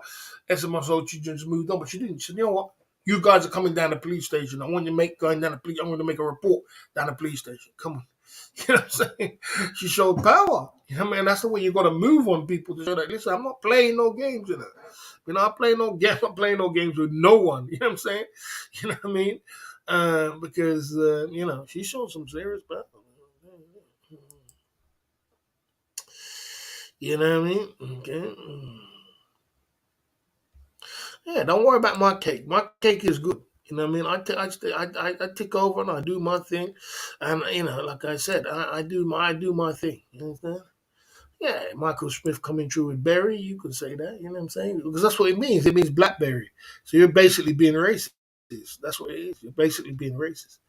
Speaker 1: as a muscle. She just moved on, but she didn't. She said, you know what? You guys are coming down the police station. I want you to going down the police. I want to make a report down the police station. Come on. You know what I'm saying? She showed power. You know what I mean? That's the way you got to move on people to show that, listen, I'm not playing no games with her. I'm not playing no games with no one. You know what I'm saying? You know what I mean? Because, she showed some serious power. You know what I mean? Okay. Yeah, don't worry about my cake. My cake is good. You know what I mean? I take over and I do my thing, and like I said, I do my thing. You understand? Yeah, Michael Smith coming through with berry. You could say that. You know what I'm saying? Because that's what it means. It means blackberry. So you're basically being racist. That's what it is. You're basically being racist.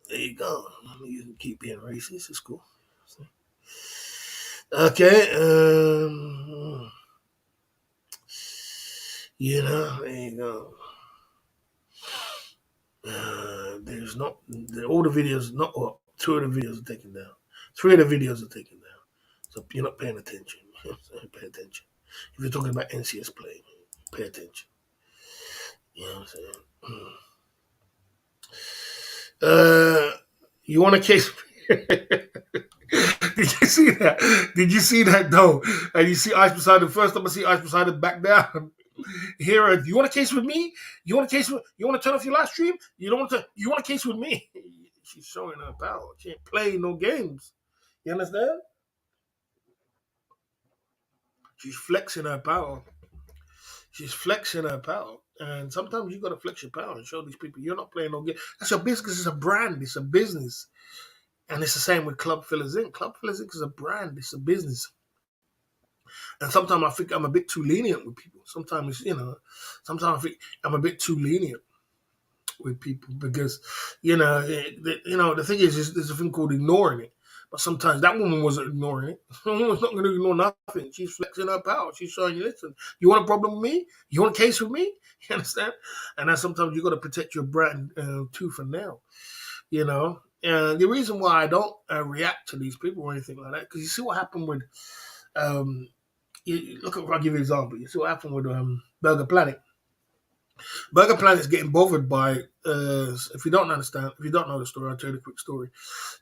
Speaker 1: There you go. You can keep being racist. It's cool. Okay. There you go. There's not all the videos not up. 2 of the videos are taken down. 3 of the videos are taken down. So you're not paying attention. Pay attention. If you're talking about NCS play, pay attention. You know what I'm saying? You want a case? Did you see that? Did you see that though? And you see Ice Poseidon first time I see Ice Poseidon back down. Here, you want a case with me? You want a case with? You want to turn off your live stream? You don't want to? You want a case with me? She's showing her power. She ain't playing no games. You understand? She's flexing her power. She's flexing her power. And sometimes you gotta flex your power and show these people you're not playing no game. That's your business. It's a brand. It's a business. And it's the same with Club Fillers Inc. Club Fillers Inc. is a brand. It's a business. And sometimes I think I'm a bit too lenient with people. Sometimes, sometimes I think I'm a bit too lenient with people because, the thing is there's a thing called ignoring it. But sometimes that woman wasn't ignoring it. The woman was not going to ignore nothing. She's flexing her power. She's showing you, listen, you want a problem with me? You want a case with me? You understand? And then sometimes you got to protect your brand tooth and nail, And the reason why I don't react to these people or anything like that, because you see what happened with um, I'll give you an example. You see what happened with Burger Planet. Burger Planet's getting bothered by, if you don't understand, if you don't know the story, I'll tell you a quick story.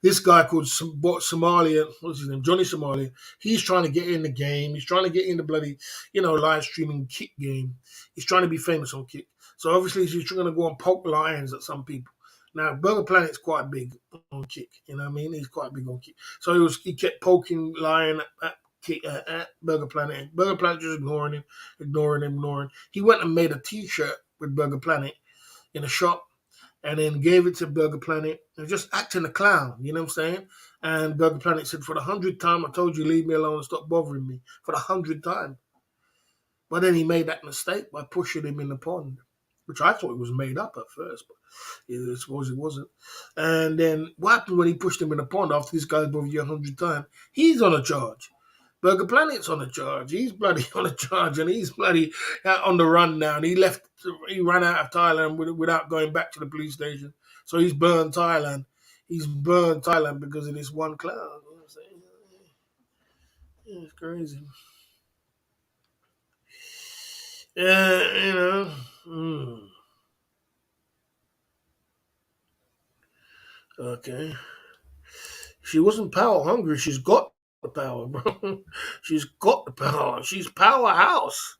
Speaker 1: This guy called Somalia, what's his name? Johnny Somalia. He's trying to get in the game. He's trying to get in the bloody, live streaming Kick game. He's trying to be famous on Kick. So obviously he's going to go and poke lions at some people. Now, Burger Planet's quite big on Kick. You know what I mean? He's quite big on Kick. So he kept poking lion at Burger Planet. Burger Planet just ignoring him. He went and made a T-shirt with Burger Planet in a shop and then gave it to Burger Planet and just acting a clown, you know what I'm saying? And Burger Planet said, for the 100th time, I told you, leave me alone and stop bothering me. For the 100th time. But then he made that mistake by pushing him in the pond, which I thought it was made up at first, but I suppose it wasn't. And then what happened when he pushed him in the pond after this guy bothered you 100 times? He's on a charge. Burger Planet's on a charge. He's bloody on a charge, and he's bloody on the run now. And he ran out of Thailand without going back to the police station. So he's burned Thailand. He's burned Thailand because of this one clown. You know what I'm saying? Yeah, it's crazy. Yeah, Okay. She wasn't power hungry. She's got the power, bro. She's got the power. She's powerhouse.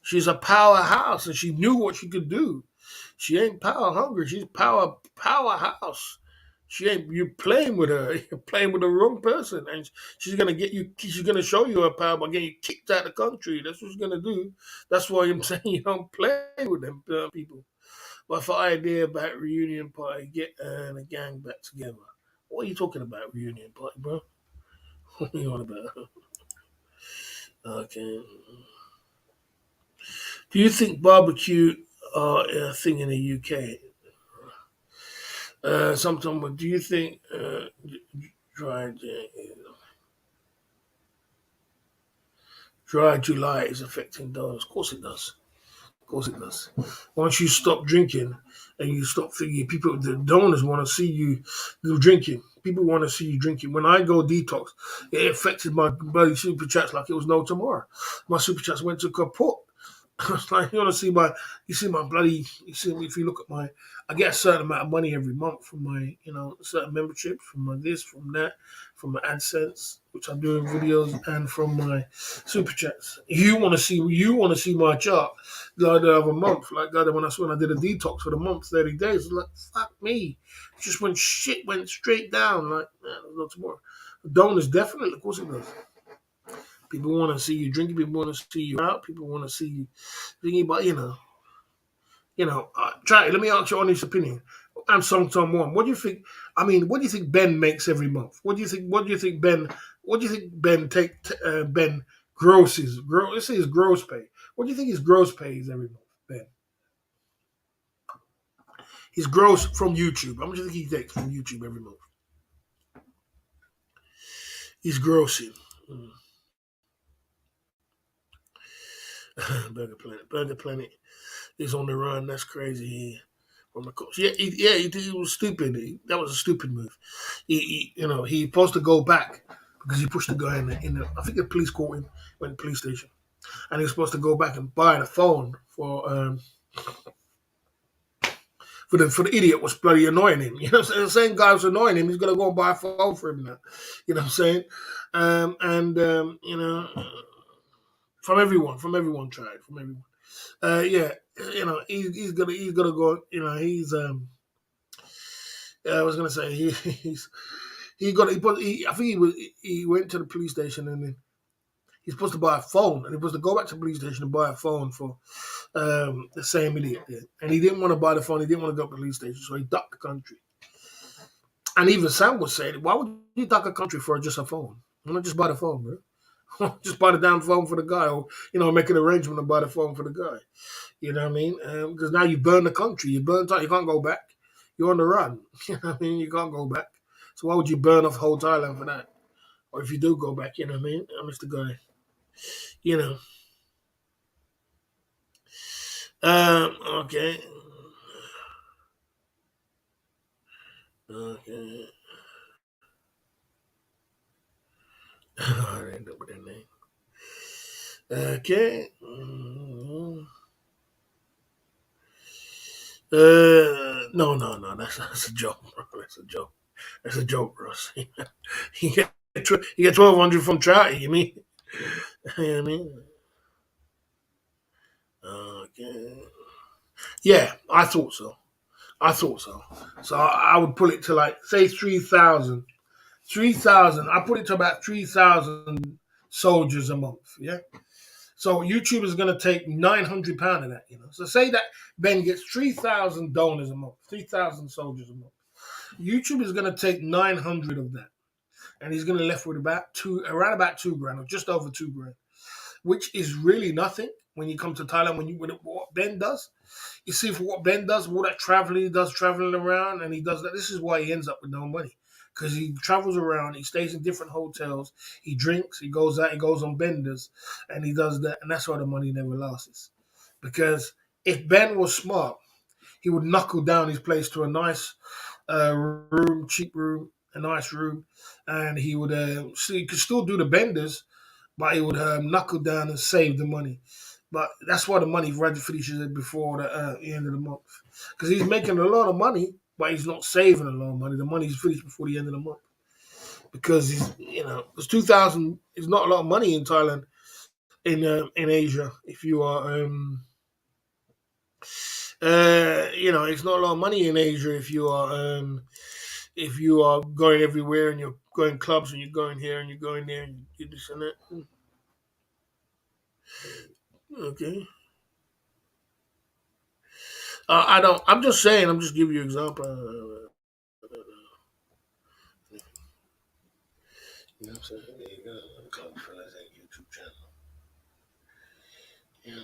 Speaker 1: She's a powerhouse, and she knew what she could do. She ain't power hungry. She's powerhouse. She ain't you playing with her. You're playing with the wrong person, and she's gonna get you. She's gonna show you her power by getting you kicked out of the country. That's what she's gonna do. That's why I'm saying you don't play with them people. But for idea about reunion party, get the gang back together. What are you talking about, reunion party, bro? What are you on about? Okay. Do you think barbecue are a thing in the UK? Sometimes, do you think dried, dry July is affecting donors? Of course it does. Of course it does. Once you stop drinking and you stop thinking, the donors want to see you drinking. People want to see you drinking. When I go detox, it affected my bloody super chats like it was no tomorrow. My super chats went to kaput. It's like you see my bloody, you see me, if you look at I get a certain amount of money every month from my, certain memberships, from my this, from that, from my AdSense, which I'm doing videos, and from my super chats. You want to see my chart the other month, like the other when I did a detox for the month, 30 days. Like, fuck me. It just went straight down, like, man, no tomorrow. Donors definitely, of course it does. People want to see you drinking. People want to see you out. People want to see you thinking. But try. Let me ask your honest opinion. I'm Song Tom One. What do you think? I mean, what do you think Ben makes every month? What do you think? What do you think Ben? What do you think Ben grosses? Let's say his gross pay. What do you think his gross pay is every month, Ben? His gross from YouTube. How much do you think he takes from YouTube every month? He's grossing. Burger Planet. Burger Planet is on the run. That's crazy. From the coach. Yeah, he was stupid. That was a stupid move. He supposed to go back because he pushed the guy I think the police caught him, went to the police station. And he was supposed to go back and buy the phone for But then for the idiot was bloody annoying him. You know what I'm saying? The same guy was annoying him, he's gonna go and buy a phone for him now. You know what I'm saying? You know, from everyone tried, from everyone. Yeah, you know, he's gonna go. You know, I was gonna say he got I think he went to the police station and then he's supposed to buy a phone and he was supposed to go back to the police station and buy a phone for the same idiot did. And he didn't want to buy the phone. He didn't want to go to the police station, so he ducked the country. And even Sam was saying, "Why would you duck a country for just a phone? Why not just buy the phone, bro? Just buy the damn phone for the guy, or make an arrangement to buy the phone for the guy. You know what I mean? Because now you burn the country, you burn time, you can't go back. You're on the run. You know what I mean? You can't go back. So why would you burn off whole Thailand for that? Or if you do go back, you know what I mean? Mr. Guy, you know. Okay. Okay. I end up with their name. Okay. No. That's a joke, bro. That's a joke. That's a joke, bro. you get you get 1,200 from Trouty. You mean? You know what I mean? Okay. Yeah, I thought so. I thought so. So I would put it to like say 3,000. 3,000. I put it to about 3,000 soldiers a month. Yeah. So YouTube is going to take £900 of that. So say that Ben gets 3,000 donors a month, 3,000 soldiers a month. YouTube is going to take 900 of that, and he's going to left with around about $2,000 or just over $2,000, which is really nothing when you come to Thailand. When what Ben does, you see for what Ben does, all that traveling he does, traveling around, and he does that. This is why he ends up with no money. Because he travels around, he stays in different hotels, he drinks, he goes out, he goes on benders, and he does that, and that's why the money never lasts. Because if Ben was smart, he would knuckle down his place to a nice room, cheap room, a nice room, and he would so he could still do the benders, but he would knuckle down and save the money. But that's why the money finishes before the end of the month, because he's making a lot of money, but he's not saving a lot of money. The money's finished before the end of the month, because because 2,000 is not a lot of money in Thailand, in Asia. If you are, it's not a lot of money in Asia if you are going everywhere and you're going clubs and you're going here and you're going there and you this and that. Okay. I don't. I'm just saying. I'm just giving you an example. You know what I'm saying? There you go. Club Fellas at YouTube channel. You know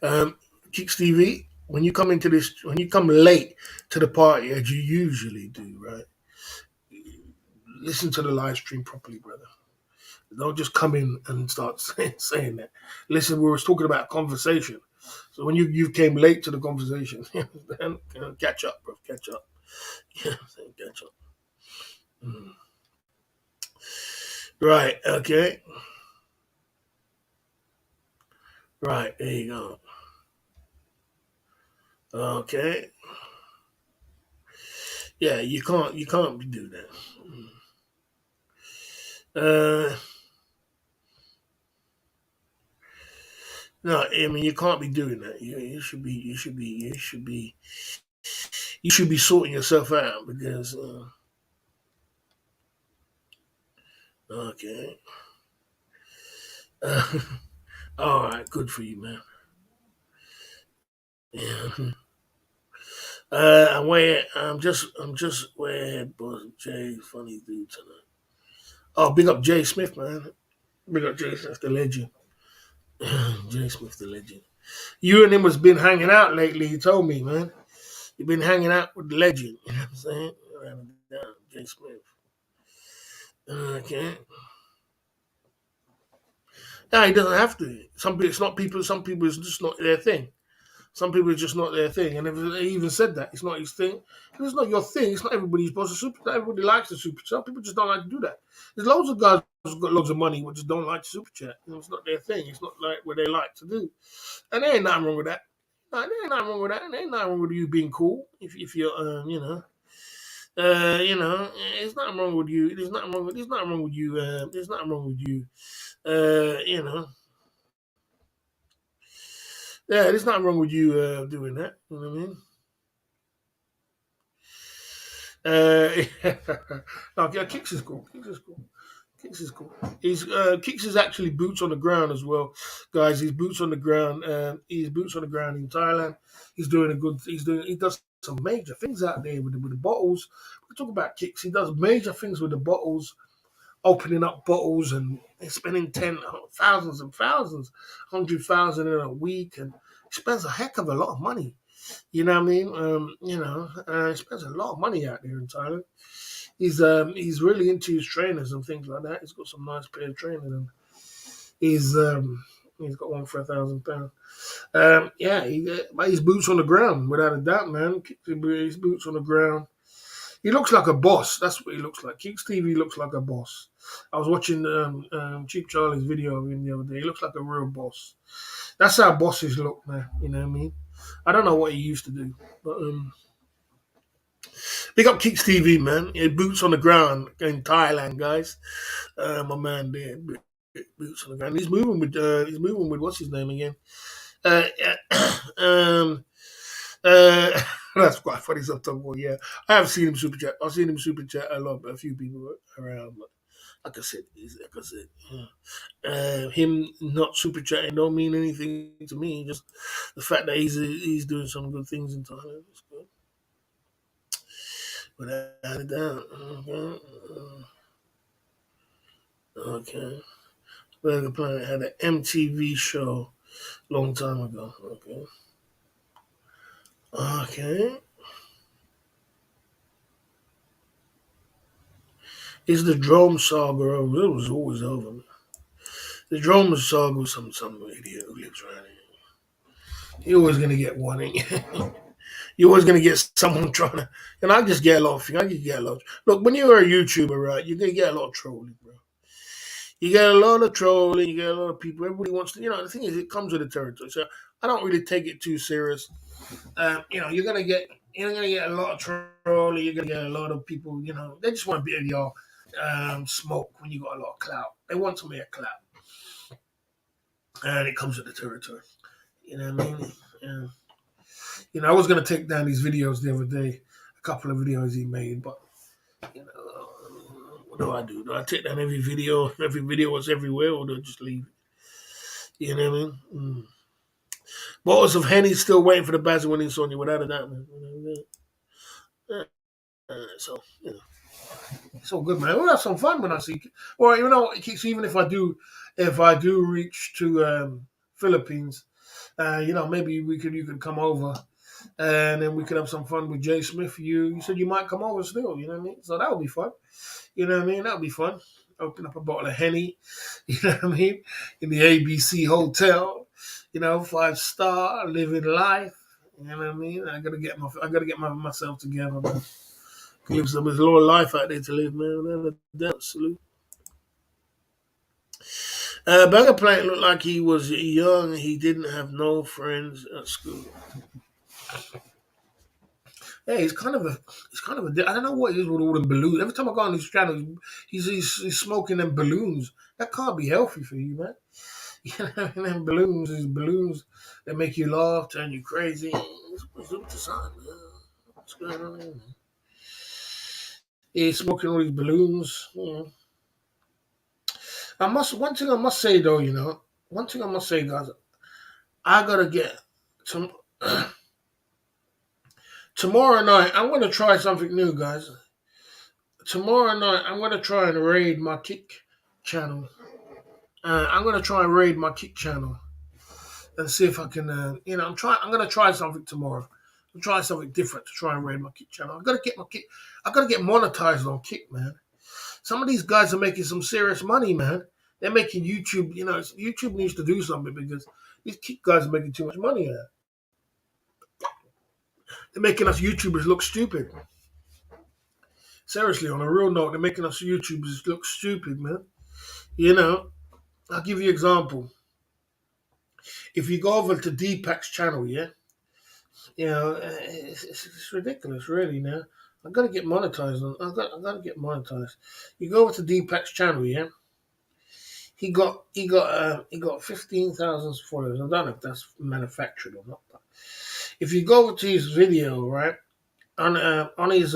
Speaker 1: what I'm saying? Kicks TV. When you come late to the party, as you usually do, right? Listen to the live stream properly, brother. Don't just come in and start saying that. Listen, we were talking about conversation. So when you came late to the conversation, then catch up, bro. Catch up. Yeah, catch up. Mm. Right. Okay. Right. There you go. Okay. Yeah, you can't do that. Uh, no, I mean you can't be doing that. You should be sorting yourself out because. Okay. Uh, all right, good for you, man. Yeah. I'm just where boss Jay funny dude tonight. Oh, big up Jay Smith, man. Big up Jay Smith, the legend. Jay Smith, the legend. You and him has been hanging out lately. He told me, man. You've been hanging out with the legend. You know what I'm saying? Down, Jay Smith. Okay. No, he doesn't have to. Some people, it's not people. Some people, it's just not their thing. Some people it's just not their thing, and if they even said that it's not his thing. If it's not your thing, it's not everybody's supposed to super. Not everybody likes the super chat. Some people just don't like to do that. There's loads of guys who've got loads of money but just don't like to super chat. It's not their thing. It's not like what they like to do, and there ain't nothing wrong with that. There ain't nothing wrong with that. There ain't nothing wrong with you being cool if you're you know, it's nothing wrong with you. There's nothing wrong with you. There's nothing wrong with you. You know, yeah, there's nothing wrong with you doing that. You know what I mean? No, yeah, kicks is cool. Kicks is cool. Kicks is cool. He's Kicks is actually boots on the ground as well, guys. He's boots on the ground. He's boots on the ground in Thailand. He's doing a good. He does some major things out there with the bottles. We talk about kicks. He does major things with the bottles, opening up bottles and spending thousands and thousands, 100,000 in a week, and he spends a heck of a lot of money. You know what I mean? He spends a lot of money out there in Thailand. He's really into his trainers and things like that. He's got some nice pair of trainers, and he's he's got one for £1,000. Yeah, but he's boots on the ground without a doubt, man. His boots on the ground. He looks like a boss. That's what he looks like. Keeks TV looks like a boss. I was watching Cheap Charlie's video of him the other day. He looks like a real boss. That's how bosses look, man. You know what I mean? I don't know what he used to do, but big up Keeks TV, man. Yeah, boots on the ground in Thailand, guys. My man there, boots on the ground. He's moving with what's his name again? Yeah, uh, that's quite funny sometimes. Yeah, I have seen him super chat. I've seen him super chat a lot, but a few people around. But like I said, him not super chatting don't mean anything to me. Just the fact that he's doing some good things in Thailand. It's good. Without a doubt. Okay. Okay. Burger Planet had an MTV show long time ago. Okay. Okay. Is the drone saga over? It was always over. The drone saga was some idiot who lives around here. You're always gonna get one. You're always gonna get someone trying to. And I just get a lot of things. I just get a lot. Look, when you're a YouTuber, right, you're gonna get a lot of trolling, bro. You get a lot of trolling. You get a lot of people. Everybody wants to. The thing is, it comes with the territory. So I don't really take it too serious. You're gonna get a lot of trolling. You're gonna get a lot of people. They just want a bit of your smoke when you got a lot of clout. They want some of your clout, and it comes with the territory. You know what I mean? Yeah. I was gonna take down these videos the other day, a couple of videos he made, but what do I do? Do I take down every video? Every video was everywhere, or do I just leave it? You know what I mean? Bottles of Henny still waiting for the Bazzi winning Sonya without a doubt, man. So it's all good, man. We'll have some fun when I see. Or it keeps even if I do reach to Philippines, maybe you could come over, and then we could have some fun with Jay Smith. You said you might come over still. You know what I mean? So that would be fun. You know what I mean? That would be fun. Open up a bottle of Henny. You know what I mean? In the ABC hotel. 5-star living life. You know what I mean? I gotta get myself together, man. Live some there's a lot of life out there to live, man. Without a doubt, salute. Burger Plant looked like he was young. He didn't have no friends at school. Yeah, I don't know what it is with all the balloons. Every time I go on his channel, he's smoking them balloons. That can't be healthy for you, man. Them balloons that make you laugh, turn you crazy. What's up to son? What's going on there, man? He's smoking all these balloons. One thing I must say though, one thing I must say, guys, I gotta get some tomorrow night. I'm gonna try something new, guys. Tomorrow night, I'm gonna try and raid my Kick channel. I'm gonna try and raid my Kick channel and see if I can. I'm gonna try something tomorrow. I'm trying something different to try and raid my Kick channel. I gotta get monetized on Kick, man. Some of these guys are making some serious money, man. They're making YouTube. YouTube needs to do something because these Kick guys are making too much money here. They're making us YouTubers look stupid. Seriously, on a real note, they're making us YouTubers look stupid, man. I'll give you an example. If you go over to Deepak's channel, yeah, You know, it's ridiculous, really. Now I got to get monetized. I got to get monetized. You go over to Deepak's channel, yeah. He got 15,000 followers. I don't know if that's manufactured or not. But if you go over to his video, right, on on his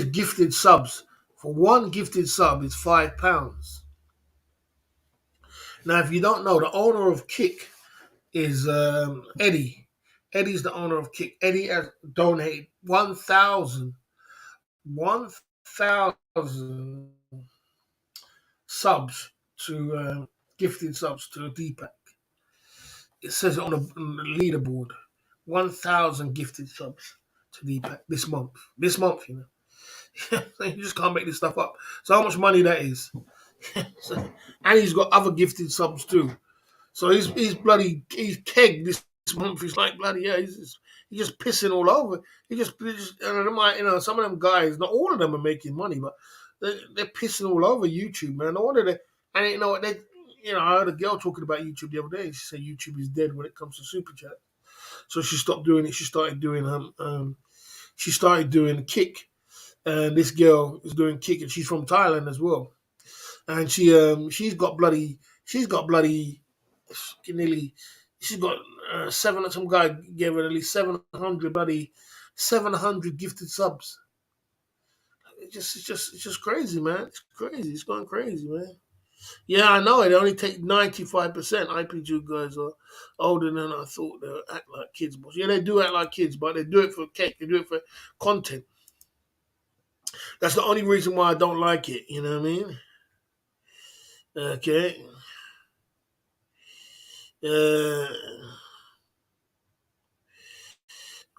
Speaker 1: gifted subs, for one gifted sub is £5. Now, if you don't know, the owner of Kick is Eddie. Eddie's the owner of Kick. Eddie has donated 1,000 subs to gifted subs to Deepak. It says it on the leaderboard. 1,000 gifted subs to Deepak this month. This month, you know. You just can't make this stuff up. So how much money that is? So, and he's got other gifted subs too. So he's kegged this month. He's like bloody yeah. He's just pissing all over. Some of them guys, not all of them are making money, but they're pissing all over YouTube, man. No wonder they. And you know what they. You know, I heard a girl talking about YouTube the other day. She said YouTube is dead when it comes to super chat. So she stopped doing it. She started doing Kick, and this girl is doing Kick, and she's from Thailand as well. And she's got bloody nearly she's got seven. Some guy gave her nearly 700 gifted subs. It's just crazy, man. It's crazy. It's going crazy, man. Yeah, I know it. Only take 95%. IP2 guys are older than I thought. They act like kids, but yeah, they do act like kids, but they do it for cake. They do it for content. That's the only reason why I don't like it. You know what I mean? Okay. Uh,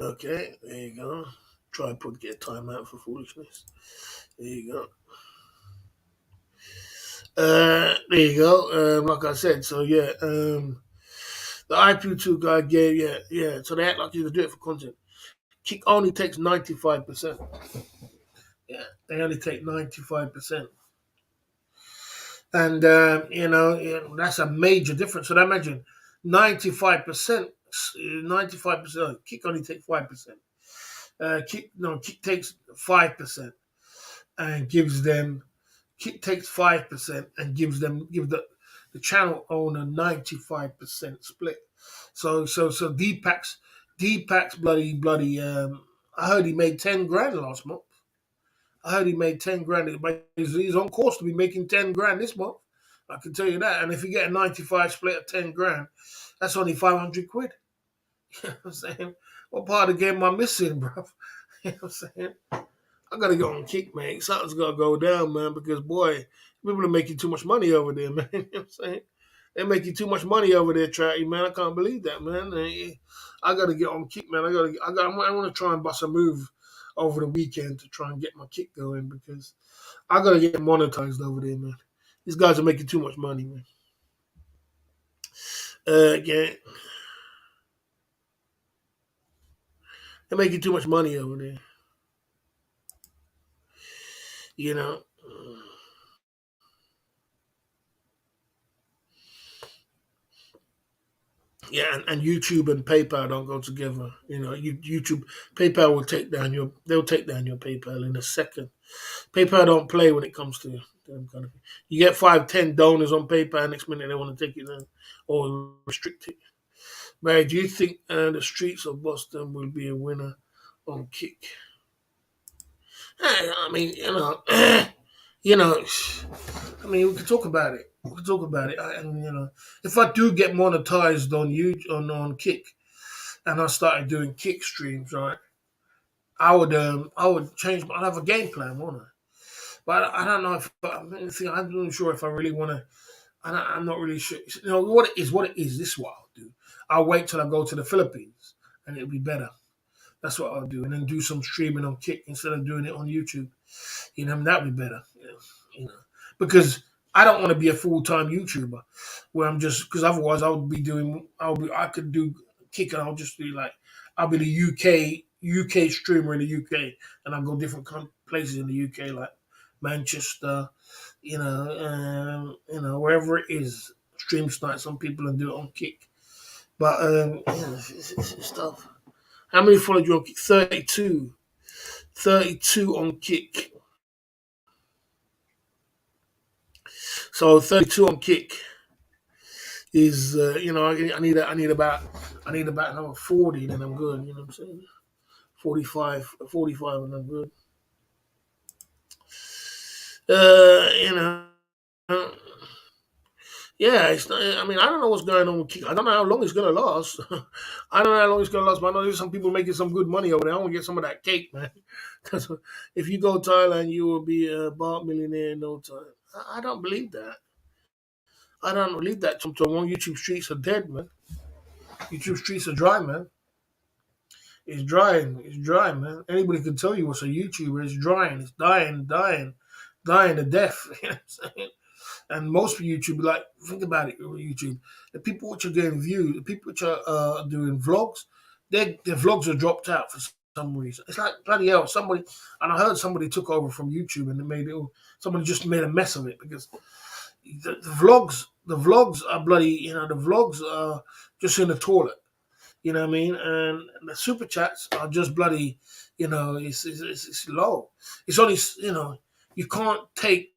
Speaker 1: okay. There you go. Try and get a time out for foolishness. There you go. There you go. Like I said, so yeah. The IP2 guy gave yeah. So they act like you to do it for content. Kick only takes 95%. Yeah, they only take 95%. And that's a major difference. So imagine 95%, 95%. Kick only takes 5%. Kick takes 5% and gives them. Kick takes 5% and give the channel owner 95% split. So Deepak's bloody. I heard he made 10 grand last month. I heard he made 10 grand, but he's on course to be making 10 grand this month. I can tell you that. And if you get a 95 split of 10 grand, that's only 500 quid. You know what I'm saying? What part of the game am I missing, bro? You know what I'm saying? I gotta go on Kick, man. Something's gotta go down, man, because boy, people are making too much money over there, man. You know what I'm saying? They're making too much money over there, Tracty, man. I can't believe that, man. I gotta get on Kick, man. I want to try and bust a move over the weekend to try and get my Kick going because I gotta get monetized over there, man. These guys are making too much money, man. Yeah, they're making too much money over there. You know. Yeah, and YouTube and PayPal don't go together. You know, YouTube, PayPal they'll take down your PayPal in a second. PayPal don't play when it comes to them kind of thing. You get 5, 10 donors on PayPal, next minute they want to take it down or restrict it. Mary, do you think the streets of Boston will be a winner on Kick? I mean, you know, I mean, we can talk about it. We can talk about it. And if I do get monetized on on Kick, and I started doing Kick streams, right, I would change. I'd have a game plan, won't I? But I don't know if I'm not really sure if I really want to. I'm not really sure. What it is. What it is. This is what I'll do. I'll wait till I go to the Philippines, and it'll be better. That's what I'll do, and then do some streaming on Kick instead of doing it on YouTube. That'd be better. You know, because I don't want to be a full time YouTuber where I'm just because otherwise I could do Kick and I'll just be like I'll be the UK streamer in the UK and I'll go different places in the UK like Manchester, wherever it is. Stream tonight, some people and do it on Kick, but it's tough. How many followed you on Kick? 32. 32 on Kick. So 32 on Kick is I need about another 40, then I'm good. You know what I'm saying? 45, and I'm good. You know. Yeah, it's not, I mean, I don't know what's going on with Kick. I don't know how long it's gonna last. I don't know how long it's gonna last, but I know there's some people making some good money over there. I want to get some of that cake, man. Because if you go Thailand, you will be a bar millionaire in no time. I don't believe that. I don't believe that. Some YouTube streets are dead, man. YouTube streets are dry, man. It's drying. It's dry, man. Anybody can tell you what's a YouTuber. It's drying. It's dying to death. You know what I'm saying? And most of YouTube, like, think about it, YouTube. The people which are getting views, the people which are doing vlogs, their vlogs are dropped out for some reason. It's like bloody hell. Somebody, and I heard somebody took over from YouTube and they made it. Somebody just made a mess of it because the vlogs are bloody. You know, the vlogs are just in the toilet. You know what I mean? And the super chats are just bloody. You know, it's low. It's only you can't take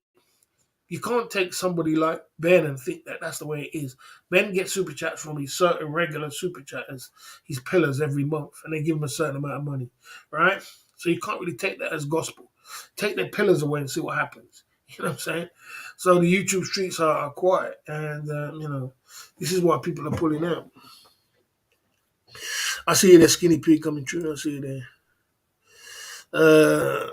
Speaker 1: you can't take somebody like Ben and think that that's the way it is. Ben gets super chats from his certain regular super chatters, his pillars every month, and they give him a certain amount of money, right? So you can't really take that as gospel. Take their pillars away and see what happens. You know what I'm saying? So the YouTube streets are quiet, and this is why people are pulling out. I see you there, Skinny Pig coming through. I see you there. Uh,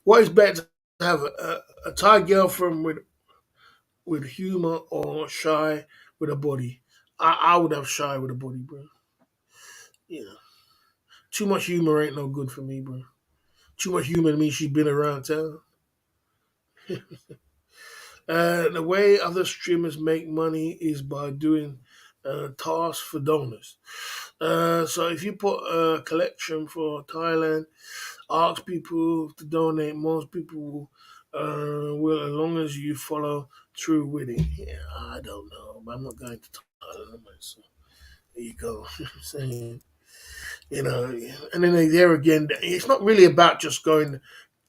Speaker 1: what is better to have a Thai girlfriend with humor or shy with a body? I would have shy with a body, bro. You know, too much humor ain't no good for me, bro. Too much humor means she's been around town. The way other streamers make money is by doing tasks for donors. So if you put a collection for Thailand, ask people to donate, most people will, as long as you follow through with it. Yeah, I don't know, but I'm not going to Thailand, so there you go. Saying, and then there again, it's not really about just going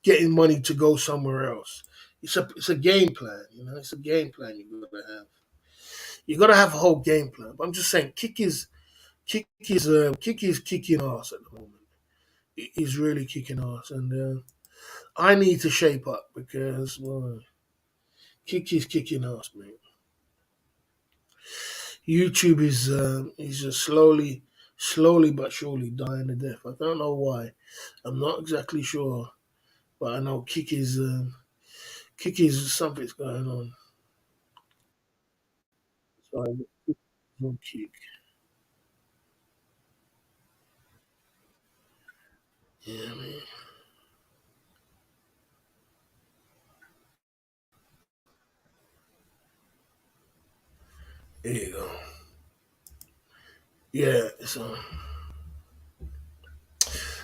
Speaker 1: getting money to go somewhere else. It's a game plan, It's a game plan you gotta have. You gotta have a whole game plan. But I'm just saying, Kick is kicking ass at the moment. He's really kicking ass, and I need to shape up because Kick is kicking ass, man. YouTube is just slowly but surely dying to death. I don't know why. I'm not exactly sure, but I know Kick is something's going on. So I will Kick. Yeah, man. There you go. Yeah, so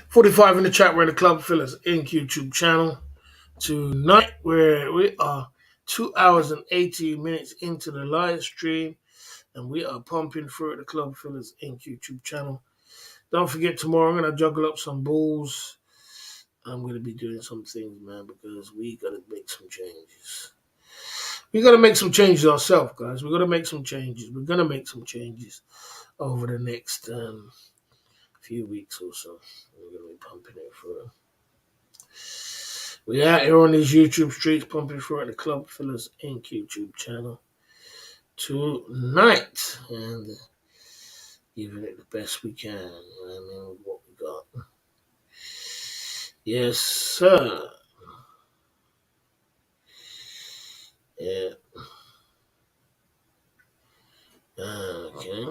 Speaker 1: 45 in the chat. We're in the Club Fillers Inc. YouTube channel tonight, where we are 2 hours and 18 minutes into the live stream, and we are pumping through the Club Fillers Inc. YouTube channel. Don't forget, tomorrow I'm gonna juggle up some bulls. I'm gonna be doing some things, man, because we gotta make some changes. We gotta make some changes ourselves, guys. We gotta make some changes. We're gonna make some changes over the next few weeks or so. We're gonna be pumping it through. We out here on these YouTube streets, pumping through at the Club Fillers Inc. YouTube channel tonight, and giving it the best we can. You know what I mean, with what we got. Yes, sir. Yeah. Okay.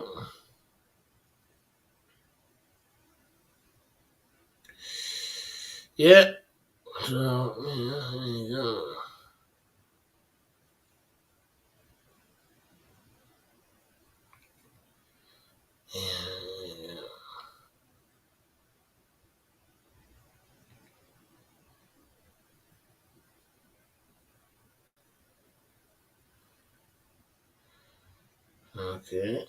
Speaker 1: Yeah. So, yeah, there you go. Yeah, yeah. Okay.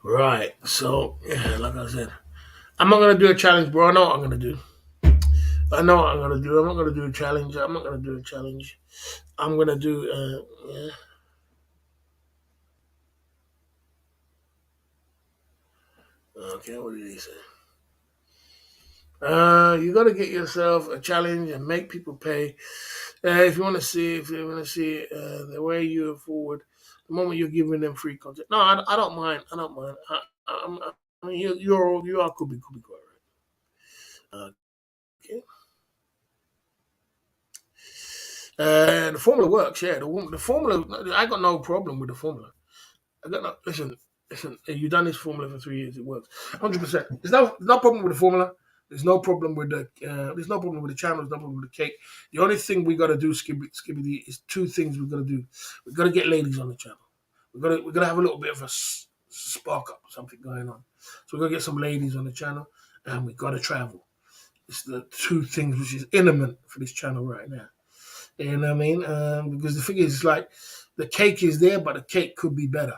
Speaker 1: Right. So yeah, like I said, I'm not gonna do a challenge, bro. I know what I'm gonna do. I know what I'm gonna do. I'm not gonna do a challenge. I'm not gonna do a challenge. I'm gonna do. Yeah. Okay. What did he say? You got to get yourself a challenge and make people pay. If you want to see, the way you move forward, the moment you're giving them free content. No, I don't mind. I don't mind. I mean, you are could be quite right. Okay. The formula works. Yeah, the formula. I got no problem with the formula. I got no listen. Listen, you've done this formula for 3 years. It works 100%. There's no problem with the formula. There's no problem with the. There's no problem with the channel. There's no problem with the cake. The only thing we got to do, Skibby, is two things we got to do. We got to get ladies on the channel. We got to have a little bit of a spark up, something going on. So we got to get some ladies on the channel, and we got to travel. It's the two things which is intimate for this channel right now. You know what I mean? Because the thing is, like, the cake is there, but the cake could be better.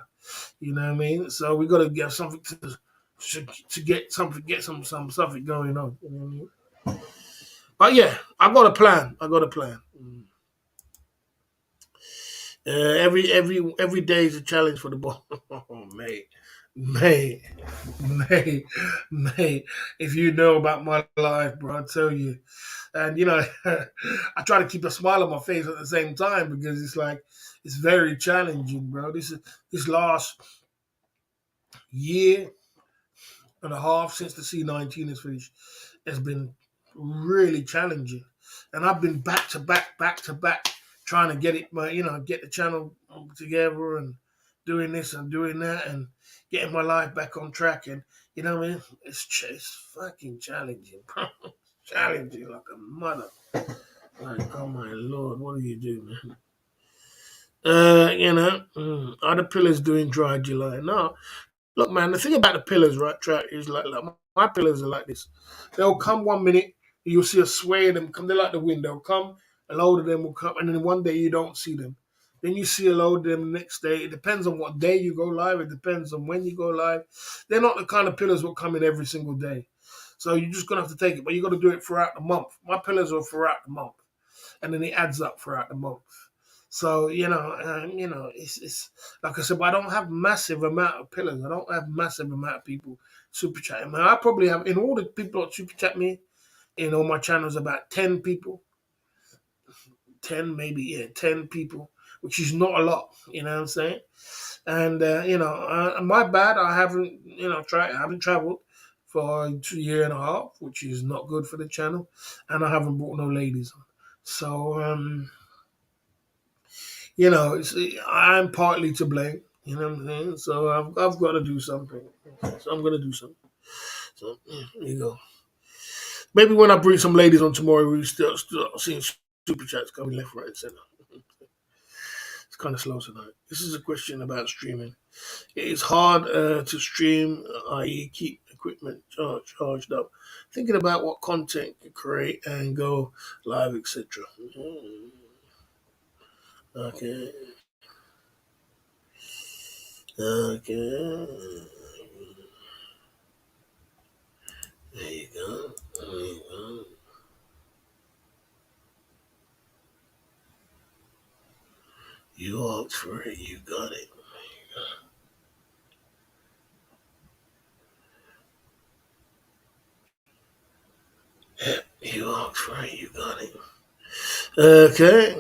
Speaker 1: You know what I mean? So we got to get something to get something going on. You know what I mean? But yeah, I got a plan. I got a plan. Every day is a challenge for the ball. Oh, mate, mate, mate, mate. If you know about my life, bro, I tell you. And I try to keep a smile on my face at the same time because it's like it's very challenging, bro. This last year and a half since the C19 is finished has been really challenging, and I've been back to back, trying to get get the channel together and doing this and doing that and getting my life back on track. And what I mean, it's fucking challenging, bro. Challenging like a mother. Like, oh my lord, what do you do, man? Are the pillars doing dry July? No, look, man. The thing about the pillars, right, track is like my pillars are like this. They'll come 1 minute, you'll see a sway of them come. They're like the wind. They'll come, a load of them will come, and then one day you don't see them. Then you see a load of them the next day. It depends on what day you go live. It depends on when you go live. They're not the kind of pillars that come in every single day. So you're just gonna have to take it, but you got to do it throughout the month. My pillars are throughout the month, and then it adds up throughout the month. So it's like I said, but I don't have massive amount of pillars. I don't have massive amount of people super chatting. Man, I probably have in all the people that super chat me in all my channels about 10 people, 10 people, which is not a lot. You know what I'm saying? And my bad. I haven't I haven't traveled for a year and a half, which is not good for the channel, and I haven't brought no ladies on. So I'm partly to blame. You know what I'm saying? So I've got to do something. So I'm gonna do something. So there you go. Maybe when I bring some ladies on tomorrow, we still seeing super chats coming left, right, and center. It's kind of slow tonight. This is a question about streaming. It is hard to stream, i.e., keep equipment charged up. Thinking about what content to create and go live, etc. Okay. Okay. There you go. There you go. You asked for it, you got it. You asked for it, you got it. Okay.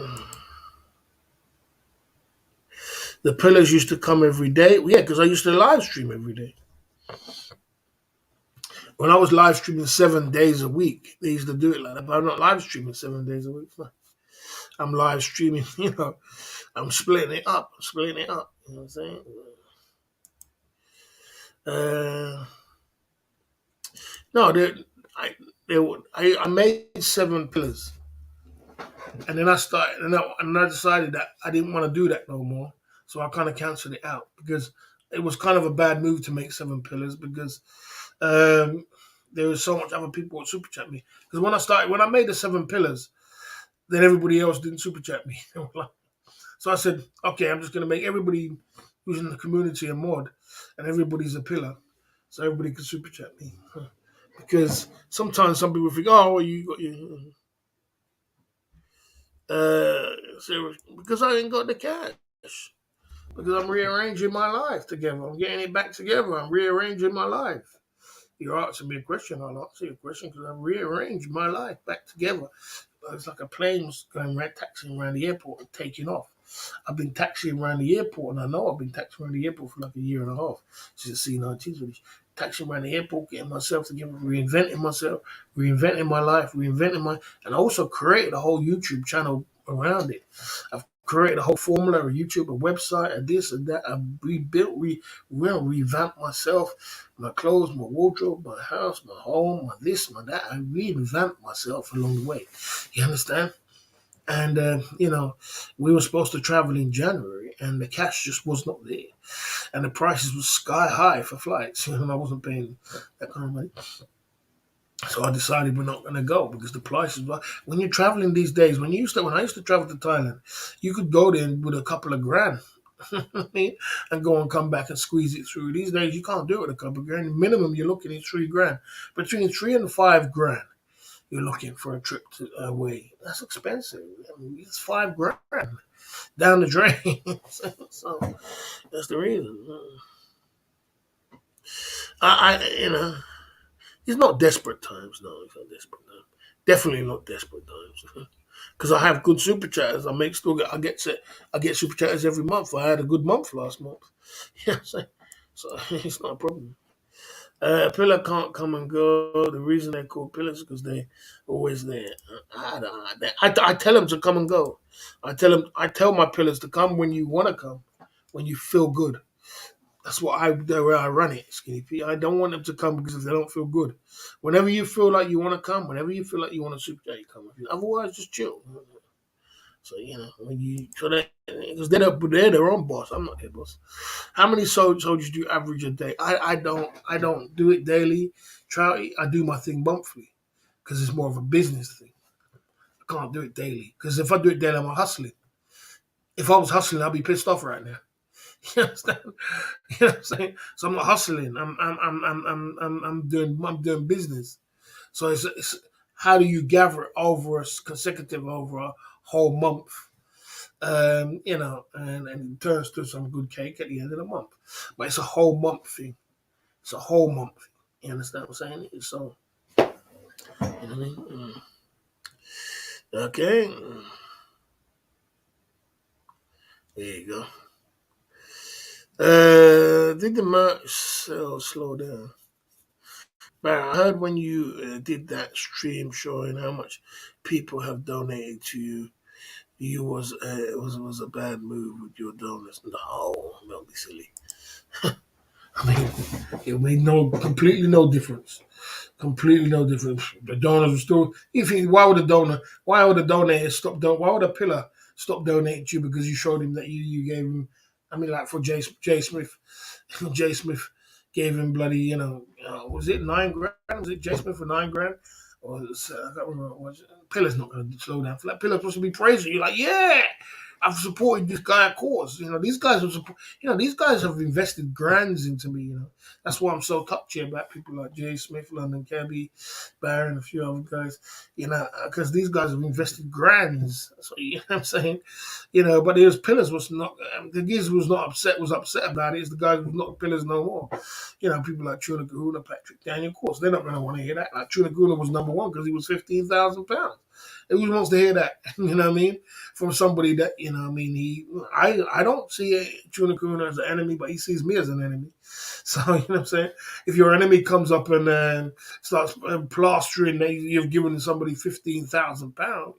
Speaker 1: The pillars used to come every day. Yeah, because I used to live stream every day. When I was live streaming 7 days a week, they used to do it like that. But I'm not live streaming 7 days a week. I'm live streaming, I'm splitting it up. I'm splitting it up. You know what I'm saying? No, I, I made 7 pillars. And then I started, and I decided that I didn't want to do that no more. So I kind of canceled it out because it was kind of a bad move to make 7 pillars because um, there was so much other people would super chat me. Because when I made the 7 pillars, then everybody else didn't super chat me. So I said, okay, I'm just going to make everybody who's in the community a mod. and everybody's a pillar, so everybody can super chat me. Because sometimes some people think, oh, well, you got your so because I ain't got the cash. Because I'm rearranging my life together. I'm getting it back together. I'm rearranging my life. You're asking me a question. I'll answer your question because I've rearranged my life back together. It's like a plane was going around, taxiing around the airport and taking off. I've been taxiing around the airport, and I know I've been taxiing around the airport for like a year and a half since C19 finish. Taxiing around the airport, getting myself together, reinventing myself, reinventing my life, and I also created a whole YouTube channel around it. I've created a whole formula, a YouTube, a website, a this and that. I've rebuilt, revamped myself, my clothes, my wardrobe, my house, my home, my this, my that. I revamped myself along the way. You understand? And we were supposed to travel in January, and the cash just was not there, and the prices were sky high for flights. And I wasn't paying that kind of money, so I decided we're not going to go because the prices were. When you're traveling these days, when I used to travel to Thailand, you could go there with a couple of grand. And go and come back and squeeze it through. These days, you can't do it with a couple of grand. Minimum, you're looking at 3 grand. Between 3 and 5 grand, you're looking for a trip to away. That's expensive. I mean, it's 5 grand down the drain. So that's the reason. It's not desperate times. No, it's not desperate times. Definitely not desperate times. Because I have good super chatters. I get super chatters every month. I had a good month last month. Yeah, so it's not a problem. Pillar can't come and go. The reason they're called pillars is because they're always there. I tell them to come and go. I tell my pillars to come when you want to come, when you feel good. That's the way I run it, Skinny P. I don't want them to come because they don't feel good. Whenever you feel like you want to come, whenever you feel like you want to super chat, you come. Otherwise, just chill. So when you so that because they're their own boss. I'm not their boss. How many soldiers do you average a day? I don't do it daily. I do my thing monthly because it's more of a business thing. I can't do it daily because if I do it daily, I'm hustling. If I was hustling, I'd be pissed off right now. You understand? You know what I'm saying? So I'm not hustling. I'm doing business. So it's how do you gather it consecutive over a whole month? And it turns to some good cake at the end of the month. But it's a whole month thing. It's a whole month. You understand what I'm saying? So, you know what I mean? Okay. There you go. Did the merch sales slow down? But I heard when you did that stream showing how much people have donated to you, it was a bad move with your donors. No, don't be silly. I mean, it made completely no difference. Completely no difference. The donors were still. If he, why would the donor stop? Why would a pillar stop donating to you because you showed him that you gave him? I mean, like for Jay Smith, Jay Smith gave him bloody. Was it 9 grand? Was it Jay Smith for 9 grand? Or I can't remember. What it was. Pillar's not going to slow down. Like Pillar's supposed to be praising you, like I've supported this guy cause. These guys have these guys have invested grands into me. That's why I'm so touchy about people like Jay Smith, London Cabby, Barron, a few other guys. Because these guys have invested grands. So you know what I'm saying. But his Pillars was not. The geezer was not upset. Was upset about it. It's the guys who's not Pillars no more. People like Trina Kahuna, Patrick Daniel. Of course, they're not going to want to hear that. Like Trina Kahuna was number one because he was £15,000. Who wants to hear that? You know what I mean? From somebody that I don't see Trina Kahuna as an enemy, but he sees me as an enemy. So you know what I'm saying. If your enemy comes up and starts plastering that you've given somebody £15,000, of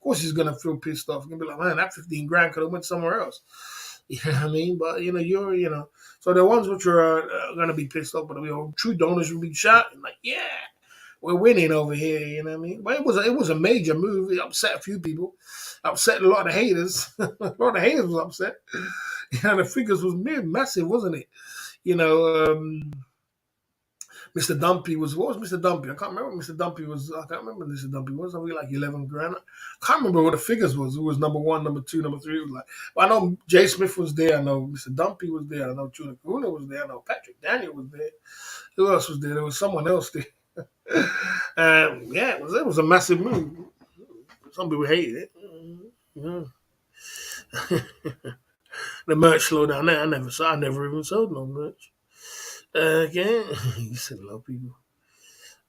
Speaker 1: course he's gonna feel pissed off. He's gonna be like, man, that 15 grand could have went somewhere else. You know what I mean? But so the ones which are gonna be pissed off, but true donors will be shouting like, yeah, we're winning over here. You know what I mean? But it was a major move. It upset a few people, upset a lot of the haters. A lot of the haters was upset. The figures was massive, wasn't it? You know. Mr. Dumpy was, what was Mr. Dumpy? I can't remember what Mr. Dumpy was. I can't remember Mr. Dumpy was. Something like 11 grand. I can't remember what the figures was. Who was number one, number two, number three. It was like, but I know Jay Smith was there. I know Mr. Dumpy was there. I know Tuna Kuna was there. I know Patrick Daniel was there. Who else was there? There was someone else there. Yeah, it was a massive move. Some people hated it. Yeah. The merch slowed down there. I never even sold no merch. Okay. You said a lot of people.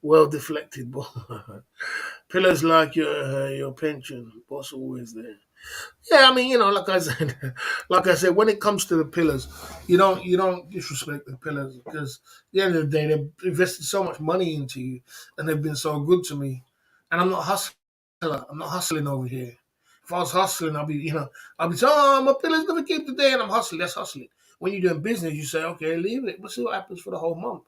Speaker 1: Well deflected, boy. Pillars like your pension, boss always there. Yeah, I mean, like I said, when it comes to the pillars, you don't disrespect the pillars because at the end of the day, they've invested so much money into you, and they've been so good to me. And I'm not hustler. I'm not hustling over here. If I was hustling, I'll be saying, "Oh, my pillar's gonna keep today," and I'm hustling. That's hustling. When you're doing business, you say, "Okay, leave it. We'll see what happens for the whole month."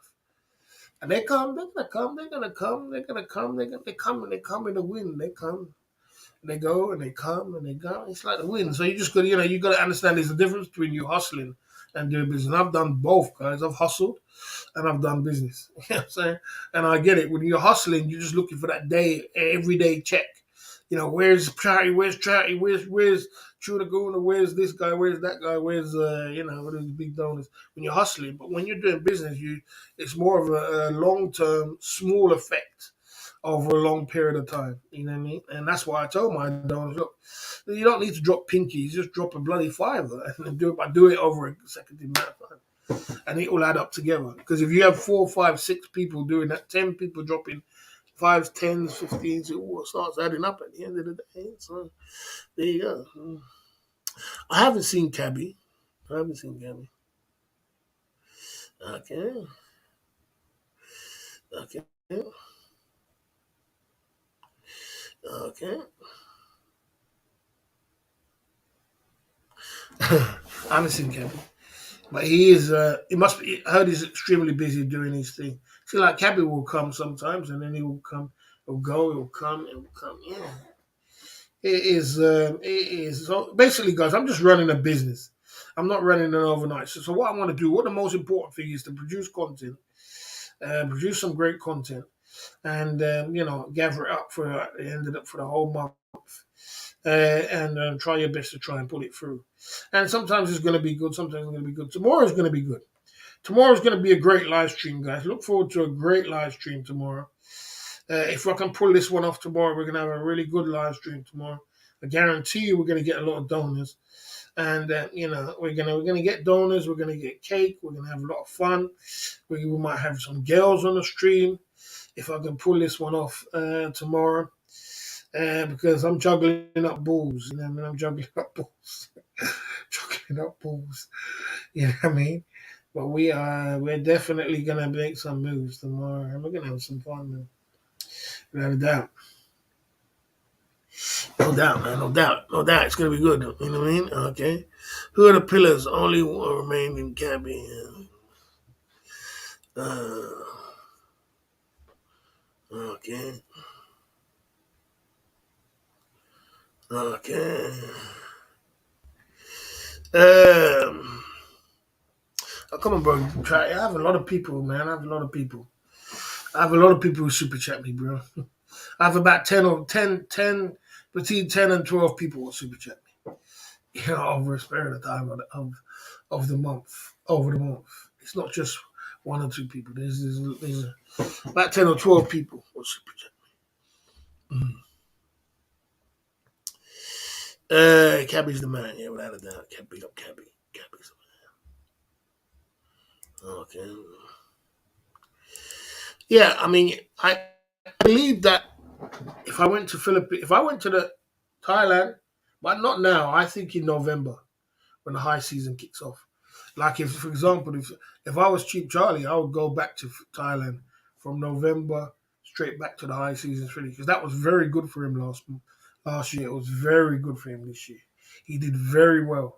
Speaker 1: And they come, they're gonna come, they're gonna come, they're gonna come, they come and they come in the wind. They come, they go, and they come and they go. It's like the wind. So you just got you got to understand there's a difference between you hustling and doing business. And I've done both, guys. I've hustled and I've done business. You know what I'm saying? And I get it. When you're hustling, you're just looking for that everyday check. Where's Charity? Where's Charity? Where's Chunaguna? Where's this guy? Where's that guy? Where's what are these big donors? When you're hustling, but when you're doing business, it's more of a long term, small effect over a long period of time. You know what I mean? And that's why I told my donors, look, you don't need to drop pinkies, just drop a bloody fiver and do it over a consecutive amount of time. And it will add up together. Because if you have 4, 5, 6 people doing that, 10 people dropping fives, tens, 15s, it all starts adding up at the end of the day. So there you go. I haven't seen Cabby. Okay. Okay. Okay. I haven't seen Cabby. But he is, he must be, I heard he's extremely busy doing his thing. See, like Cabby will come sometimes and then he will come, he'll go, he'll come, he'll come. Yeah. It is. So basically, guys, I'm just running a business. I'm not running an overnight. So what I want to do, what the most important thing is to produce content, produce some great content, and gather it up ended up for the whole month, and try your best to try and pull it through. And sometimes it's going to be good. Sometimes it's going to be good. Tomorrow is going to be good. Tomorrow is going to be a great live stream, guys. Look forward to a great live stream tomorrow. If I can pull this one off tomorrow, we're going to have a really good live stream tomorrow. I guarantee you we're going to get a lot of donors. And, we're gonna get donors. We're going to get cake. We're going to have a lot of fun. We might have some girls on the stream if I can pull this one off tomorrow. Because I'm juggling up balls. You know what I mean? I'm juggling up balls. Juggling up balls. You know what I mean? But we're definitely gonna make some moves tomorrow, and we're gonna have some fun, man. Without a doubt. No doubt, man. No doubt. No doubt. It's gonna be good. You know what I mean? Okay. Who are the pillars? Only one remained in cabin. Uh, okay. Okay. Um. Oh, come on, bro. Try. I have a lot of people, man. I have a lot of people. I have a lot of people who super chat me, bro. I have about 10 or 10, between 10 and 12 people who super chat me. Over a period of time of the month, over the month. It's not just one or two people. There's about 10 or 12 people who super chat me. Cabby's the man, yeah, without a doubt. Cabby up Cabby. Cabby's the man. Okay. Yeah, I mean, I believe that if I went to the Thailand, but not now. I think in November when the high season kicks off. Like if, for example, if I was Cheap Charlie, I would go back to Thailand from November straight back to the high season really because that was very good for him last year. It was very good for him this year. He did very well,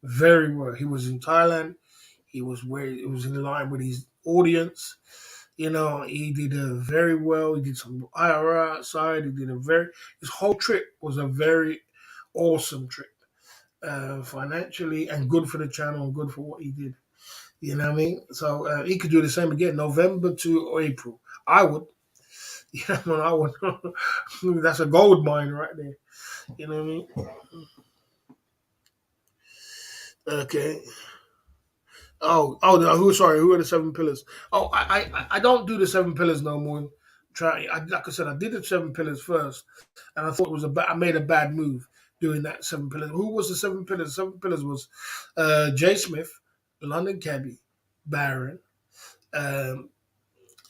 Speaker 1: very well. He was in Thailand. He was where it was in line with his audience. He did very well. He did some IRR outside. His whole trip was a very awesome trip, financially and good for the channel and good for what he did. You know what I mean? So he could do the same again, November to April. I would. Yeah, man, I would. That's a gold mine right there. You know what I mean? Okay. Who? Sorry, who are the seven pillars? Oh, I don't do the seven pillars no more. Like I said, I did the seven pillars first, and I thought it was I made a bad move doing that seven pillars. Who was the seven pillars? The seven pillars was Jay Smith, London Cabby, Baron. Um,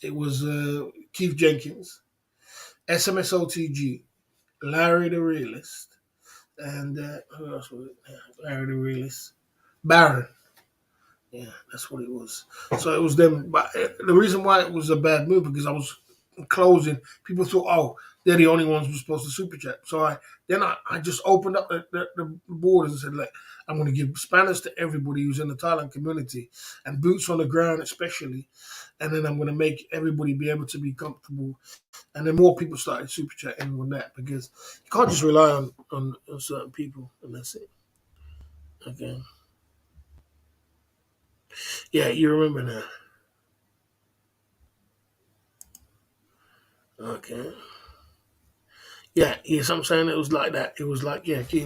Speaker 1: it was Keith Jenkins, SMSOTG, Larry the Realist, and who else was it? Larry the Realist, Baron. Yeah, that's what it was. So it was them. But the reason why it was a bad move because I was closing. People thought, oh, they're the only ones who's supposed to super chat. So I just opened up the borders and said, like, I'm going to give Spanish to everybody who's in the Thailand community and boots on the ground especially. And then I'm going to make everybody be able to be comfortable. And then more people started super chatting with that because you can't just rely on certain people and that's it. Okay. Yeah, you remember that. Okay. Yeah, yes, I'm saying it was like that. It was like, yeah, keep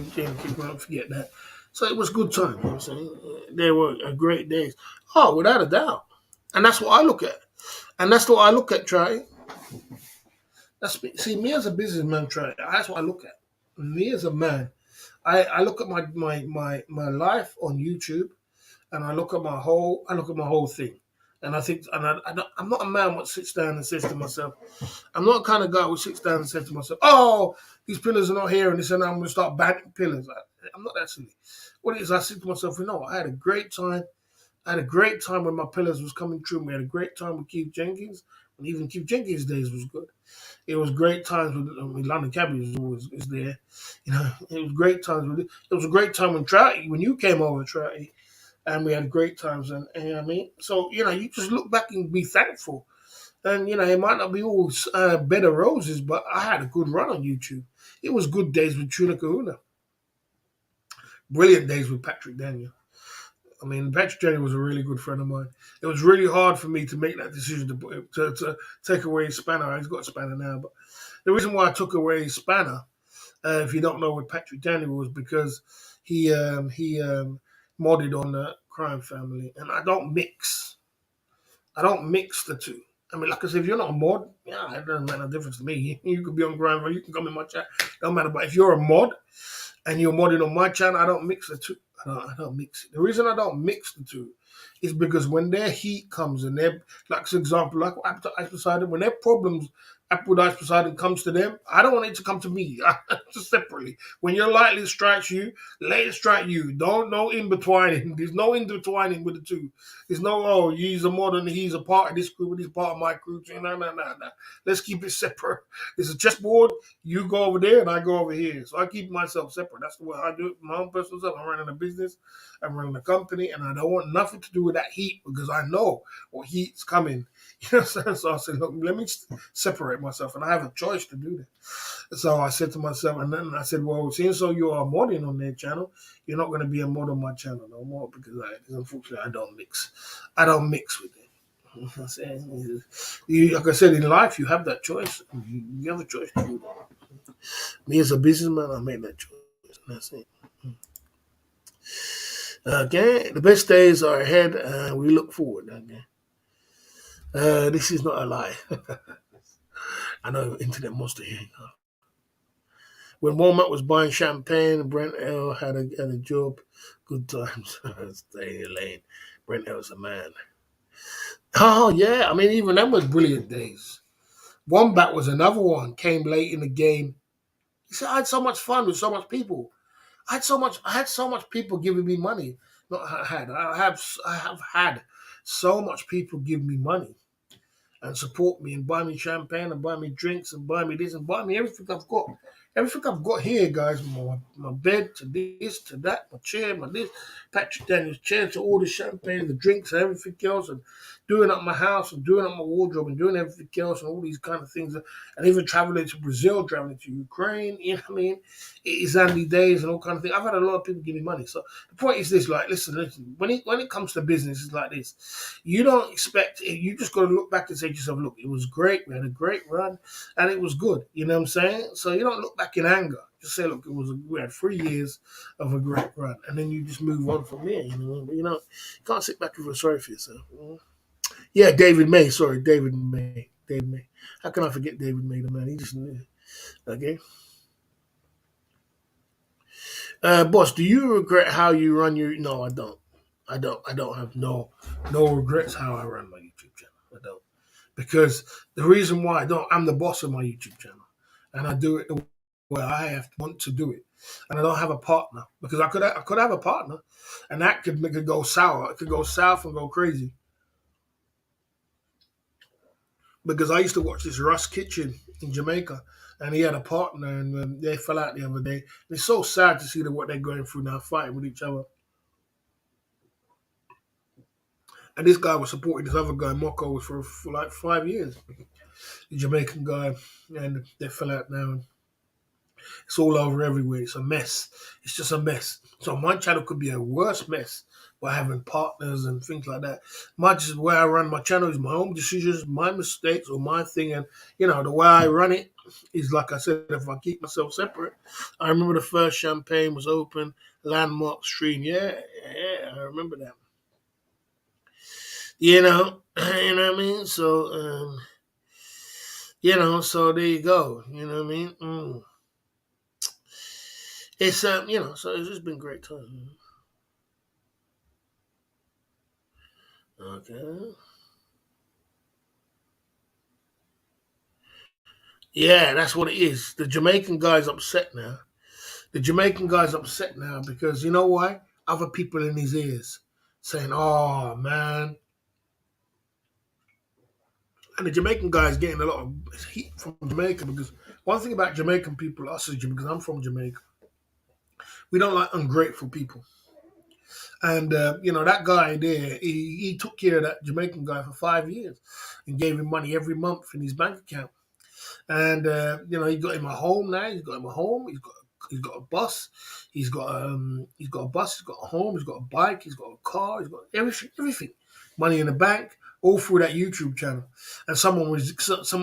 Speaker 1: on, forget that. So it was good time, you know what I'm saying? They were great days. Oh, without a doubt. And that's what I look at. And that's what I look at, Trey. See, me as a businessman, Trey, that's what I look at. Me as a man, I look at my life on YouTube and I look at my whole thing. And I think, and I'm not a man that sits down and says to myself, I'm not the kind of guy who sits down and says to myself, "Oh, these pillars are not here," and this and I'm going to start banning pillars. I'm not that silly. What it is, I said to myself, I had a great time. I had a great time when my pillars was coming true. We had a great time with Keith Jenkins, and even Keith Jenkins' days was good. It was great times with London Cabby was there. It was great times with it. It was a great time when you came over, Trouty, and we had great times. And you know what I mean? So, you just look back and be thankful. And, it might not be all bed of roses, but I had a good run on YouTube. It was good days with Tuna Kahuna. Brilliant days with Patrick Daniel. I mean, Patrick Daniel was a really good friend of mine. It was really hard for me to make that decision to take away his spanner. He's got a spanner now, but the reason why I took away his spanner, if you don't know what Patrick Daniel was, because he modded on the Crime Family, and I don't mix. I don't mix the two. I mean, like I said, if you're not a mod, yeah, it doesn't make no difference to me. You could be on Grind, you can come in my chat, don't matter. But if you're a mod and you're modding on my channel, I don't mix the two. I don't mix it. The reason I don't mix the two is because when their heat comes and they're, like, for example, like Apple Ice Poseidon, when their problems, Apple Ice Poseidon comes to them, I don't want it to come to me. Just separately. When your lightning strikes you, let it strike you. Don't no in betwining. There's no in betwining with the two. There's no, oh, he's a mod and he's a part of this group and he's part of my group. No. Let's keep it separate. It's a chessboard. You go over there and I go over here. So I keep myself separate. That's the way I do it. My own personal stuff. I'm running a business. I'm running a company, and I don't want nothing to do with that heat because I know what heat's coming. You know what I'm saying? So I said, look, let me separate myself, and I have a choice to do that. So I said to myself, and then I said, well, since so you are modding on their channel, you're not going to be a mod on my channel no more because unfortunately I don't mix. I don't mix with it. You know what I'm saying? Like I said, in life, you have that choice. You have a choice to do that. Me as a businessman, I made that choice. That's it. Okay, the best days are ahead. We look forward. Okay, this is not a lie. I know internet monster here. When Walmart was buying champagne, Brent L had a job. Good times. Stay in your lane. Brent L's a man. Oh yeah, I mean even them was brilliant days. Wombat was another one. Came late in the game. He said I had so much fun with so much people. I had so much people giving me money. Not I had. I have had so much people give me money and support me and buy me champagne and buy me drinks and buy me this and buy me everything I've got. Everything I've got here, guys, my bed to this to that, my chair, my this, Patrick Daniels chair to all the champagne, the drinks, and everything else, and doing up my house and doing up my wardrobe and doing everything else and all these kind of things, and even traveling to Brazil, traveling to Ukraine. You know what I mean? It is Andy days and all kind of things. I've had a lot of people give me money. So the point is this: like, listen. When it comes to business, it's like this. You don't expect it. You just got to look back and say to yourself, look, it was great. We had a great run and it was good. You know what I'm saying? So you don't look back in anger. Just say, look, we had 3 years of a great run, and then you just move on from there. But you can't sit back and feel sorry for yourself. Yeah, David May. Sorry, David May. David May. How can I forget David May, the man? He just okay. Boss, do you regret how you run your? No, I don't. I don't. I don't have no regrets how I run my YouTube channel. I don't, because the reason why I don't, I'm the boss of my YouTube channel, and I do it the way I want to do it, and I don't have a partner because I could have a partner, and that could make it go sour. It could go south and go crazy. Because I used to watch this Russ Kitchen in Jamaica, and he had a partner, and they fell out the other day. And it's so sad to see what they're going through now, fighting with each other. And this guy was supporting this other guy, Moko, for like 5 years. The Jamaican guy, and they fell out now. It's all over everywhere. It's a mess. It's just a mess. So my channel could be a worse mess by having partners and things like that. Just the way I run my channel is my own decisions, my mistakes, or my thing. And the way I run it is like I said. If I keep myself separate, I remember the first champagne was open, landmark stream. Yeah, yeah, I remember that. You know what I mean. So there you go. You know what I mean. It's so it's just been great time. Okay. Yeah, that's what it is. The Jamaican guy's upset now. The Jamaican guy's upset now because you know why? Other people in his ears saying, "Oh man," and the Jamaican guy is getting a lot of heat from Jamaica because one thing about Jamaican people, us as Jamaican, because I'm from Jamaica, we don't like ungrateful people. And that guy there, he took care of that Jamaican guy for 5 years and gave him money every month in his bank account. And he got him a home now. He's got him a home. He's got a bus. He's got a bus. He's got a home. He's got a bike. He's got a car. He's got everything. Everything. Money in the bank. All through that YouTube channel. And some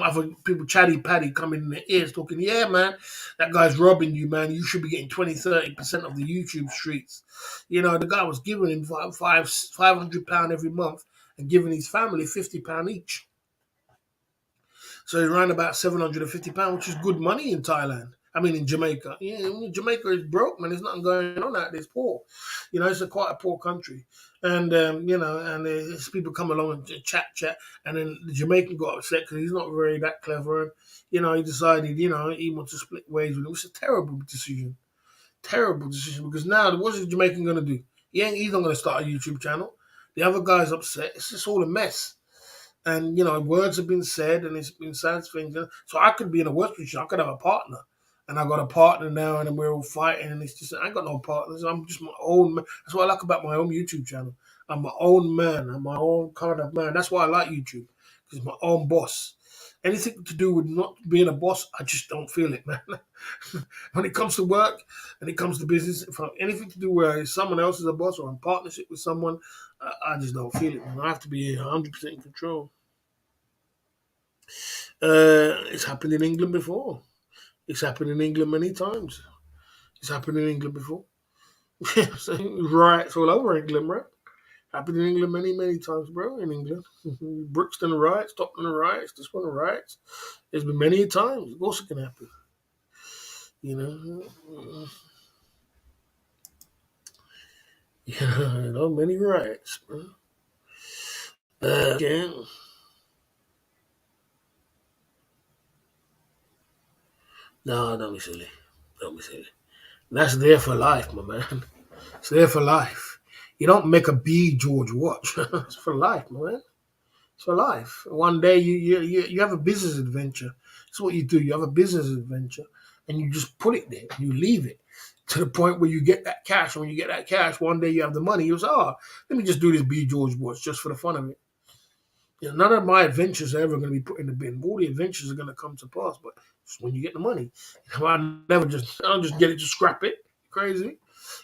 Speaker 1: other people, chatty patty, coming in their ears talking, yeah, man, that guy's robbing you, man. You should be getting 20, 30% of the YouTube streets. The guy was giving him £500 every month and giving his family £50 each. So he ran about £750, which is good money in Thailand. I mean, in Jamaica. Yeah, Jamaica is broke, man. There's nothing going on out there. It's poor. It's quite a poor country. And, and there's people come along and chat. And then the Jamaican got upset because he's not very that clever. And, he decided, he wants to split ways with him. It's a terrible decision. Terrible decision because now, what's the Jamaican going to do? He's not going to start a YouTube channel. The other guy's upset. It's just all a mess. And words have been said, and it's been sad things. So I could be in a worse position. I could have a partner, and I got a partner now, and then we're all fighting. And it's just I ain't got no partners. I'm just my own man. That's what I like about my own YouTube channel. I'm my own man. I'm my own kind of man. That's why I like YouTube because it's my own boss. Anything to do with not being a boss, I just don't feel it, man. When it comes to work and it comes to business, if I have anything to do where someone else is a boss or in partnership with someone, I just don't feel it, man. I have to be 100% in control. It's happened in England before. It's happened in England many times. It's happened in England before. So, riots all over England, bro. Happened in England many, many times, bro. In England, Brixton riots, Tottenham riots, this one riots. There's been many times. Of course, it can happen. You know, many riots, bro. Again, no, don't be silly. Don't be silly. That's there for life, my man. It's there for life. You don't make a B George watch. It's for life, my man. It's for life. One day you have a business adventure. That's what you do. You have a business adventure, and you just put it there. You leave it to the point where you get that cash. And when you get that cash, one day you have the money. You say, "Oh, let me just do this B. George Bush just for the fun of it." None of my adventures are ever going to be put in the bin. All the adventures are going to come to pass, but it's when you get the money. I don't just get it to scrap it. Crazy.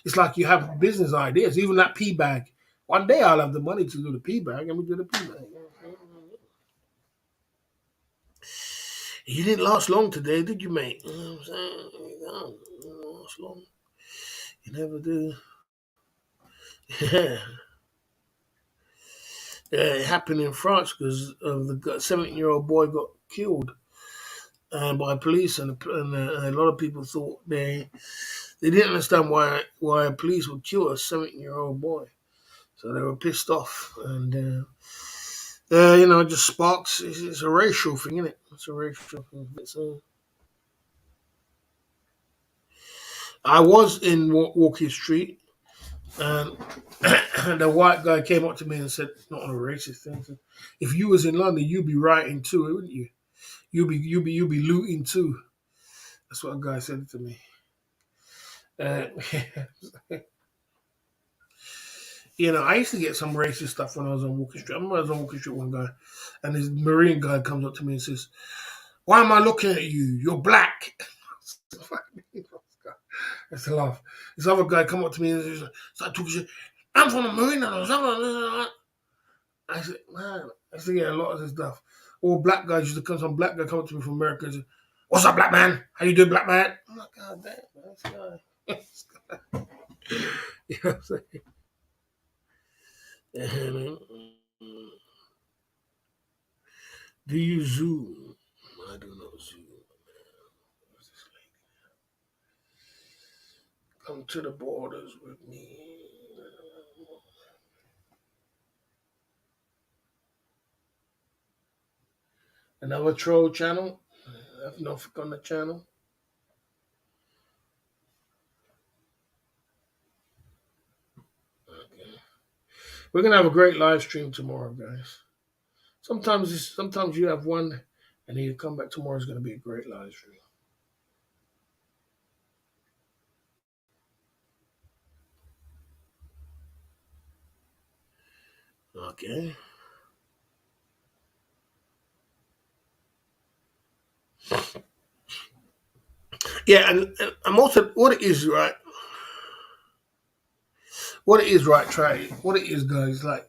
Speaker 1: It's like you have business ideas. Even that pee bag. One day I'll have the money to do the pee bag, and we do the pee bag. You didn't last long today, did you, mate? You know what I'm saying? You don't last long. You never do. Yeah. It happened in France because of the 17-year-old boy got killed by police, and a lot of people thought they didn't understand why police would kill a 17-year-old boy, so they were pissed off, and it just sparks. It's a racial thing, isn't it? It's a racial thing. I was in Walking Street, and the white guy came up to me and said, not on a racist thing, said, if you was in London, you'd be rioting too, wouldn't you? You'd be looting too. That's what a guy said to me. Uh, I used to get some racist stuff when I was on Walking Street. I remember I was on Walking Street one guy, and this Marine guy comes up to me and says, "Why am I looking at you? You're black." That's a laugh. This other guy come up to me and start talking shit. I'm from the Marine. I said, man, I used to get a lot of this stuff. All black guys used to come. Some black guy come up to me from America and say, "What's up, black man? How you doing, black man?" I'm like, God damn, man, this guy. This guy. You know what I'm saying? Do you Zoom? I do not Zoom. Come to the borders with me. Another troll channel. I have Norfolk on the channel. Okay. We're gonna have a great live stream tomorrow, guys. Sometimes you have one, and then you come back tomorrow. It's gonna be a great live stream. Okay. Yeah, and also what it is, right? What it is, right? Try it. What it is, guys. Like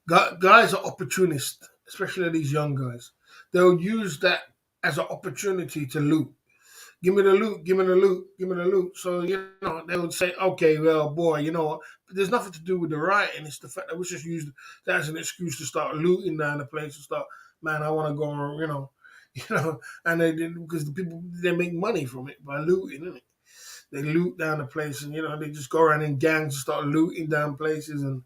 Speaker 1: guys are opportunists, especially these young guys. They'll use that as an opportunity to loot. Give me the loot, give me the loot, give me the loot. So, they would say, okay, well, boy, you know what? But there's nothing to do with the rioting. It's the fact that we just used that as an excuse to start looting down the place and start, man, I want to go on, and they did because the people, they make money from it by looting, innit? They loot down the place and, they just go around in gangs and start looting down places and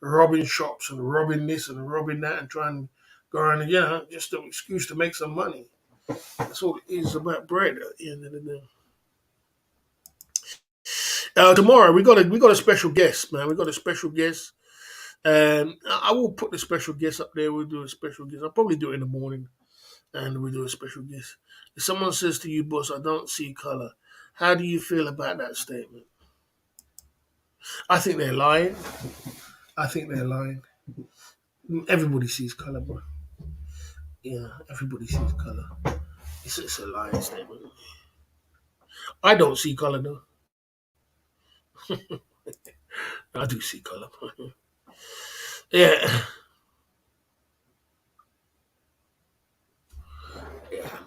Speaker 1: robbing shops and robbing this and robbing that and trying to go around and, just an excuse to make some money. That's all it is about bread at the end of the day. Tomorrow we got a special guest, man. We got a special guest. I will put the special guest up there. We'll do a special guest. I'll probably do it in the morning, and we'll do a special guest. If someone says to you, boss, I don't see color, how do you feel about that statement? I think they're lying. I think they're lying. Everybody sees color, bro. Yeah, everybody sees color. It's a lying statement. I don't see color though. I do see color. Yeah. Yeah, I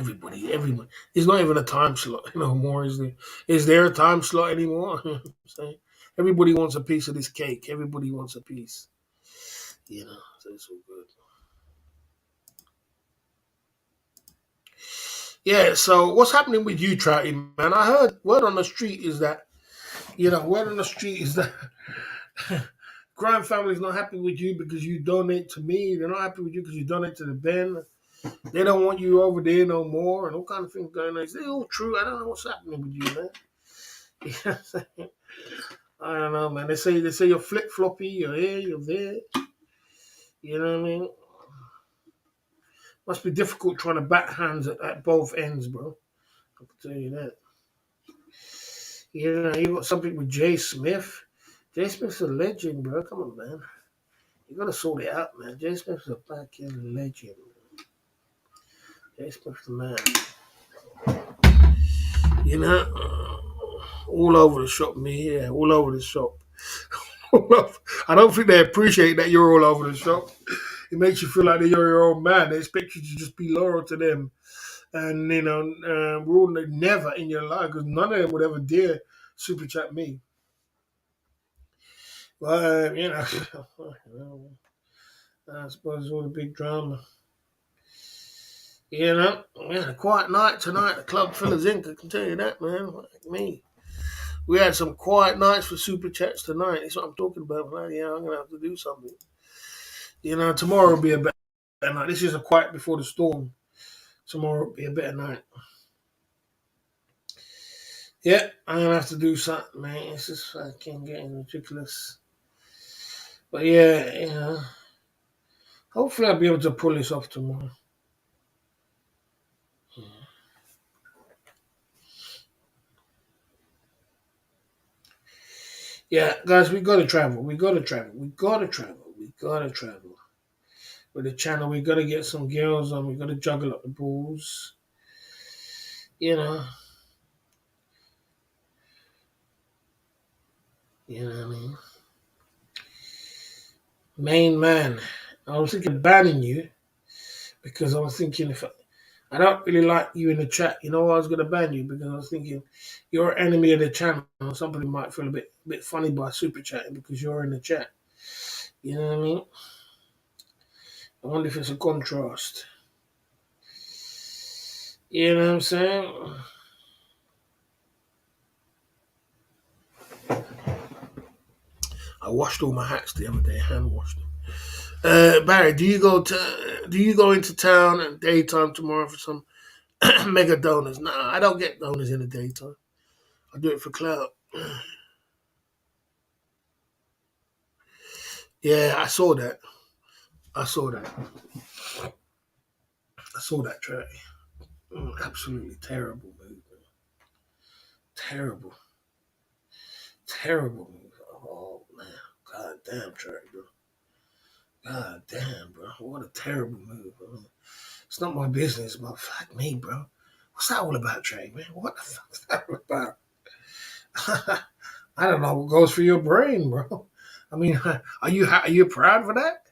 Speaker 1: mean, everyone. It's not even a time slot no more, is there? Is there a time slot anymore? You know what I'm saying? Everybody wants a piece of this cake. Everybody wants a piece. So it's all good. Yeah, so what's happening with you, Trouty, man? I heard word on the street is that, crime family's not happy with you because you donate to me. They're not happy with you because you donate to the Ben. They don't want you over there no more, and all kind of things going on. Is it all true? I don't know what's happening with you, man. You know what I'm saying? I don't know, man. They say you're flip floppy. You're here. You're there. You know what I mean? Must be difficult trying to bat hands at both ends, bro. I can tell you that. You know, you got something with Jay Smith. Jay Smith's a legend, bro. Come on, man. You gotta sort it out, man. Jay Smith's a fucking legend. Jay Smith's the man. You know, all over the shop, me. Yeah, all over the shop. I don't think they appreciate that you're all over the shop. It makes you feel like you're your own man. They expect you to just be loyal to them, and rule never in your life because none of them would ever dare super chat me. But I suppose all the big drama. We had a quiet night tonight. The club fillers in. I can tell you that, man. Like me. We had some quiet nights for super chats tonight. That's what I'm talking about. Like, yeah, I'm gonna have to do something. Tomorrow will be a better night. This is a quiet before the storm. Tomorrow will be a better night. Yeah, I'm gonna have to do something, man. It's just fucking getting ridiculous. But yeah, hopefully I'll be able to pull this off tomorrow. Yeah, guys, we gotta travel. We gotta travel. We gotta travel. We gotta travel. With the channel, we gotta get some girls on. We gotta juggle up the balls. You know, you know what I mean. Main man, I was thinking of banning you because I was thinking if I don't really like you in the chat, you know, I was gonna ban you because I was thinking you're an enemy of the channel. Somebody might feel a bit funny by super chatting because you're in the chat. You know what I mean? I wonder if it's a contrast. You know what I'm saying? I washed all my hats the other day, hand washed them. Barry, do you go into town at daytime tomorrow for some mega donors? No, I don't get donors in the daytime. I do it for clout. Yeah, I saw that. I saw that. I saw that track. Absolutely terrible move. Terrible. Terrible move. Oh man. God damn track, bro. God damn, bro. What a terrible move, bro. It's not my business, but fuck me, bro. What's that all about, Trey, man? What the fuck is that all about? I don't know what goes through your brain, bro. I mean, are you proud for that?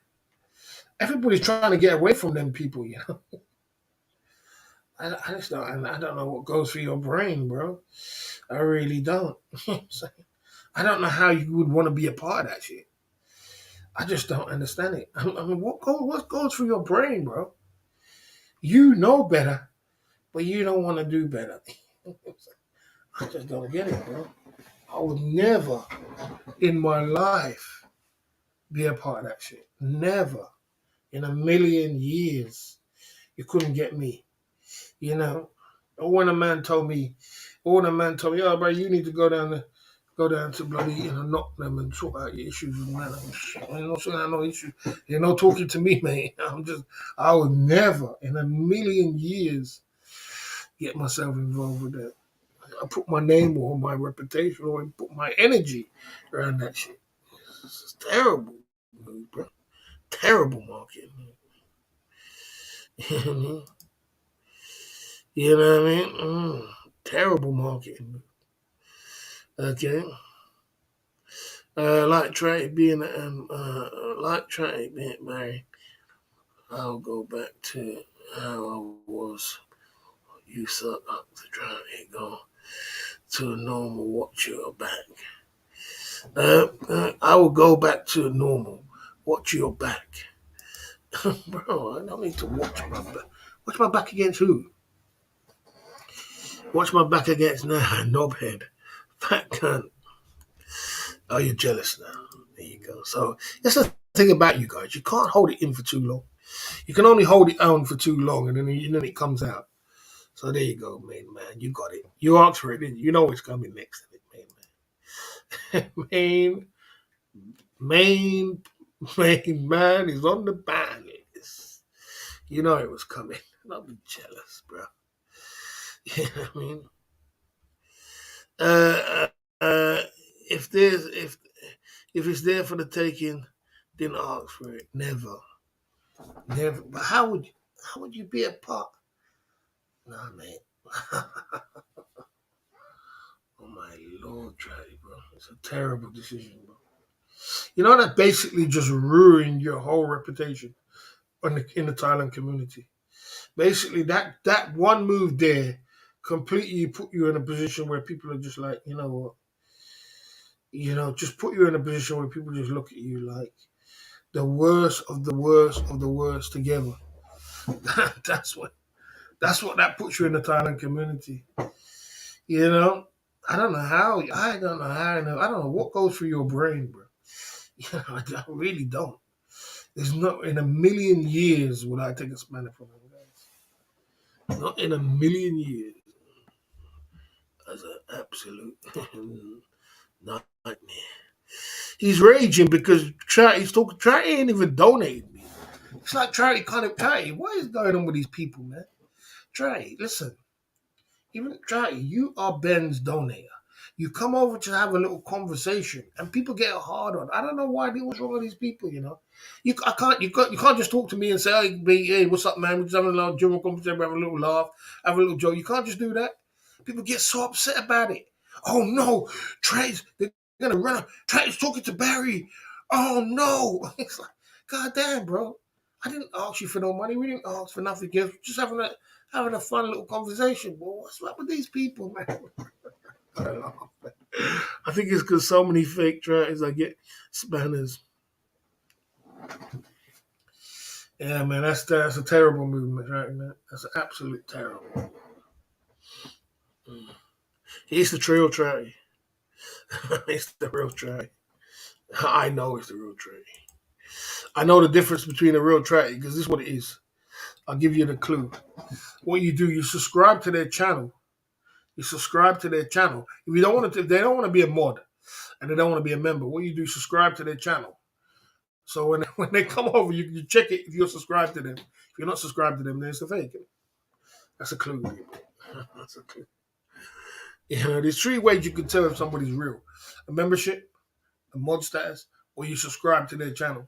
Speaker 1: Everybody's trying to get away from them people, you know. I just don't. I don't know what goes through your brain, bro. I really don't. I don't know how you would want to be a part of that shit. I just don't understand it. I mean, what goes through your brain, bro? You know better, but you don't want to do better. I just don't get it, bro. I would never in my life be a part of that shit. Never. In a million years. You couldn't get me. You know. When a man told me, oh bro, you need to go down to bloody, Nottingham and sort out your issues with man. I'm not sorting out no issues. You're not talking to me, mate. I would never in a million years get myself involved with that. I put my name or my reputation or put my energy around that shit. It's terrible, bro. Terrible marketing. You know what I mean? You know what I mean? Terrible marketing. Okay. Like trying to be like trying to be married. I'll go back to how I was. You suck up to try to go to a normal. Watch your back. I will go back to normal. Watch your back. Bro, I don't need to watch my back. Watch my back against who? Watch my back against knobhead. Fat cunt. Oh, you're jealous now. There you go. So that's the thing about you guys. You can't hold it in for too long. You can only hold it on for too long, and then it comes out. So there you go, man. You got it. You asked for it, didn't you? You know what's coming next, man. Main man is on the ban list. You know it was coming. Don't be jealous, bro. I mean, uh, uh, if there's if it's there for the taking, then ask for it. Never, never. But how would you be a part? Nah, man. Oh my lord, Charlie, bro. It's a terrible decision, bro. You know that basically just ruined your whole reputation in the Thailand community. Basically, that one move there completely put you in a position where people are just like, you know what, just put you in a position where people just look at you like the worst of the worst of the worst together. that's what that's what that puts you in the Thailand community. You know, I don't know how. I don't know what goes through your brain, bro. I really don't. There's not in a million years would I take a Spanish from them guys. Not in a million years. That's an absolute nightmare. He's raging because Charity ain't even donated me. It's like Charity, what is going on with these people, man? Charity, listen, even Charity, you are Ben's donator. You come over to have a little conversation, and people get hard on. I don't know what's wrong with these people. You can't just talk to me and say, hey, what's up, man? We're just having a little general conversation, have a little laugh, have a little joke. You can't just do that. People get so upset about it. Oh no, they're gonna run up. Trey's talking to Barry. Oh no. It's like, God damn, bro. I didn't ask you for no money. We didn't ask for nothing. Just having a fun little conversation. Boy, what's up with these people, man? I think it's because so many fake tries I get spanners. Yeah, man, that's a terrible movement, right, man? That's an absolute terrible. He's the trail try. It's the real try. I know it's the real try. I know the difference between a real try because this is what it is. I'll give you the clue. What you do, you subscribe to their channel. You subscribe to their channel. If they don't want to be a mod and they don't want to be a member, what you do, subscribe to their channel. So when they come over, you check it if you're subscribed to them. If you're not subscribed to them, then it's a fake. That's a clue. That's a clue. There's three ways you can tell if somebody's real: a membership, a mod status, or you subscribe to their channel.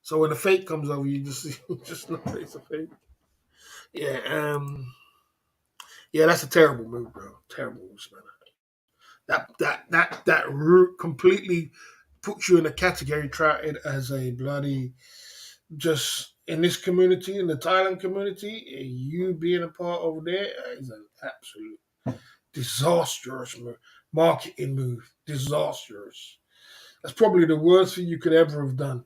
Speaker 1: So when a fake comes over, you just know it's a fake. Yeah, yeah, that's a terrible move, bro. Terrible move, man. That root completely puts you in a category treated as a bloody just in this community, in the Thailand community, you being a part over there is an absolute disastrous marketing move. Disastrous. That's probably the worst thing you could ever have done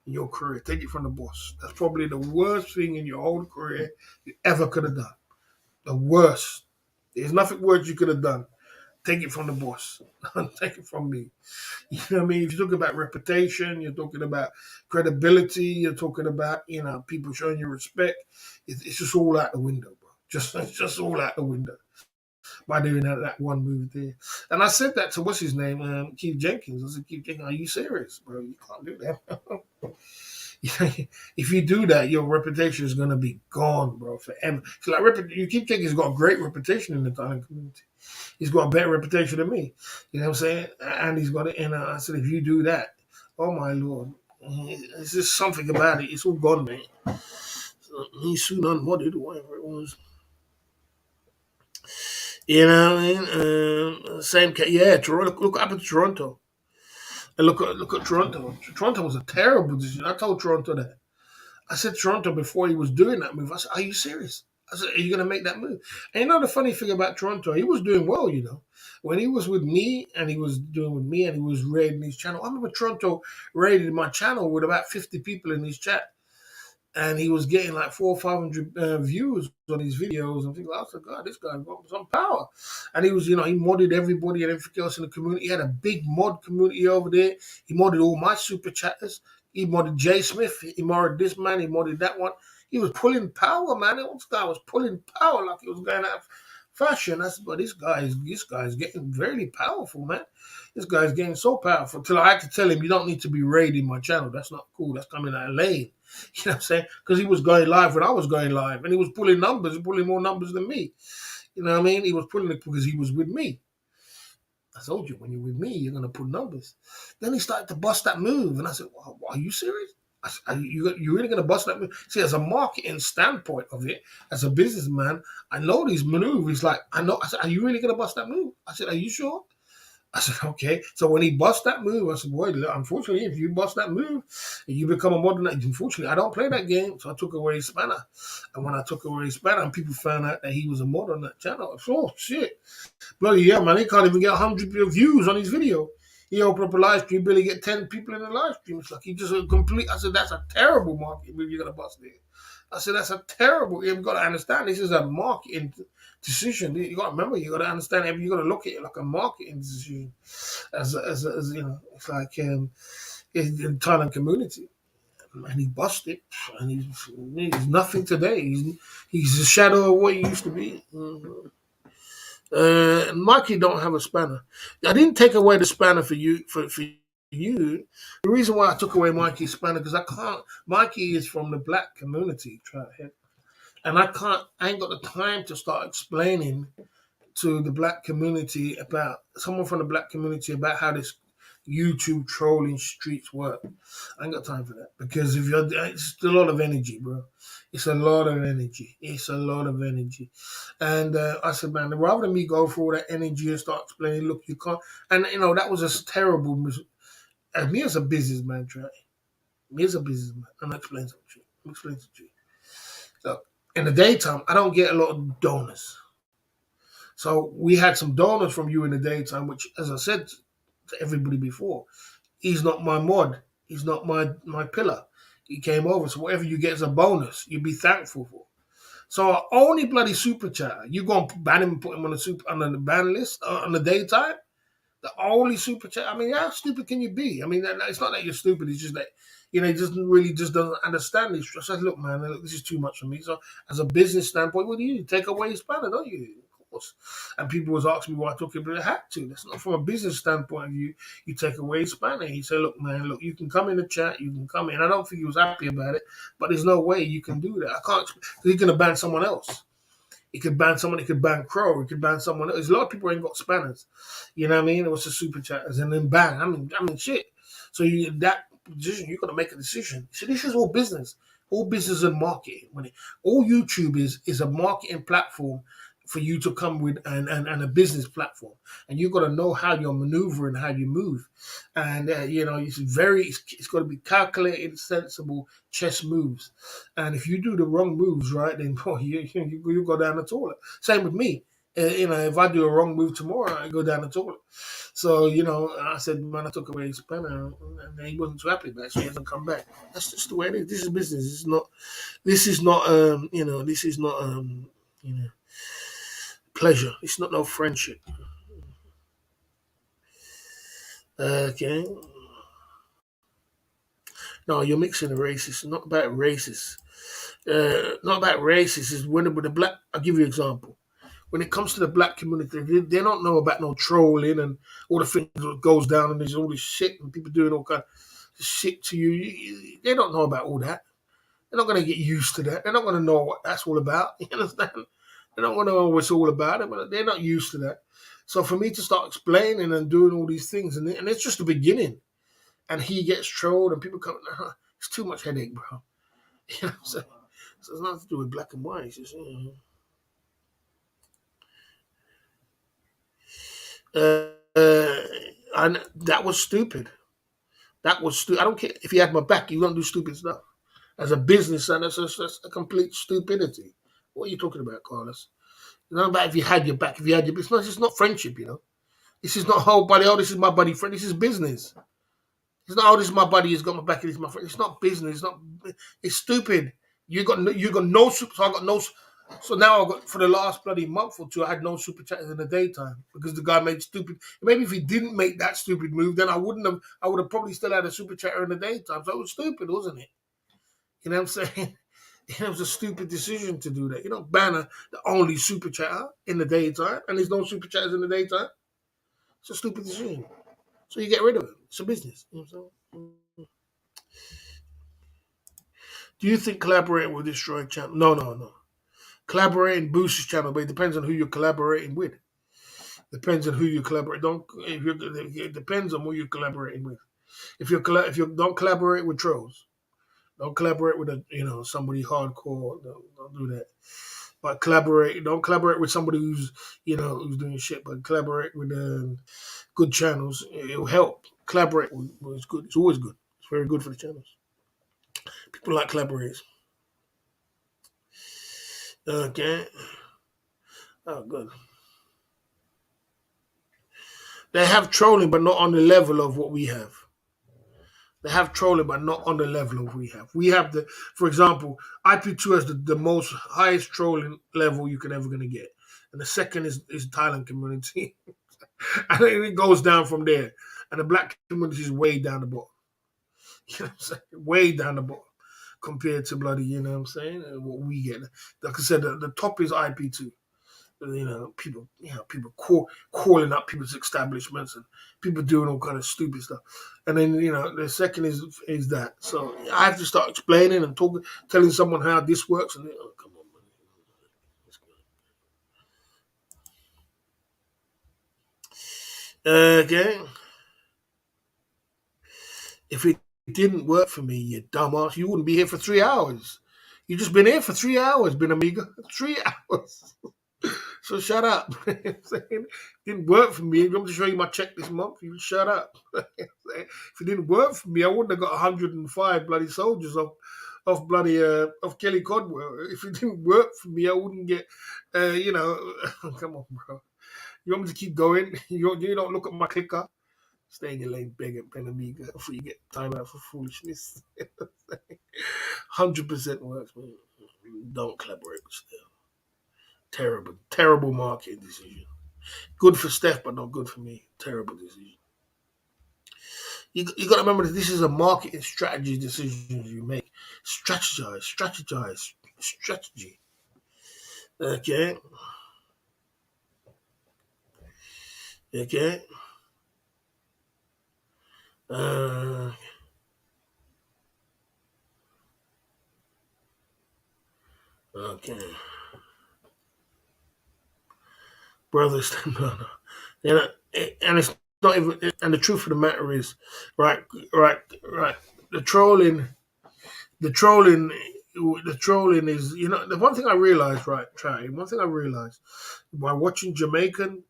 Speaker 1: in your career. Take it from the boss. That's probably the worst thing in your whole career you ever could have done. The worst. There's nothing worse you could have done. Take it from the boss. Take it from me. You know what I mean? If you're talking about reputation, you're talking about credibility, you're talking about, people showing you respect. It's just all out the window, bro. It's just all out the window by doing that one move there. And I said that to what's his name, Keith Jenkins. I said, Keith Jenkins, are you serious, bro? You can't do that. If you do that, your reputation is gonna be gone, bro, forever. So Keith Jenkins got a great reputation in the Thailand community. He's got a better reputation than me. You know what I'm saying? And he's got it. And I said, if you do that, oh my lord, it's just something about it. It's all gone, man. He's soon unmodded or whatever it was. You know what I mean? Same case. Yeah, Toronto. Look what happened to Toronto. And look at Toronto. Toronto was a terrible decision. I told Toronto that. I said Toronto before he was doing that move. I said, are you serious? I said, are you going to make that move? And the funny thing about Toronto, he was doing well, When he was with me and he was doing with me and he was raiding his channel. I remember Toronto raided my channel with about 50 people in his chat. And he was getting like 400 or 500 views on his videos and things like that. I said, God, this guy's got some power. And he was, he modded everybody and everything else in the community. He had a big mod community over there. He modded all my super chatters. He modded Jay Smith. He modded this man. He modded that one. He was pulling power, man. This guy was pulling power like he was going out of fashion. I said, but this guy is getting very powerful, man. This guy's getting so powerful. Till I had to tell him, you don't need to be raiding my channel. That's not cool. That's coming out of lane. You know what I'm saying? Because he was going live when I was going live, and he was pulling more numbers than me. You know what I mean? He was pulling it because he was with me. I told you, when you're with me, you're gonna put numbers. Then he started to bust that move, and I said, well, "Are you serious? I said, you really gonna bust that move?" See, as a marketing standpoint of it, as a businessman, I know these maneuvers. Like I know. I said, "Are you really gonna bust that move?" I said, "Are you sure?" I said, okay. So when he bust that move, I said, boy, look, unfortunately, if you bust that move, you become a modern. Unfortunately, I don't play that game. So I took away his spanner. And when I took away his spanner, and people found out that he was a mod on that channel, I said, oh, shit. Bloody yeah, man, he can't even get 100 views on his video. He opened up a live stream, barely get 10 people in the live stream. It's like he just a complete. I said, that's a terrible market move you're going to bust there. I said, that's a terrible. You've got to understand, this is a marketing decision. You got to remember, you got to understand, you got to look at it like a marketing decision. As you know, it's like in the Thailand community. And he busted, and he's nothing today. He's a shadow of what he used to be. Mhm. Mikey don't have a spanner. I didn't take away the spanner for you for you. The reason why I took away Mikey's spanner because I can't. Mikey is from the black community, and I ain't got the time to start explaining to the black community about someone from the black community about how this YouTube trolling streets work. I ain't got time for that because if you're, it's a lot of energy, bro. It's a lot of energy. It's a lot of energy. And I said, man, rather than me go for all that energy and start explaining, look, you can't. And you know that was a terrible. As me as a businessman, try me as a businessman. I'm not explaining something to you. I'm explaining to you. So in the daytime, I don't get a lot of donors. So we had some donors from you in the daytime, which, as I said to everybody before, he's not my mod. He's not my pillar. He came over, so whatever you get is a bonus. You'd be thankful for. So our only bloody super chat, you gonna ban him and put him on the ban list on the daytime? The only super chat. I mean, how stupid can you be? I mean, it's not that you're stupid. It's just that he just doesn't understand this. I said, look, man, look, this is too much for me. So, as a business standpoint, what do you do? Take away his banner, don't you? Of course. And people was asking me why I took it, but I had to. That's not from a business standpoint of view. You take away his banner. He said, look, man, look, you can come in the chat, you can come in. I don't think he was happy about it, but there's no way you can do that. I can't. He's going to ban someone else. He could ban someone. He could ban Crow. He could ban someone else. There's a lot of people ain't got spanners. You know what I mean? It was the super chatters, and then bang. I mean, shit. So that position, you got to make a decision. So this is all business. All business and marketing. All YouTube is a marketing platform for you to come with and a business platform, and you got to know how you're maneuvering, how you move, and you know it's got to be calculated, sensible chess moves. And if you do the wrong moves, right, then boy, you go down the toilet. Same with me. You know, if I do a wrong move tomorrow, I go down the toilet. So, you know, I said, man, I took away his pen, and he wasn't too happy about it, so he hasn't come back. That's just the way it is. This is business. This is not, you know, pleasure. It's not no friendship. Okay. No, you're mixing the races. It's not about races. Not about races. It's when with the black. I'll give you an example. When it comes to the black community, they don't know about no trolling and all the things that goes down and there's all this shit and people doing all kind of shit to you. They don't know about all that. They're not going to get used to that. They're not going to know what that's all about. You understand? They're not going to know what it's all about. But they're not used to that. So for me to start explaining and doing all these things, and it's just the beginning, and he gets trolled and people come, it's too much headache, bro. You know what I'm saying? So it's nothing to do with black and white. It's just, and that was stupid. That was stupid. I don't care if you had my back. You don't do stupid stuff. As a business, and that's a complete stupidity. What are you talking about, Carlos? It's not about if you had your back. If you had your business, it's not friendship. You know, this is not whole buddy. Oh, this is my buddy friend. This is business. It's not. Oh, this is my buddy. He's got my back. And he's my friend. It's not business. It's not. It's stupid. You got no super. So I got no. So now I got for the last bloody month or two, I had no super chatters in the daytime because the guy made stupid. Maybe if he didn't make that stupid move, then I wouldn't have. I would have probably still had a super chatter in the daytime. So it was stupid, wasn't it? You know what I'm saying? It was a stupid decision to do that. You don't ban the only super chatter in the daytime, and there's no super chatters in the daytime. It's a stupid decision. So you get rid of it. It's a business. You know what I'm saying? Do you think collaborating will destroy channel? No, no, no. Collaborating boosts his channel, but it depends on who you're collaborating with. Depends on who you collaborate. Don't if you It depends on who you're collaborating with. If you don't collaborate with trolls, don't collaborate with somebody hardcore. Don't do that. But collaborate. Don't collaborate with somebody who's doing shit. But collaborate with good channels. It'll help. Collaborate it's good. It's always good. It's very good for the channels. People like collaborators. Okay. Oh, good. They have trolling, but not on the level of what we have. They have trolling, but not on the level of we have. We have for example, IP2 has the most highest trolling level you can ever gonna get, and the second is Thailand community, and then it goes down from there. And the black community is way down the bottom. You know what I'm saying? Way down the bottom compared to bloody. You know what I'm saying? What we get. Like I said, the top is IP2. People calling up people's establishments and people doing all kind of stupid stuff. And then the second is that. So I have to start explaining and talking, telling someone how this works. And come on, man. Okay. If it didn't work for me, you dumbass, you wouldn't be here for 3 hours. You just been here for 3 hours, Ben Amiga. 3 hours. So shut up. Didn't work for me. If you want me to show you my check this month, you shut up. If it didn't work for me, I wouldn't have got 105 bloody soldiers of bloody of Kelly Codwell. If it didn't work for me, I wouldn't get come on, bro. You want me to keep going? You don't look at my clicker. Stay in your lane, beg Ben Amiga, before you get time out for foolishness. 100% works, man. Don't collaborate with Steph. Terrible, terrible marketing decision. Good for Steph, but not good for me. Terrible decision. You got to remember that this is a marketing strategy decision you make. Strategize, strategy. Okay, okay. Uh, okay. Brothers, no. And it's not even. And the truth of the matter is, right, right, right. The trolling, the trolling, the trolling is. The one thing I realized, right, Trey. One thing I realized by watching Jamaican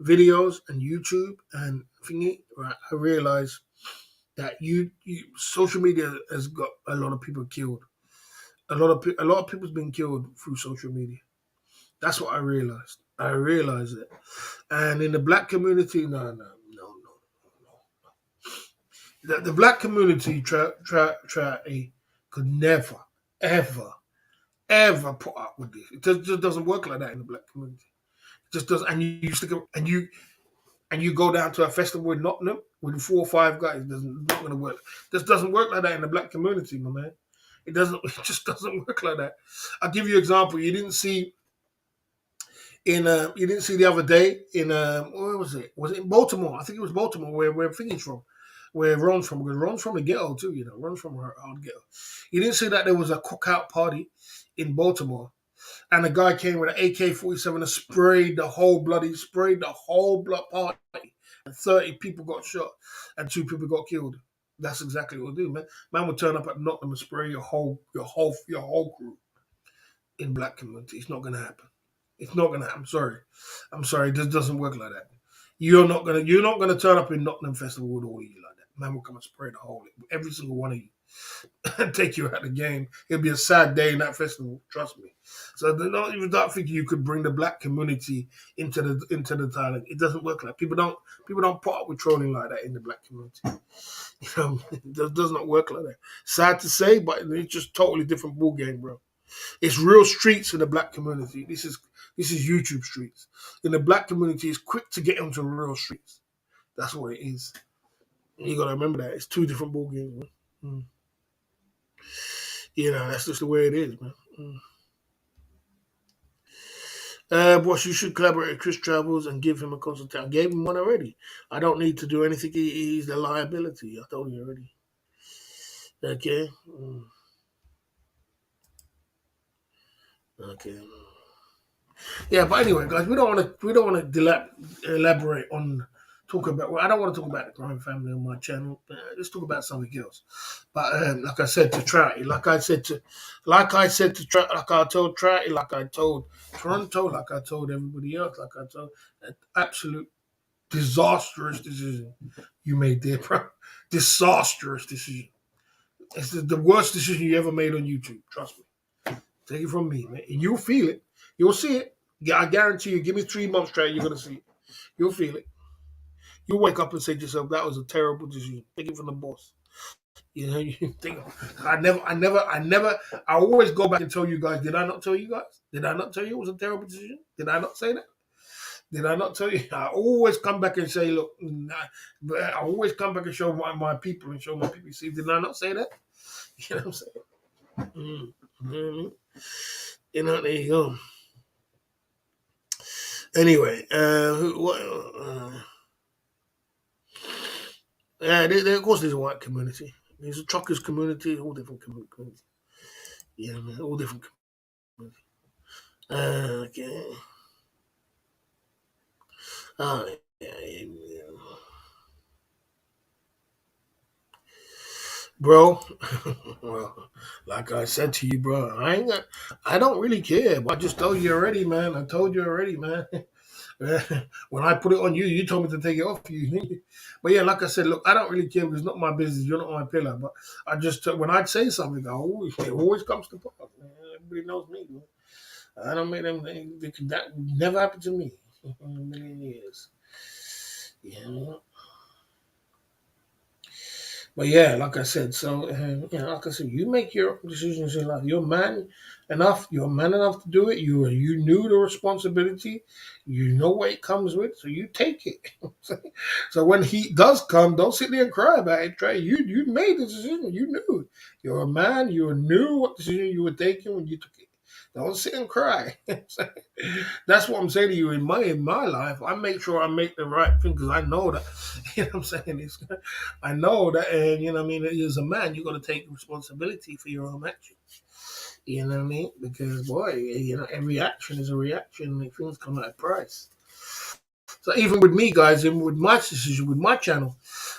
Speaker 1: videos and YouTube and thingy, right, I realized that social media has got a lot of people killed. A lot of people's been killed through social media. That's what I realized. I realized it. And in the black community, no. The black community could never, ever, ever put up with this. It just doesn't work like that in the black community. It just doesn't. And you stick and you go down to a festival in Nottingham with 4 or 5 guys. It's not going to work. This doesn't work like that in the black community, my man. It doesn't. It just doesn't work like that. I'll give you an example. You didn't see the other day in where was it? Was it in Baltimore? I think it was Baltimore where Thingy's from, where Ron's from. Because Ron's from the ghetto too. Ron's from our ghetto. You didn't see that there was a cookout party in Baltimore, and a guy came with an AK-47 and sprayed the whole blood party, and 30 people got shot, and 2 people got killed. That's exactly what we'll do, man. Man will turn up at Nottingham and spray your whole crew in black community. It's not gonna happen. It's not gonna happen. I'm sorry. This doesn't work like that. You're not gonna turn up in Nottingham Festival with all of you like that. Man will come and spray the whole every single one of you and take you out of the game. It'll be a sad day in that festival. Trust me. So don't even think you could bring the black community into the Thailand. It doesn't work like that. People don't put up with trolling like that in the black community. It does not work like that. Sad to say, but it's just totally different ball game, bro. It's real streets in the black community. This is YouTube streets. In the black community, it's quick to get into real streets. That's what it is. You gotta remember that. It's 2 different ball games, man. Mm. That's just the way it is, man. Boss, you should collaborate with Chris Travels and give him a consultation. I gave him one already. I don't need to do anything. He's the liability. I told you already. Okay. Okay. Yeah, but anyway, guys, we don't want to elaborate on talk about. Well, I don't want to talk about the crime family on my channel. Let's talk about something else. But like I said to Trouty, like I told Trouty, like I told Toronto, like I told everybody else, like I told that absolute disastrous decision you made there, bro. Disastrous decision. It's the worst decision you ever made on YouTube. Trust me. Take it from me, man. And you'll feel it. You'll see it. Yeah, I guarantee you. Give me 3 months straight, you're gonna see it. You'll feel it. You'll wake up and say to yourself, "That was a terrible decision." Take it from the boss. You know, you think I always go back and tell you guys. Did I not tell you guys? Did I not tell you it was a terrible decision? Did I not say that? Did I not tell you? I always come back and say, look, but I always come back and show my people and show my people. See, did I not say that? You know what I'm saying? Mm-hmm. You know, there you go. Anyway, what? Of course, there's a white community. There's a truckers community, all different communities. Yeah, man, all different communities. Okay. Yeah, yeah, yeah. Bro. Well, like I said to you, bro, I don't really care. But I just told you already, man. I told you already, man. When I put it on you, you told me to take it off you. But yeah, like I said, look, I don't really care because it's not my business. You're not my pillar. But I just when I say something, it always comes to pass. Man. Everybody knows me. Man. I don't make them. That never happened to me in a million years. Yeah. But yeah, like I said, so like I said, you make your decisions in life. You're man enough. You're man enough to do it. You knew the responsibility. You know what it comes with, so you take it. So when he does come, don't sit there and cry about it. Trey, you made the decision. You knew. You're a man. You knew what decision you were taking when you took it. Don't sit and cry. That's what I'm saying to you. In my life, I make sure I make the right thing because I know that. You know what I'm saying? I know that, and you know what I mean. As a man, you got to take responsibility for your own actions. You know what I mean? Because boy, every action is a reaction, and things come at a price. So even with me, guys, and with my decision, with my channel,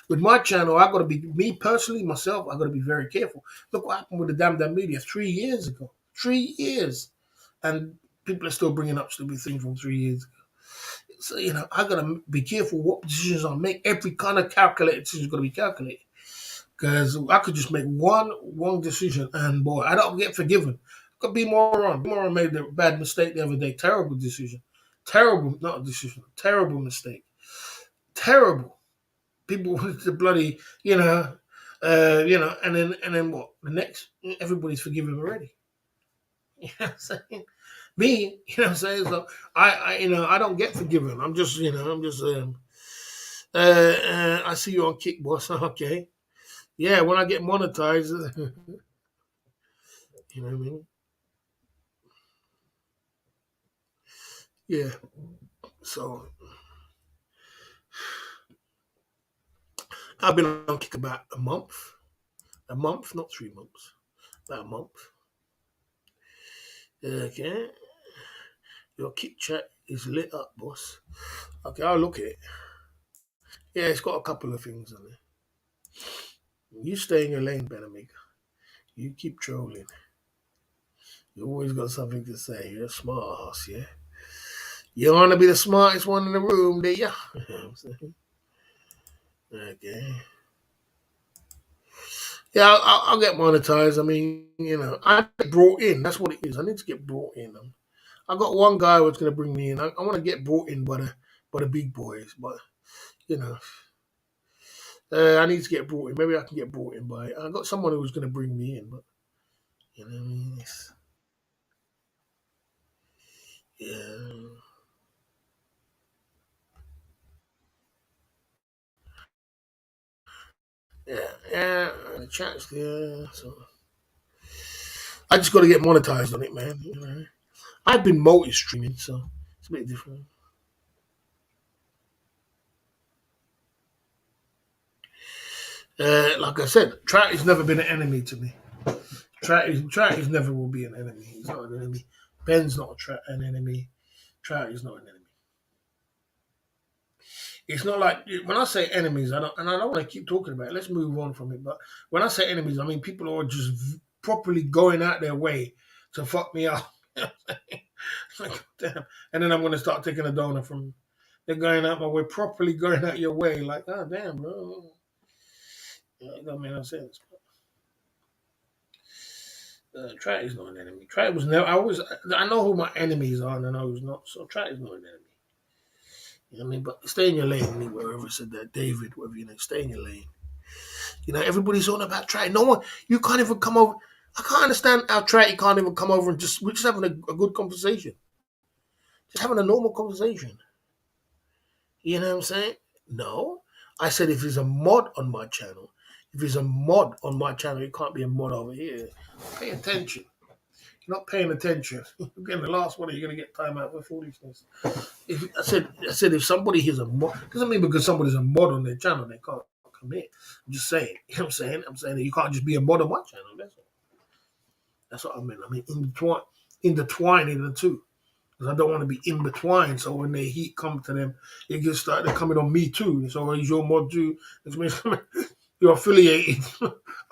Speaker 1: I got to be me personally, myself. I got to be very careful. Look what happened with the damn media 3 years ago. 3 years, and people are still bringing up stupid things from 3 years ago. So I gotta be careful what decisions I make. Every kind of calculated decision is gonna be calculated because I could just make one wrong decision, and boy, I don't get forgiven. Could be more wrong. Moron made a bad mistake the other day. Terrible decision. Terrible, not a decision. Terrible mistake. Terrible. People with the bloody, and then what? The next, everybody's forgiven already. You know what I'm saying? Me, you know what I'm saying? So I don't get forgiven. I see you on Kick Boss. Okay. Yeah, when I get monetized, you know what I mean? Yeah. So I've been on Kick about a month. A month, not 3 months. About a month. Okay. Your Kick chat is lit up, boss. Okay, I'll look at it. Yeah, it's got a couple of things on it. You stay in your lane, Benamiga. You keep trolling. You always got something to say. You're a smart ass, yeah? You want to be the smartest one in the room, do you? Okay. Yeah, I'll get monetized. I mean, I get brought in. That's what it is. I need to get brought in. I got one guy who's going to bring me in. I want to get brought in by the big boys, but you know, I need to get brought in. Maybe I can get brought in by. I got someone who's going to bring me in, but you know, what I mean, yeah, yeah. The chat's there, so I just got to get monetized on it, man. I've been multi-streaming, so it's a bit different. Like I said, Trout has never been an enemy to me. Trout never will be an enemy. He's not an enemy. Ben's not an enemy. Trout is not an enemy. It's not like when I say enemies, I don't want to keep talking about it. Let's move on from it. But when I say enemies, I mean people who are just properly going out their way to fuck me up. Like, damn. And then I'm going to start taking a donor from. They're going out my way, properly going out your way. Like, oh damn, bro. Yeah, it don't make no sense. Trout is not an enemy. Trout was never. I know who my enemies are, and I know who's not. So Trout is not an enemy. You know what I mean? But stay in your lane. Whoever said that, David, whatever you know, stay in your lane. You know, everybody's on about Trout. No one, you can't even come over. I can't understand how Trout can't even come over and we're just having a good conversation, just having a normal conversation. You know what I'm saying? No, I said if he's a mod on my channel, if he's a mod on my channel, he can't be a mod over here. Pay attention. You're not paying attention. Again, the last one, you're going to get time out for foolishness. I said if somebody is a mod, doesn't mean because somebody's a mod on their channel they can't come in. I'm just saying. You know what I'm saying? I'm saying that you can't just be a mod on my channel. That's all. That's what I mean. I mean intertwining the two. Because I don't want to be in between. So when the heat come to them, it gets started coming on me too. So is your mod too? Which means you're affiliated.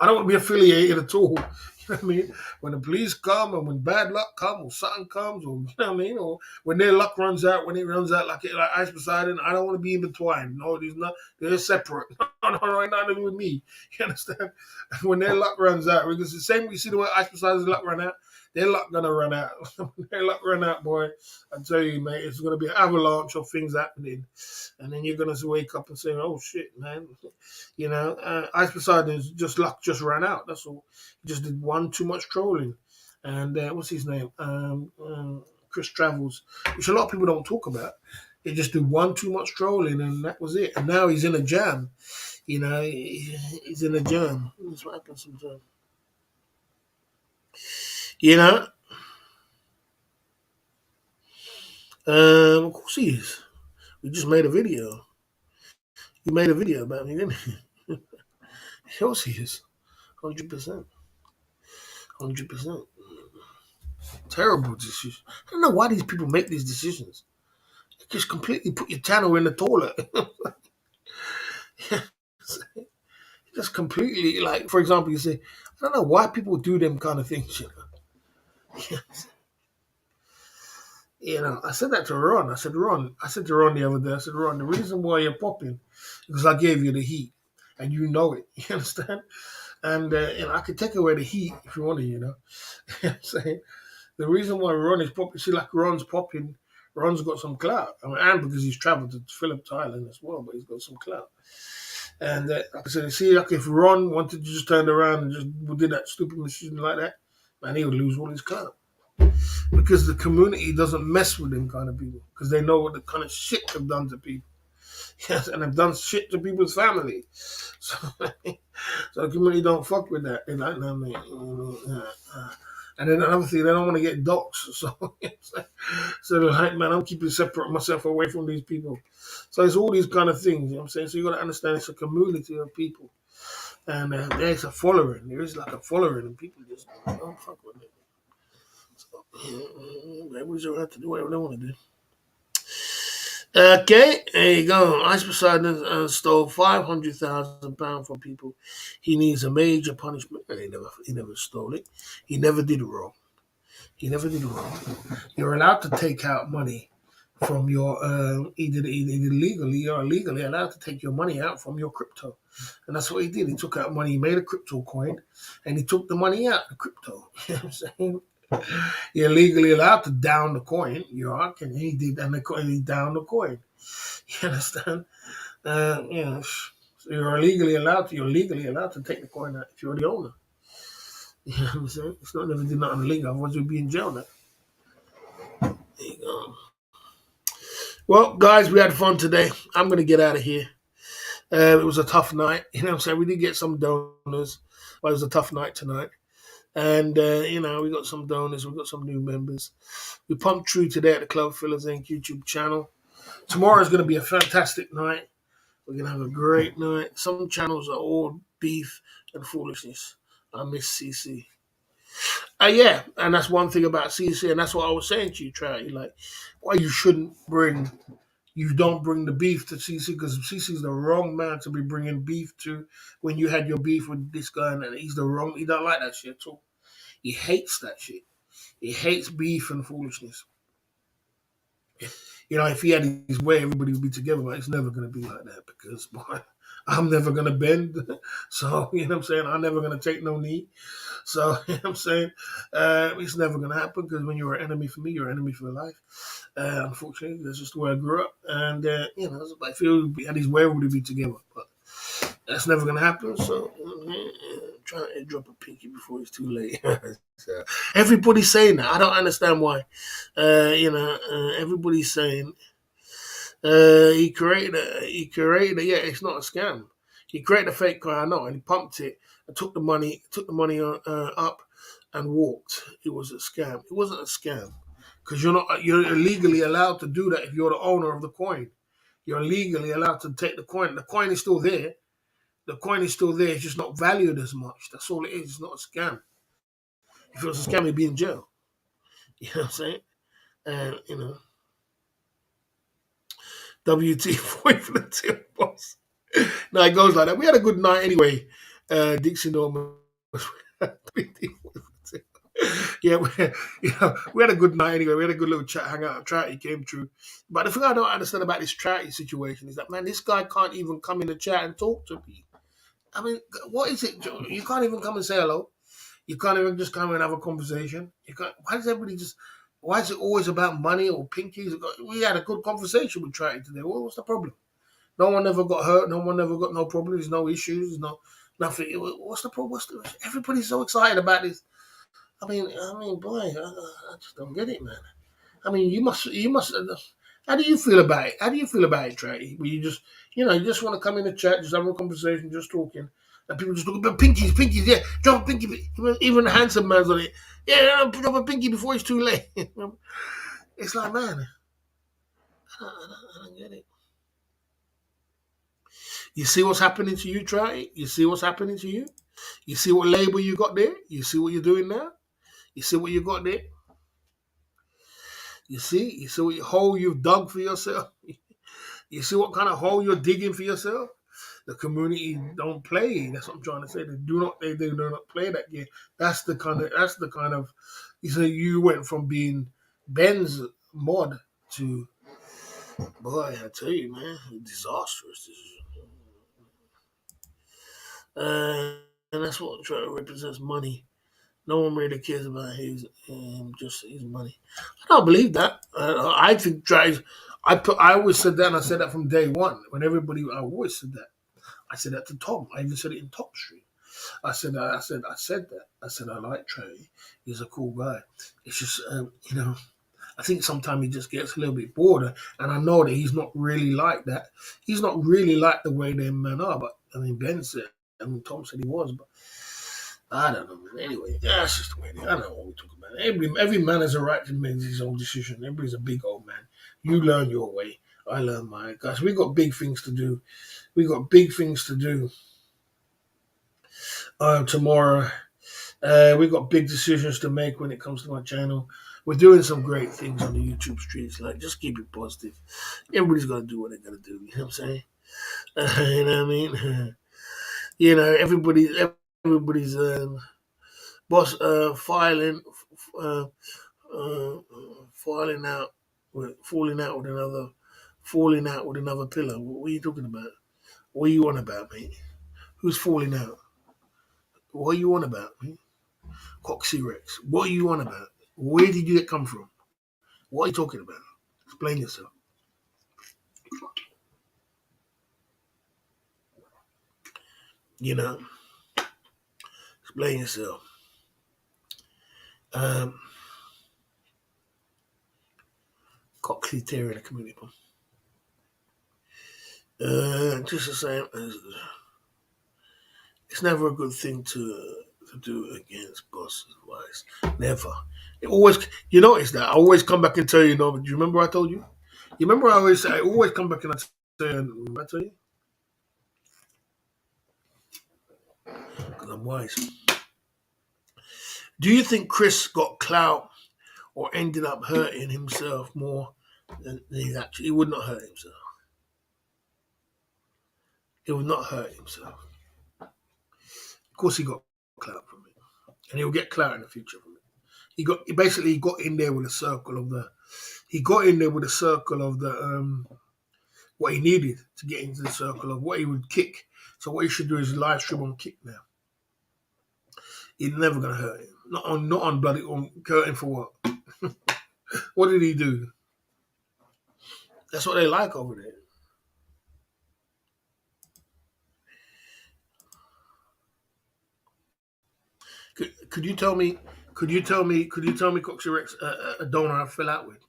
Speaker 1: I don't want to be affiliated at all. You know what I mean? When the police come and when bad luck comes or something comes or, you know what I mean? Or when their luck runs out, when it runs out like Ice Poseidon, I don't want to be in between. No, they're separate. No, nothing with me. You understand? When their luck runs out, because the same, you see the way Ice Poseidon's luck run out, their luck gonna run out. Their luck run out, boy. I tell you, mate, it's gonna be an avalanche of things happening. And then you're gonna wake up and say, oh shit, man. You know, Ice Poseidon's luck just ran out. That's all. He just did one too much trolling. And what's his name? Chris Travels, which a lot of people don't talk about. He just did one too much trolling, and that was it. And now he's in a jam. You know, he's in a jam. That's what happens sometimes. You know, of course he is. We just made a video. You made a video about me, didn't you? Of course he is. 100%. 100%. Terrible decision. I don't know why these people make these decisions. They just completely put your channel in the toilet. Just completely, like, for example, you say, I don't know why people do them kind of things, you know. You know, I said that to Ron. I said to Ron the other day, I said, Ron, the reason why you're popping is because I gave you the heat and you know it. You understand? And, you know, I could take away the heat if you want to, you know. You know what I'm saying? The reason why Ron is popping, see, like Ron's popping, Ron's got some clout. I mean, and because he's traveled to Phillip Island as well, but he's got some clout. And like I said, see, like if Ron wanted to just turn around and just did that stupid machine like that, man, he would lose all his clout. Because the community doesn't mess with them kind of people. Because they know what the kind of shit they've done to people. Yes, and they've done shit to people's family. So, so the community don't fuck with that. They like, no, man. And then another thing, they don't want to get doxxed. So they're like, man, I'm keeping separate myself away from these people. So it's all these kind of things, you know what I'm saying? So you got to understand it's a community of people. And there's a following. There is like a following, and people just don't fuck with it. So, everybody's going to have to do whatever they want to do. Okay, there you go. Ice Poseidon stole £500,000 from people. He needs a major punishment. He never stole it. He never did wrong. He never did wrong. You're allowed to take out money from your either legally or illegally allowed to take your money out from your crypto, and that's what he did. He took out money. He made a crypto coin, and he took the money out the crypto. You know what I'm saying? You're legally allowed to down the coin. You are, and he did, and he downed the coin. You understand? So you're legally allowed to take the coin out if you're the owner. You know what I'm saying? It's not never did nothing illegal, otherwise you'd be in jail now. There you go. Well, guys, we had fun today. I'm gonna get out of here. It was a tough night. You know what I'm saying? We did get some donors, but it was a tough night tonight. And, we got some donors. We got some new members. We pumped through today at the Club Fillers Inc. YouTube channel. Tomorrow is going to be a fantastic night. We're going to have a great night. Some channels are all beef and foolishness. I miss CC. Yeah, and that's one thing about CC, and that's what I was saying to you, Trey. Like, why you don't bring the beef to CC because CC's the wrong man to be bringing beef to when you had your beef with this guy, and he's the wrong. He don't like that shit at all. He hates that shit. He hates beef and foolishness. If he had his way, everybody would be together, but it's never going to be like that because, boy, I'm never going to bend. So, you know what I'm saying? I'm never going to take no knee. So, you know what I'm saying? It's never going to happen because when you're an enemy for me, you're an enemy for life. Unfortunately, that's just the way I grew up. And, I feel he had his way, we would be together. But that's never going to happen. So, trying to drop a pinky before it's too late. So, everybody's saying that. I don't understand why. Everybody's saying he created. Yeah, it's not a scam. He created a fake coin, I know, and he pumped it and took the money up and walked. It was a scam. It wasn't a scam because you're legally allowed to do that if you're the owner of the coin. You're legally allowed to take the coin. The coin is still there. The coin is still there. It's just not valued as much. That's all it is. It's not a scam. If it was a scam, he'd be in jail. You know what I'm saying? And WT for the tip boss. No, it goes like that. We had a good night anyway. Dixie Norman. Yeah, we had a good night anyway. We had a good little chat, hang out. Charity came through. But the thing I don't understand about this Charity situation is that, man, this guy can't even come in the chat and talk to me. I mean, what is it? You can't even come and say hello. You can't even just come and have a conversation. You can't. Why does everybody just? Why is it always about money or pinkies? We had a good conversation with Charity today. What's the problem? No one ever got hurt. No one ever got no problems. No issues. No nothing. What's the problem? Everybody's so excited about this. Boy, I just don't get it, man. I mean, you must. How do you feel about it? How do you feel about it, Trey? Where you just want to come in the chat, just have a conversation, just talking, and people just talking about pinkies, yeah, drop a pinky. Even the handsome man's on it. Yeah, drop a pinky before it's too late. It's like, man, I don't get it. You see what's happening to you, Trey? You see what's happening to you? You see what label you got there? You see what you're doing now? You see what you got there? You see what hole you've dug for yourself? You see what kind of hole you're digging for yourself? The community don't play. That's what I'm trying to say. They do not play that game. That's the kind of you say you went from being Ben's mod to boy, I tell you, man, disastrous. And that's what represents money. No one really cares about just his money. I don't believe that. I think drives. I always said that, and I said that from day one. When everybody, I always said that. I said that to Tom. I even said it in Top Street. I said that. I said I like Trey. He's a cool guy. It's just I think sometimes he just gets a little bit bored, and I know that he's not really like that. He's not really like the way them men are. But I mean, Ben said. I mean, Tom said he was, but I don't know, man. Anyway, that's just the way it is. I don't know what we talk about. Every man has a right to make his own decision. Everybody's a big old man. You learn your way. I learn mine. Guys, we got big things to do. We got big things to do tomorrow. We got big decisions to make when it comes to my channel. We're doing some great things on the YouTube streets. Like, just keep it positive. Everybody's gonna do what they're gonna do. You know what I'm saying? You know what I mean? Everybody's boss uh, uh, falling out falling out with another pillar. What are you talking about? What are you on about, mate? Who's falling out? What are you on about, mate? Coxie Rex. What are you on about? Where did you come from? What are you talking about? Explain yourself. You know, explain yourself. Um, Coxie Terry in the community. Just the same as it's never a good thing to do against bosses wise. Never. It always you notice that I always come back and tell you. No, but do you remember I told you? You remember I always say I always come back and I tell you because I'm wise. Do you think Chris got clout or ended up hurting himself more than he actually? He would not hurt himself. He would not hurt himself. Of course, he got clout from it, and he'll get clout in the future from it. He basically got in there with a circle of the. He got in there with a circle of the what he needed to get into the circle of what he would kick. So what he should do is live stream on Kick now. He's never gonna hurt him. Not on bloody on hurt him for what? What did he do? That's what they like over there. Could you tell me? Could you tell me Coxie Rex a donor I fell out with,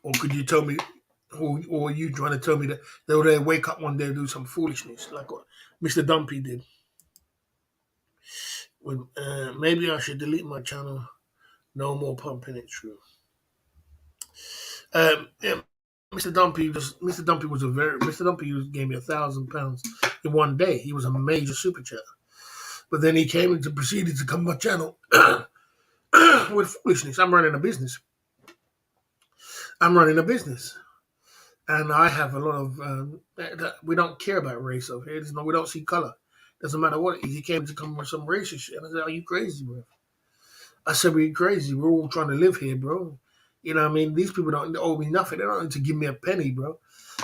Speaker 1: or could you tell me, or are you trying to tell me that they wake up one day and do some foolishness like what Mr. Dumpy did? When maybe I should delete my channel. No more pumping it through. Yeah, Mr. Dumpy was a very Mr. Dumpy gave me £1,000 in one day. He was a major super chat. But then he came and proceeded to come on my channel with foolishness. I'm running a business. And I have a lot of. We don't care about race over here. We don't see color. Doesn't matter what it is. He came to come with some racist shit. And I said, "Are you crazy, bro?" I said, "We're crazy. We're all trying to live here, bro. You know what I mean? These people don't owe me nothing. They don't need to give me a penny, bro.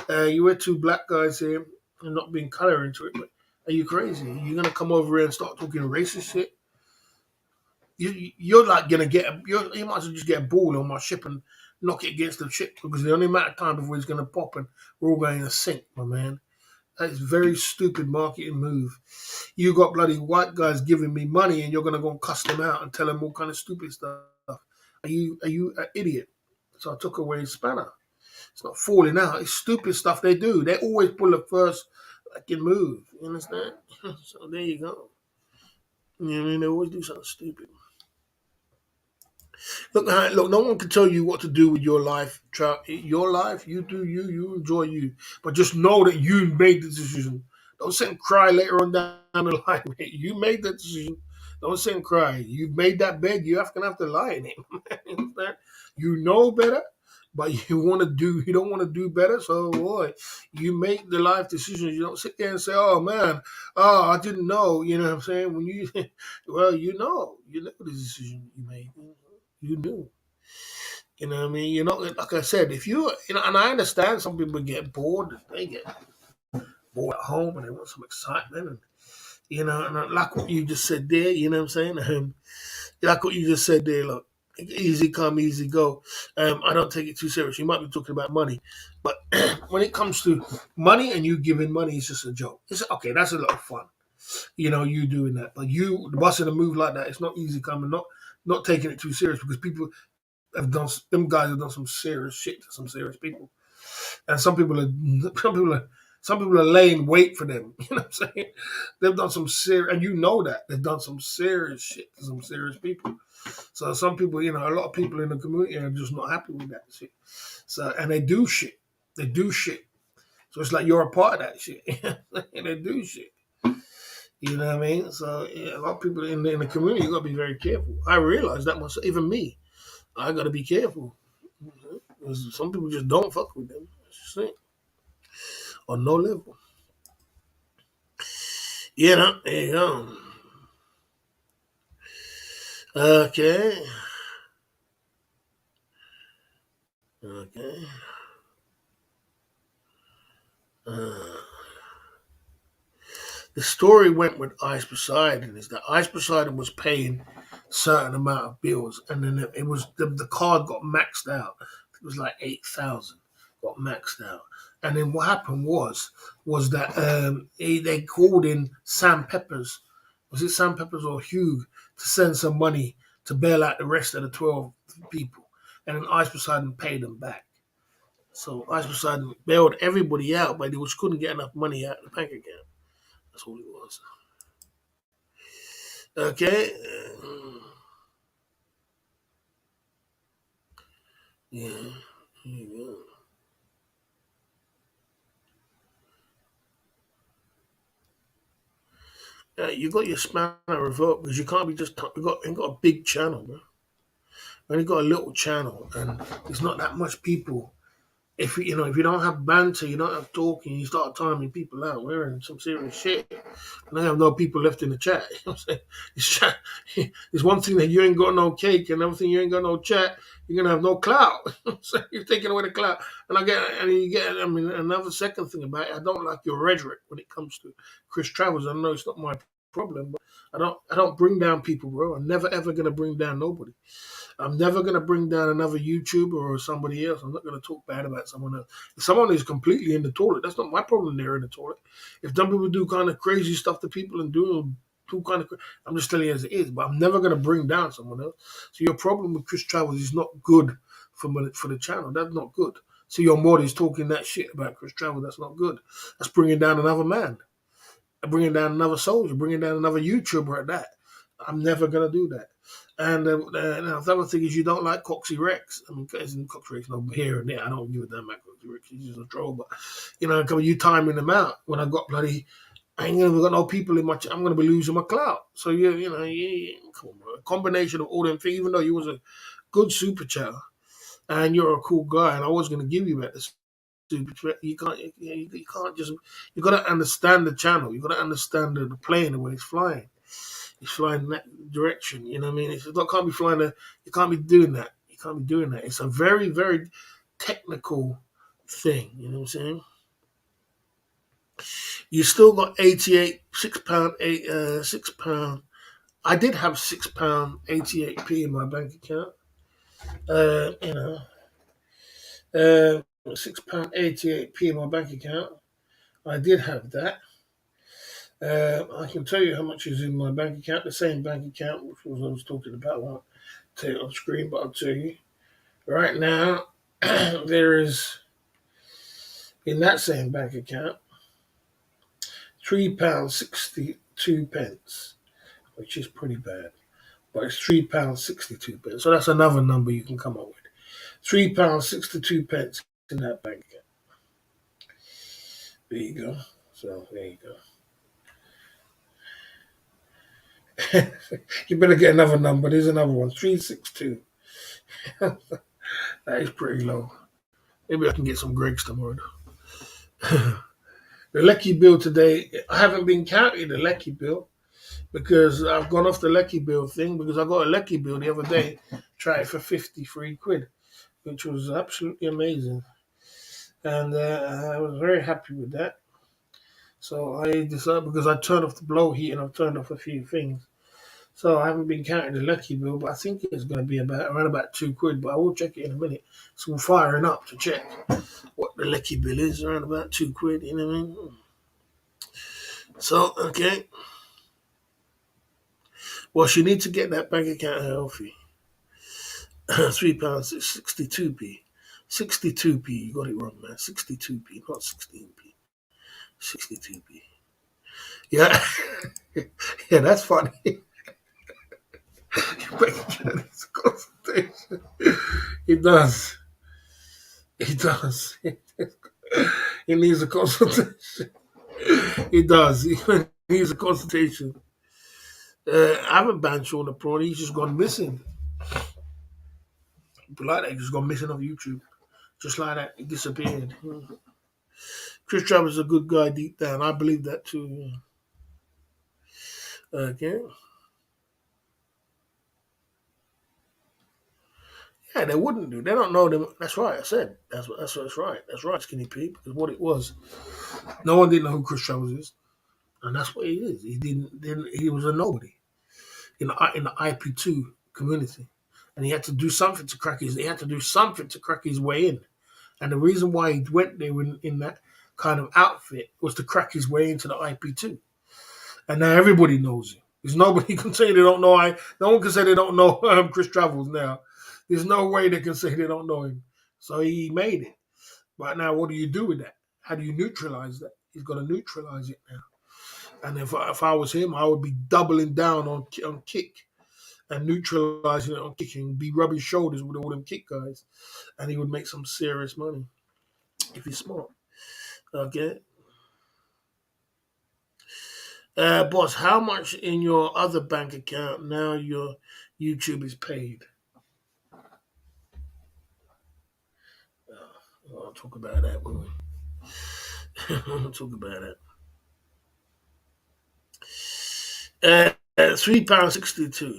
Speaker 1: You were two black guys here and not being color into it. But are you crazy? You're going to come over here and start talking racist shit? You're like going to you might as well just get a ball on my ship and knock it against the ship because the only amount of time before it's going to pop and we're all going to sink, my man. That is a very stupid marketing move. You got bloody white guys giving me money and you're going to go and cuss them out and tell them all kind of stupid stuff. Are you an idiot? So I took away his spanner. It's not falling out. It's stupid stuff they do. They always pull the first fucking move. You understand? So there you go. You know what I mean? They always do something stupid. Look. No one can tell you what to do with your life. Your life, you do you. You enjoy you. But just know that you made the decision. Don't sit and cry later on down the line. Mate. You made that decision. Don't sit and cry. You made that bed. You have to lie in it. You know better, but you want to do. You don't want to do better. So boy, you make the life decisions. You don't sit there and say, "Oh man, oh I didn't know." You know what I'm saying? When you, well, you know the decision you made. You knew. You know what I mean? Like I said, if and I understand some people get bored. They get bored at home and they want some excitement. And, and like what you just said there, you know what I'm saying? Like what you just said there, look, easy come, easy go. I don't take it too serious. You might be talking about money, but when it comes to money and you giving money, it's just a joke. It's okay. That's a lot of fun. You doing that, but you busting a move like that, it's not easy coming. Not taking it too serious because people have done them guys have done some serious shit to some serious people, and some people are laying wait for them. You know what I'm saying? They've done some serious, and you know that they've done some serious shit to some serious people. So some people, a lot of people in the community are just not happy with that shit. So and they do shit. They do shit. So it's like you're a part of that shit. And they do shit. You know what I mean? So yeah, a lot of people in the community, you gotta be very careful. I realize that myself, even me. I gotta be careful. Some people just don't fuck with them. That's just it. On no level. There you go. Okay. Okay. Uh, the story went with Ice Poseidon is that Ice Poseidon was paying a certain amount of bills, and then it was the card got maxed out. It was like 8,000 got maxed out, and then what happened was that they called in Sam Peppers. Was it Sam Peppers or Hugh to send some money to bail out the rest of the 12 people, and then Ice Poseidon paid them back. So Ice Poseidon bailed everybody out, but they just couldn't get enough money out of the bank account. That's all it was. Okay. Yeah. Here you go. You got your spanner revoked because you can't be just ain't got a big channel, bro. Only got a little channel, and there's not that much people. If you don't have banter, you don't have talking, you start timing people out. We're in some serious shit. And I have no people left in the chat. You know what I'm saying? It's one thing that you ain't got no cake, and another thing you ain't got no chat. You're gonna have no clout. So you're taking away the clout, and you get. I mean, another second thing about it, I don't like your rhetoric when it comes to Chris Travels. I know it's not my problem, but I don't bring down people, bro. I'm never ever gonna bring down nobody. I'm never going to bring down another YouTuber or somebody else. I'm not going to talk bad about someone else. If someone is completely in the toilet, that's not my problem. They're in the toilet. If some people do kind of crazy stuff to people and do kind of, I'm just telling you as it is. But I'm never going to bring down someone else. So your problem with Chris Travels is not good for the channel. That's not good. So your mod is talking that shit about Chris Travels. That's not good. That's bringing down another man, bringing down another soldier, bringing down another YouTuber at that. I'm never going to do that. And the other thing is you don't like Coxie Rex. I mean, Coxie Rex no here and there. I don't give a damn about Coxie Rex. He's just a troll. But, you timing them out when I got bloody, I ain't gonna got no people in my, I'm going to be losing my clout. So, come on, bro. A combination of all them things, even though you was a good super chatter and you're a cool guy and I was going to give you that super chat, you can't just, you got to understand the channel. You got to understand the plane, the way it's flying. He's flying in that direction. You know what I mean? Can't be flying. You can't be doing that. You can't be doing that. It's a very, very technical thing. You know what I'm saying? You still got 88 £6 £6. I did have £6 88p in my bank account. Uh, you know, £6 88p in my bank account. I did have that. I can tell you how much is in my bank account. The same bank account which was I was talking about. I won't tell you on screen, but I'll tell you. Right now, there is, in that same bank account, £3.62, which is pretty bad. But it's £3.62. So that's another number you can come up with. £3.62 in that bank account. There you go. So there you go. You better get another number. There's another one. 362. That is pretty low. Maybe I can get some Greg's tomorrow. The Lecky bill today, I haven't been counting the Lecky bill because I've gone off the Lecky bill thing because I got a Lecky bill the other day, tried it for 53 quid, which was absolutely amazing. And I was very happy with that. So I decided, because I turned off the blow heat and I've turned off a few things. So I haven't been counting the Lecky bill, but I think it's going to be around about 2 quid, but I will check it in a minute. So we're firing up to check what the Lecky bill is, around about 2 quid, you know what I mean? So, okay. Well, she needs to get that bank account healthy. £3, 62p. 62p, you got it wrong, man. 62p, not 16p. 62p. Yeah. Yeah, that's funny. Consultation. It does. It does. It needs a consultation. It does. It needs a consultation. I haven't banned Sean the Prawn. He's just gone missing. People like that, just gone missing off YouTube. Just like that, he disappeared. Chris Travers is a good guy deep down. I believe that too. Okay. Yeah, they wouldn't do. They don't know them. That's right. I said that's right. That's right, Skinny Pete. Because what it was, no one didn't know who Chris Travers is, and that's what he is. He didn't. He was a nobody in the IP2 community, and he had to do something to crack his. He had to do something to crack his way in, and the reason why he went there in that kind of outfit was to crack his way into the IP2. And now everybody knows him. There's nobody can say they don't know. No one can say they don't know Chris Travels now. There's no way they can say they don't know him. So he made it. But now, what do you do with that? How do you neutralize that? He's got to neutralize it now. And if I was him, I would be doubling down on kick and neutralizing it on kicking. Be rubbing shoulders with all them kick guys, and he would make some serious money if he's smart. Okay. Boss, how much in your other bank account now your YouTube is paid? I'll talk about that when we we'll talk about that. £3.62.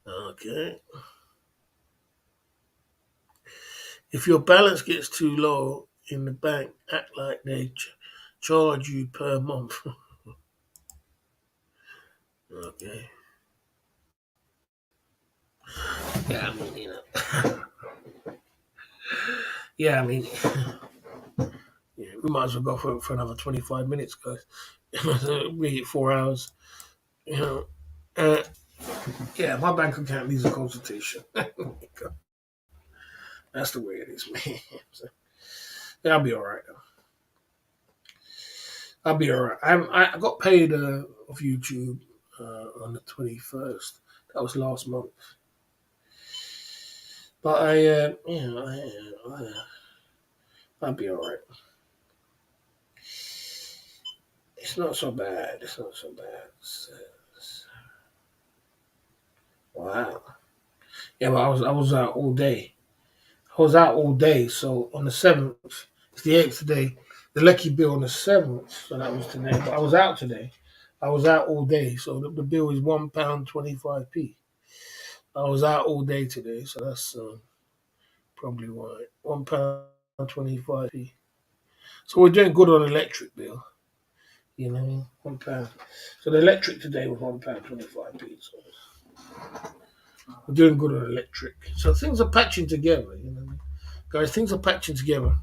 Speaker 1: Okay. If your balance gets too low in the bank, act like they charge you per month. Okay. Yeah, I mean, yeah, I mean, yeah, we might as well go for another 25 minutes, guys. We get 4 hours, you know. Uh, yeah, my bank account needs a consultation. That's the way it is, man. So, yeah, I'll be all right, though. I'll be all right. I got paid off YouTube on the 21st. That was last month. But I'll be all right. It's not so bad. It's not so bad. Wow. Yeah, but I was out all day. I was out all day. So on the 7th, it's the 8th today. The lucky bill on the 7th. So that was today. But I was out today. I was out all day. So the bill is £1.25p. I was out all day today. So that's probably why. £1.25p. So we're doing good on electric bill. You know, £1. So the electric today was £1.25p. So we're doing good on electric. So things are patching together, Guys, things are patching together.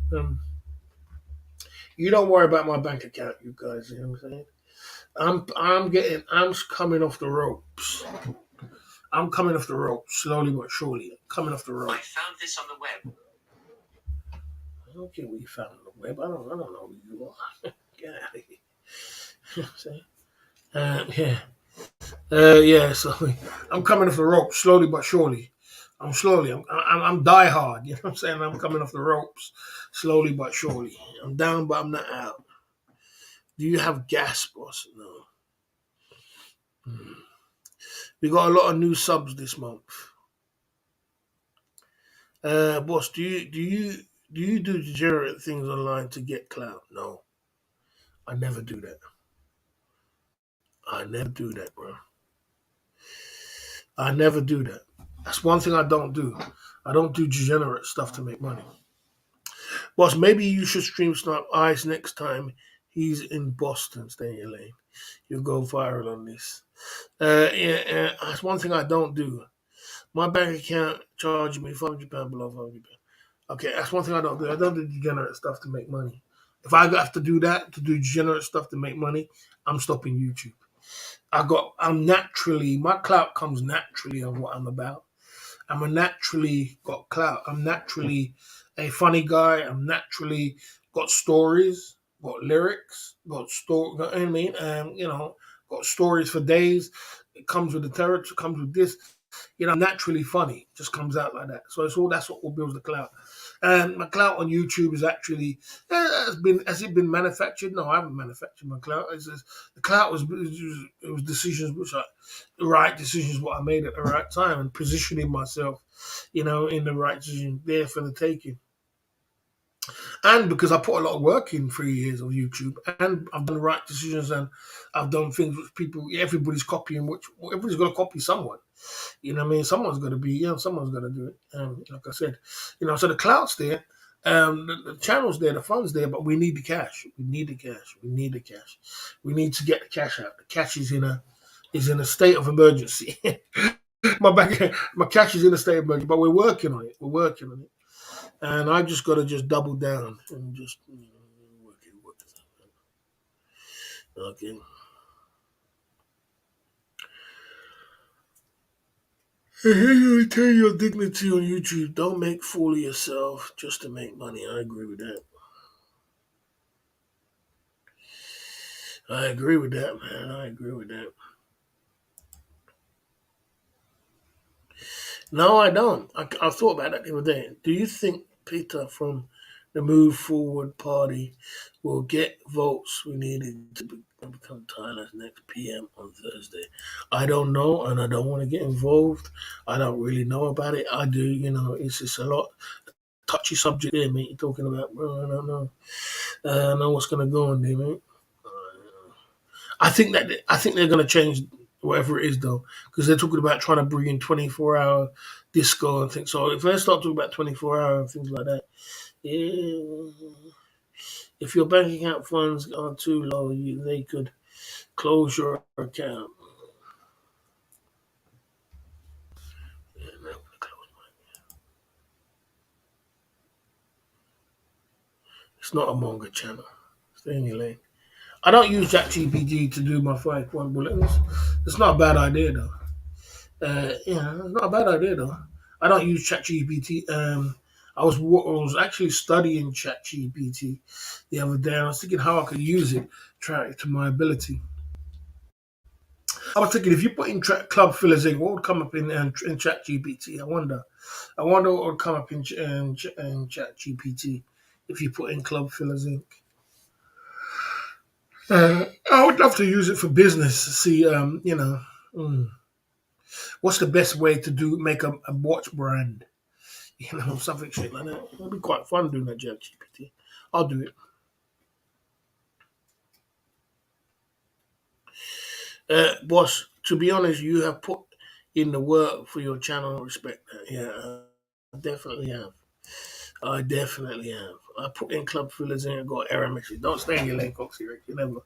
Speaker 1: You don't worry about my bank account, you guys, you know what I'm saying? I'm coming off the ropes. I'm coming off the ropes, slowly but surely. Coming off the ropes. I found this on the web. I don't care what you found on the web. I don't know who you are. Get out of here. You know what I'm saying? Yeah. Yeah, so I'm coming off the ropes slowly but surely. I'm die hard. You know what I'm saying? I'm coming off the ropes slowly but surely. I'm down, but I'm not out. Do you have gas, boss? No. Hmm. We got a lot of new subs this month. Boss, do you do degenerate things online to get clout? No, I never do that. I never do that, bro. I never do that. That's one thing I don't do. I don't do degenerate stuff to make money. Boss, maybe you should stream Snap Eyes next time he's in Boston. Stay in your lane. You'll go viral on this. Yeah, that's one thing I don't do. My bank account charged me £500 below £500. Okay, that's one thing I don't do. I don't do degenerate stuff to make money. If I have to do that, to do degenerate stuff to make money, I'm stopping YouTube. My clout comes naturally of what I'm about. I'm a naturally got clout. I'm naturally a funny guy. I'm naturally got stories, got lyrics, got story. You know what I mean? Got stories for days. It comes with the territory. Comes with this. I'm naturally funny. It just comes out like that. So that's what builds the clout. And my clout on YouTube is actually has it been manufactured? No, I haven't manufactured my clout. The clout was decisions which are the right decisions what I made at the right time and positioning myself, in the right position there for the taking. And because I put a lot of work in 3 years of YouTube, and I've done the right decisions, and I've done things which everybody's copying, which everybody's going to copy someone. You know what I mean? Someone's going to someone's going to do it. Like I said, so the clout's there, the channel's there, the fund's there, but we need the cash. We need the cash. We need the cash. We need to get the cash out. The cash is in a state of emergency. My cash is in a state of emergency, but we're working on it. We're working on it, and I just got to just double down and just work it. Okay. Hey, you retain your dignity on YouTube. Don't make fool of yourself just to make money. I agree with that. I agree with that, man. I agree with that. No, I don't. I thought about that the other day. Do you think Peter from the Move Forward Party will get votes we needed to become Thailand's next PM on Thursday. I don't know, and I don't want to get involved. I don't really know about it. I do, it's just a lot touchy subject there, mate. You're talking about, bro. I don't know. I don't know what's going to go on there, mate. I think they're going to change whatever it is though, because they're talking about trying to bring in 24-hour disco and things. So if they start talking about 24-hour and things like that, yeah, if your bank account funds are too low, they could close your account. Yeah, no, it's not a manga channel. Stay in your lane. I don't use ChatGPT to do my 5 point bulletins. It's not a bad idea though. Yeah, it's not a bad idea though. I don't use ChatGPT. I was actually studying ChatGPT the other day. I was thinking how I could use it, try it to my ability. I was thinking if you put in club fillers in, what would come up in ChatGPT? I wonder what would come up in ChatGPT if you put in club fillers in. I would love to use it for business. To see, mm, what's the best way to make a watch brand? Something shit like that. It'll be quite fun doing that ChatGPT. I'll do it. Boss, to be honest, you have put in the work for your channel. Respect that. Yeah, I definitely have. I definitely have. I put in club fillers in and got error message. Don't stay in your lane, Coxie Rick. You never.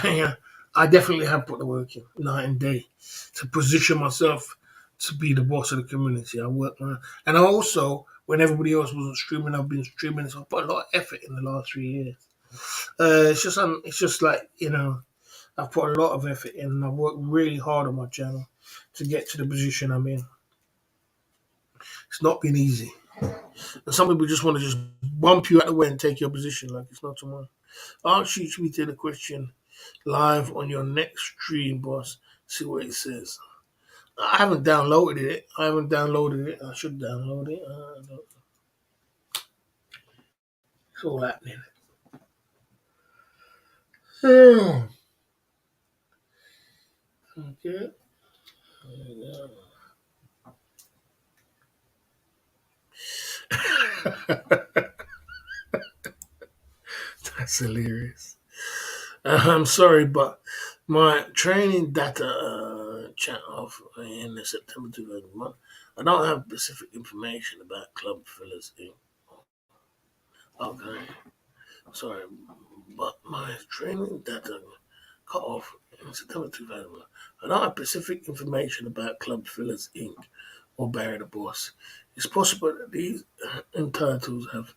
Speaker 1: Yeah, I definitely have put the work in night and day to position myself to be the boss of the community. I work, and I also, when everybody else wasn't streaming, I've been streaming. So I put a lot of effort in the last 3 years. It's just like I've put a lot of effort in. And I've worked really hard on my channel to get to the position I'm in. It's not been easy. And some people just want to just bump you out the way and take your position like it's not tomorrow. I'll shoot me to the question live on your next stream, boss. See what it says. I haven't downloaded it. I should download it. It's all happening. Hmm. Okay. That's hilarious. I'm sorry, but my training data chat off in the September 2001. I don't have specific information about Club Fillers Inc. Okay, sorry, but my training data cut off in September 2001. I don't have specific information about Club Fillers Inc. or Barry the Boss. It's possible that these entitles have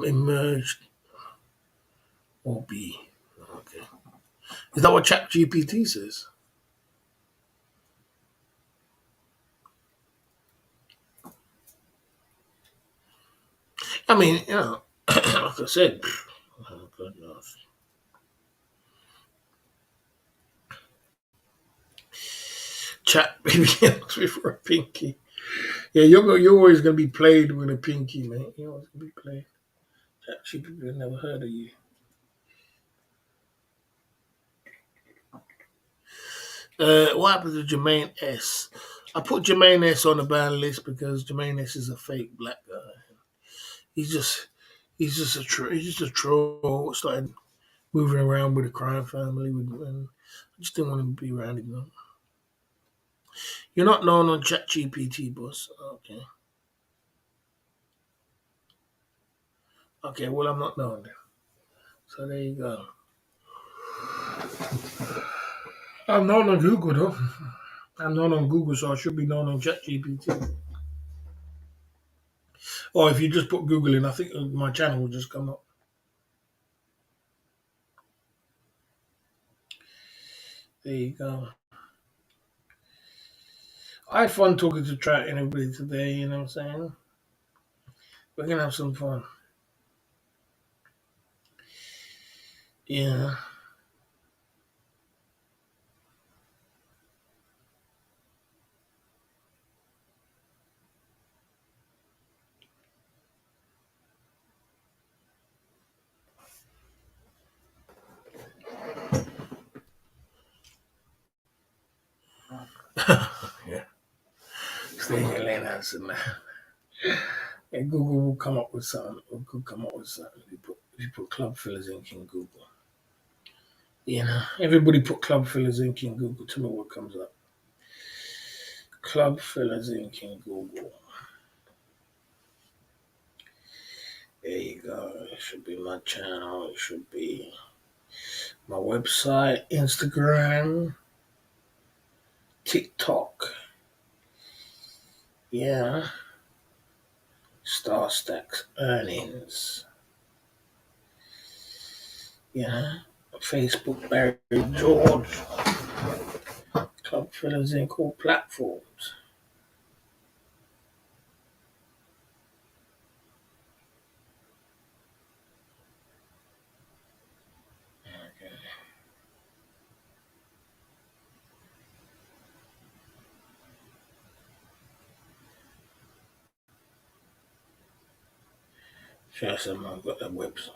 Speaker 1: emerged or be. Okay. Is that what ChatGPT says? I mean, like I said, oh, goodness. Chat baby asked me for a pinky. Yeah, you're always gonna be played with a pinky, man. You're always gonna be played. Chat people have never heard of you. What happened to Jermaine S? I put Jermaine S on the ban list because Jermaine S is a fake black guy. He's just he's just a troll. Started moving around with a crime family, and I just didn't want him to be around him. No. You're not known on ChatGPT, boss. Okay. Okay, well, I'm not known. So there you go. I'm known on Google, though. I'm known on Google, so I should be known on ChatGPT. Or if you just put Google in, I think my channel will just come up. There you go. I had fun talking to Trent and everybody today, you know what I'm saying? We're going to have some fun. Yeah. ads and that. And Google will come up with something. Or could come up with something. If you put Club Fillers Inc. in Google. Everybody put Club Fillers Inc. in Google. Tell me what comes up. Club Fillers Inc. in Google. There you go. It should be my channel. It should be my website, Instagram, TikTok. Yeah. Star Stacks earnings. Facebook, Barry George. Club Fillers Inc. All platforms. Okay. Show someone got that website.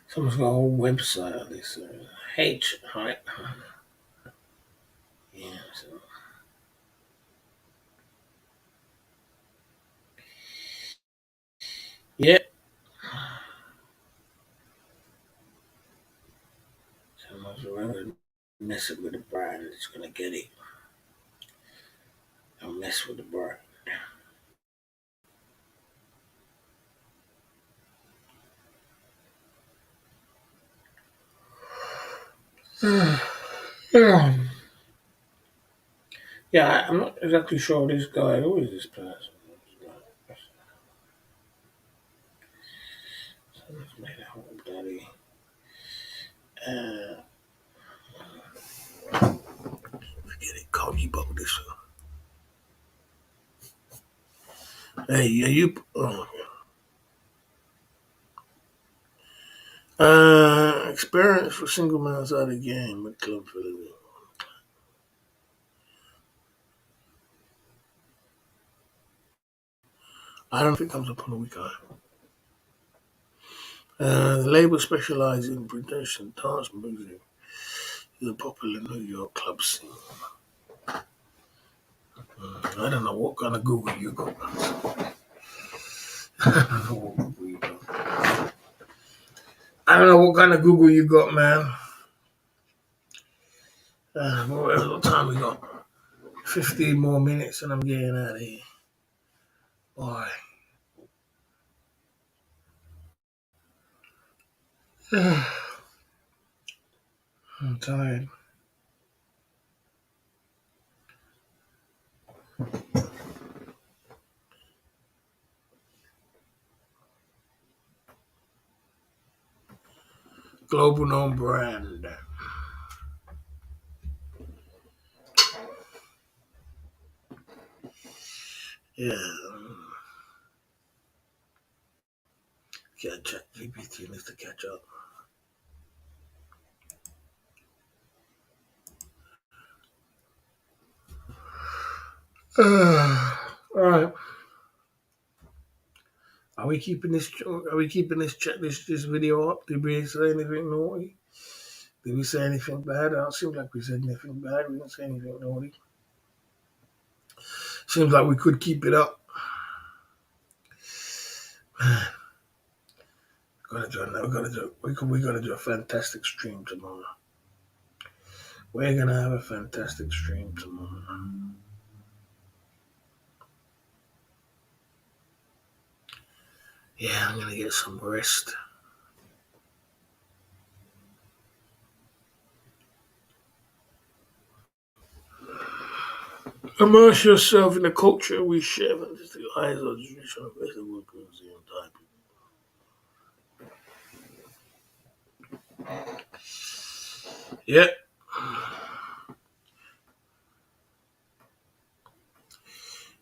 Speaker 1: Someone's got a whole website of this. Right? Yeah. So. Yeah. Someone's really messing with the brand. It's gonna get it. Don't mess with the brand. Yeah. Yeah, I'm not exactly sure this guy. Who is this person? Someone's made a whole bloody. Forget it. Call you about this. Hey, yeah, you. Experience for single man outside the game with Club Philly. I don't think it comes up on the weekend. The label specializes in production dance music. Is a popular New York club scene. I don't know what kind of Google you got. I don't know what kind of Google you got, man. What time we got? 15 more minutes and I'm getting out of here. Boy. I'm tired. Global known brand. Yeah. Yeah, ChatGPT needs to catch up. All right. Are we keeping this? Are we keeping this chat? This video up? Did we say anything naughty? Did we say anything bad? It don't seem like we said anything bad. We didn't say anything naughty. Seems like we could keep it up. We gotta do a fantastic stream tomorrow. We're gonna have a fantastic stream tomorrow. Yeah, I'm gonna get some rest. Immerse yourself in the culture we share and just the eyes of the traditional basic workers and type. Yeah.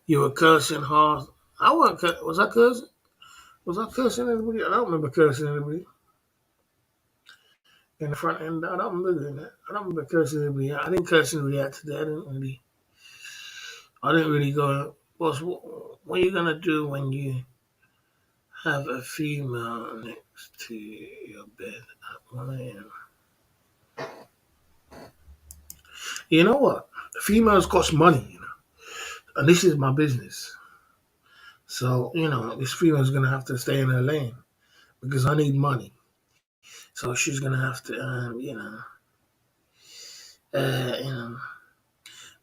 Speaker 1: You were cursing hard. I wasn't was I cursing? Was I cursing anybody? I don't remember cursing anybody. In the front end, I don't remember doing that. I don't remember cursing anybody. I didn't curse anybody out today. I didn't really go. What are you gonna do when you have a female next to your bed at 1 a.m.? You know what? Females cost money, and this is my business. So this female's gonna have to stay in her lane because I need money. So she's gonna have to, uh, you know.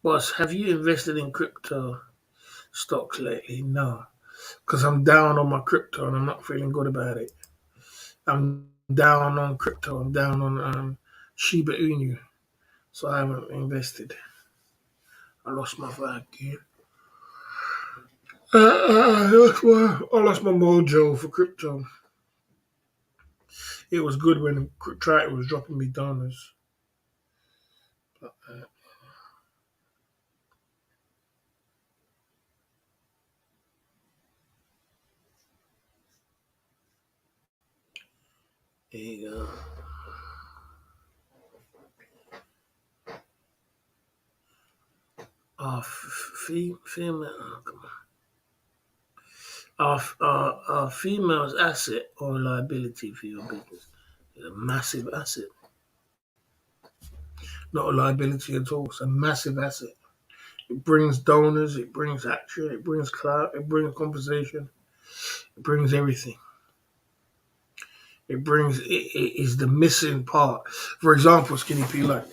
Speaker 1: Boss, have you invested in crypto stocks lately? No, because I'm down on my crypto and I'm not feeling good about it. I'm down on crypto. I'm down on Shiba Inu, so I haven't invested. I lost my vibe, dude. I lost my mojo for crypto. It was good when Triton was dropping me donors. But, there you go. Female, oh, come on. Female's asset or liability for your business is a massive asset, not a liability at all. It's a massive asset. It brings donors, it brings action, it brings clout, it brings compensation, it brings everything. It is the missing part. For example, Skinny P, like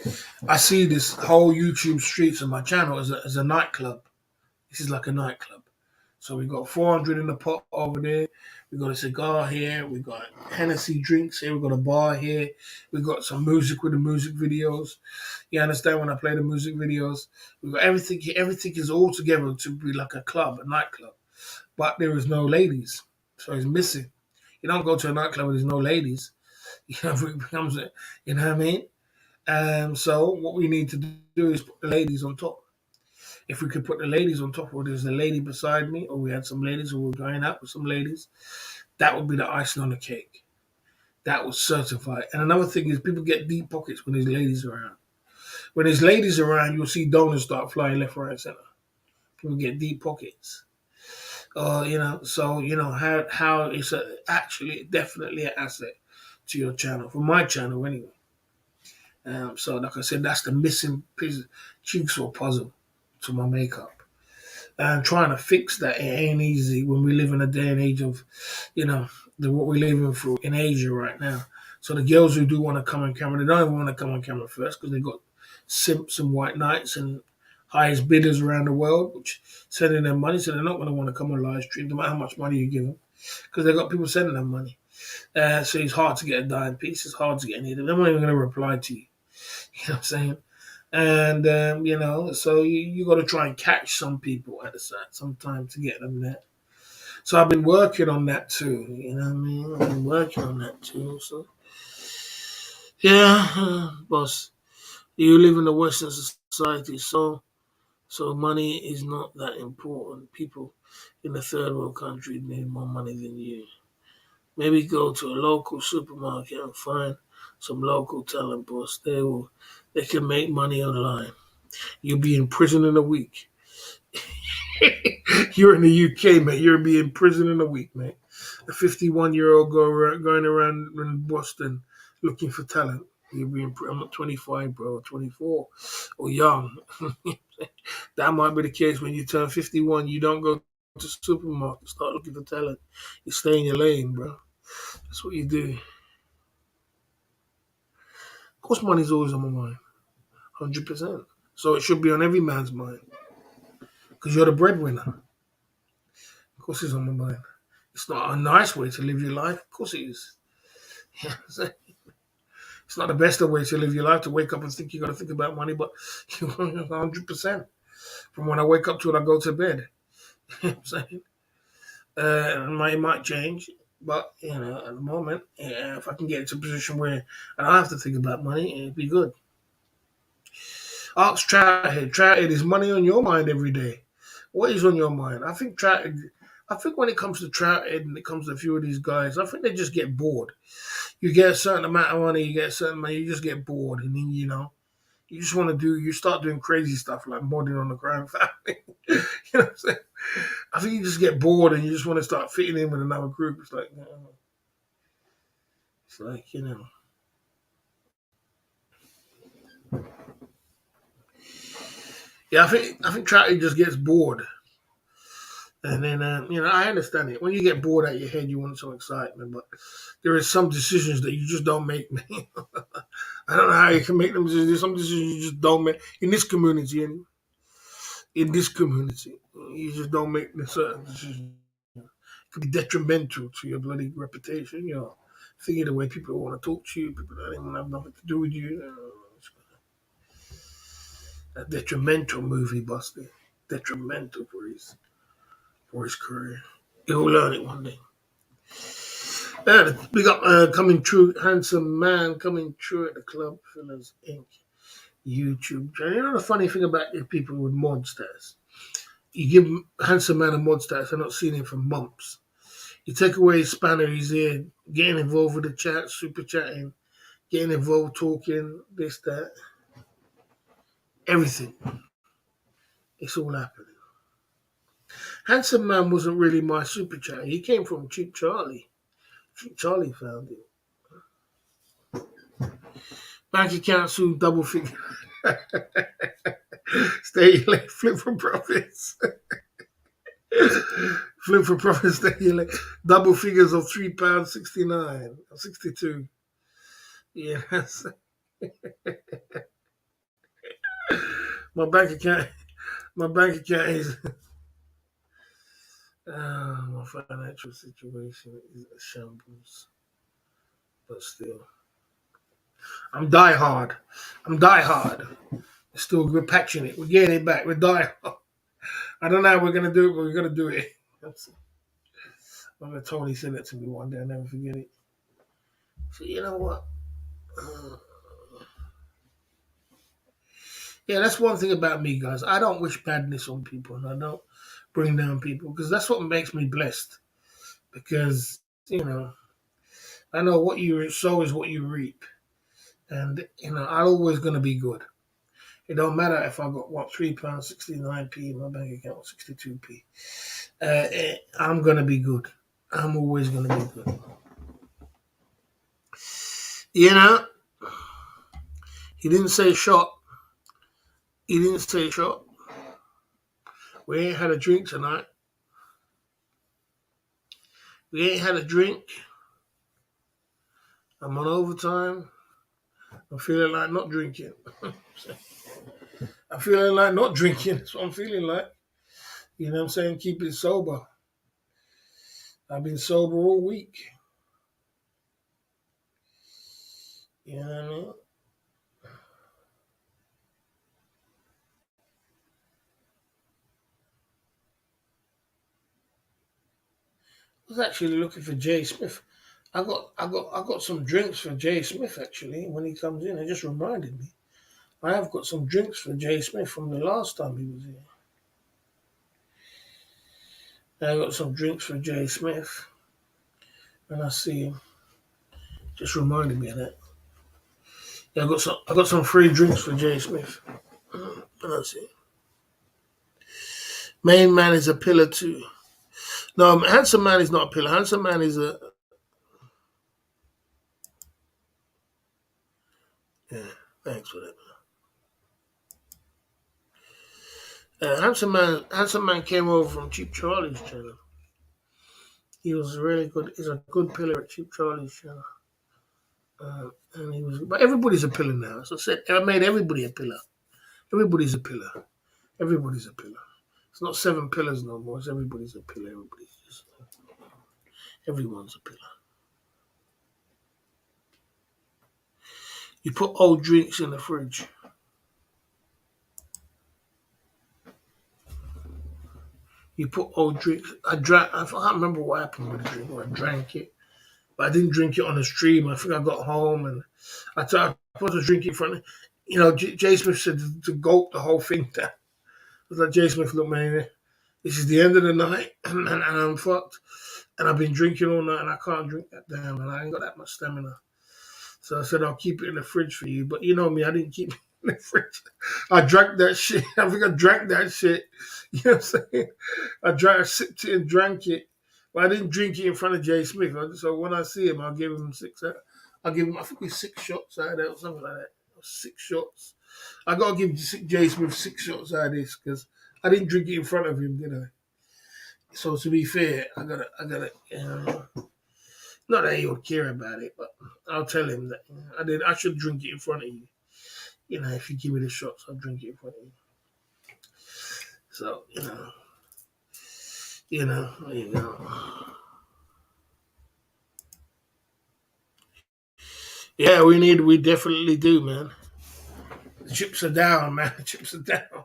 Speaker 1: I see this whole YouTube streets of my channel as a nightclub. This is like a nightclub. So we got 400 in the pot over there. We got a cigar here. We got Hennessy drinks here. We got a bar here. We got some music with the music videos. You understand when I play the music videos? We got everything. Everything is all together to be like a club, a nightclub. But there is no ladies, so it's missing. You don't go to a nightclub where there's no ladies. It becomes, you know what I mean? So what we need to do is put the ladies on top. If we could put the ladies on top, or there's a lady beside me, or we had some ladies who were going out with some ladies, that would be the icing on the cake. That would certify. And another thing is people get deep pockets when there's ladies around. When there's ladies around, you'll see donors start flying left, right, and center. People get deep pockets. So how it's actually definitely an asset to your channel, for my channel anyway. So like I said, that's the missing piece, jigsaw puzzle to my makeup. And trying to fix that, it ain't easy when we live in a day and age of, you know, what we're living through in Asia right now. So the girls who do want to come on camera, they don't even want to come on camera first because they got simps and white knights and highest bidders around the world, which sending them money, so they're not going to want to come on live stream, no matter how much money you give them, because they've got people sending them money. So it's hard to get a dime piece. It's hard to get any of them. They're not even going to reply to you. You know what I'm saying? And so you got to try and catch some people at the some time to get them there. So I've been working on that too. You know what I mean? I've been working on that too. So yeah, boss, you live in a Western society, so money is not that important. People in the third world country need more money than you. Maybe go to a local supermarket and find some local talent, boss. They can make money online. You'll be in prison in a week. You're in the UK, mate. You'll be in prison in a week, mate. A 51-year-old going around in Boston looking for talent. You'll be in. I'm not 25, bro. 24 or young. That might be the case when you turn 51. You don't go to supermarket, start looking for talent. You stay in your lane, bro. That's what you do. Of course, money's always on my mind, 100%. So it should be on every man's mind because you're the breadwinner. Of course, it's on my mind. It's not a nice way to live your life. Of course, it is. It's not the best way to live your life to wake up and think you got to think about money, but 100%. From when I wake up to when I go to bed. You know what I'm saying? It might change, but at the moment, if I can get into a position where I don't have to think about money, it'd be good. Ask Trouthead. Trouthead, is money on your mind every day? What is on your mind? I think when it comes to Trouthead and it comes to a few of these guys, I think they just get bored. You get a certain amount of money, you get a certain money, you just get bored, and then you just want to you start doing crazy stuff like modding on the Crime Family. You know what I'm saying? I think you just get bored and you just want to start fitting in with another group. It's like, Yeah, I think Trouty just gets bored, and then I understand it. When you get bored out your head, you want some excitement, but there is some decisions that you just don't make, man. I don't know how you can make them decisions. There's some decisions you just don't make in this community, and in this community, you just don't make the certain decisions. It could be detrimental to your bloody reputation. Thinking the way people want to talk to you, people that don't even have nothing to do with you. It's a detrimental movie, Busty. Detrimental for his career. He'll learn it one day. We got coming true, handsome man coming true at the Club Fillers Inc. YouTube channel. You know the funny thing about the people with mod status? You give handsome man a mod status, I've not seen him for months. You take away his spanner, he's here getting involved with the chat, super chatting, getting involved, talking, this, that, everything. It's all happening. Handsome man wasn't really my super chat. He came from Cheap Charlie. Cheap Charlie found it. Bank account soon double figure. Stay late, flip for profits. Flip for profits, stay late. Double figures of £3.69 or 62. Yes. My bank account is my financial situation is a shambles. But still. I'm die hard. Still, we're patching it. We're getting it back. We're die hard. I don't know how we're gonna do it, but we're gonna do it. Remember Tony said that to me one day. I'll never forget it. So you know what? Uh, yeah, that's one thing about me, guys. I don't wish badness on people, and I don't bring down people because that's what makes me blessed. Because I know what you sow is what you reap, and I'm always gonna be good. It don't matter if I got what £3.69 in my bank account, 62p. I'm gonna be good. I'm always gonna be good. You know, he didn't say shot. He didn't say shot. We ain't had a drink tonight. We ain't had a drink. I'm on overtime. I'm feeling like not drinking. I'm feeling like not drinking. That's what I'm feeling like. You know what I'm saying? Keep it sober. I've been sober all week. You know what I mean? I was actually looking for Jay Smith. I got some drinks for Jay Smith actually when he comes in. It just reminded me. I have got some drinks for Jay Smith from the last time he was here. I got some drinks for Jay Smith when I see him. Just reminded me of that. Yeah, I got some free drinks for Jay Smith. When I see him. Main man is a pillar too. No, handsome man is not a pillar. Handsome man is a yeah. Thanks for that. Handsome man came over from Cheap Charlie's channel. He was really good. He's a good pillar at Cheap Charlie's channel. And he was, but everybody's a pillar now. So I said, I made everybody a pillar. Everybody's a pillar. Everybody's a pillar. It's not seven pillars no more. It's everybody's a pillar. Everyone's a pillar. You put old drinks in the fridge. You put old drinks. I can't remember what happened with the drink. Or I drank it, but I didn't drink it on the stream. I think I got home and I put the drink in front of. Jay Smith said to gulp the whole thing down. I was like, Jay Smith, look, man, this is the end of the night, and I'm fucked. And I've been drinking all night, and I can't drink that down, and I ain't got that much stamina. So I said, I'll keep it in the fridge for you. But you know me, I didn't keep it in the fridge. I drank that shit. I think I drank that shit. You know what I'm saying? I sipped it and drank it. But I didn't drink it in front of Jay Smith. So when I see him, I'll give him six. I'll give him, I think, 6 shots out of that or something like that. 6 shots. I gotta give Jay Smith 6 shots out of this because I didn't drink it in front of him, did I? So to be fair, I gotta. Not that he would care about it, but I'll tell him that I did. I should drink it in front of you. You know, if you give me the shots, I'll drink it in front of you. So there you go. Yeah, we definitely do, man. The chips are down, man. The chips are down.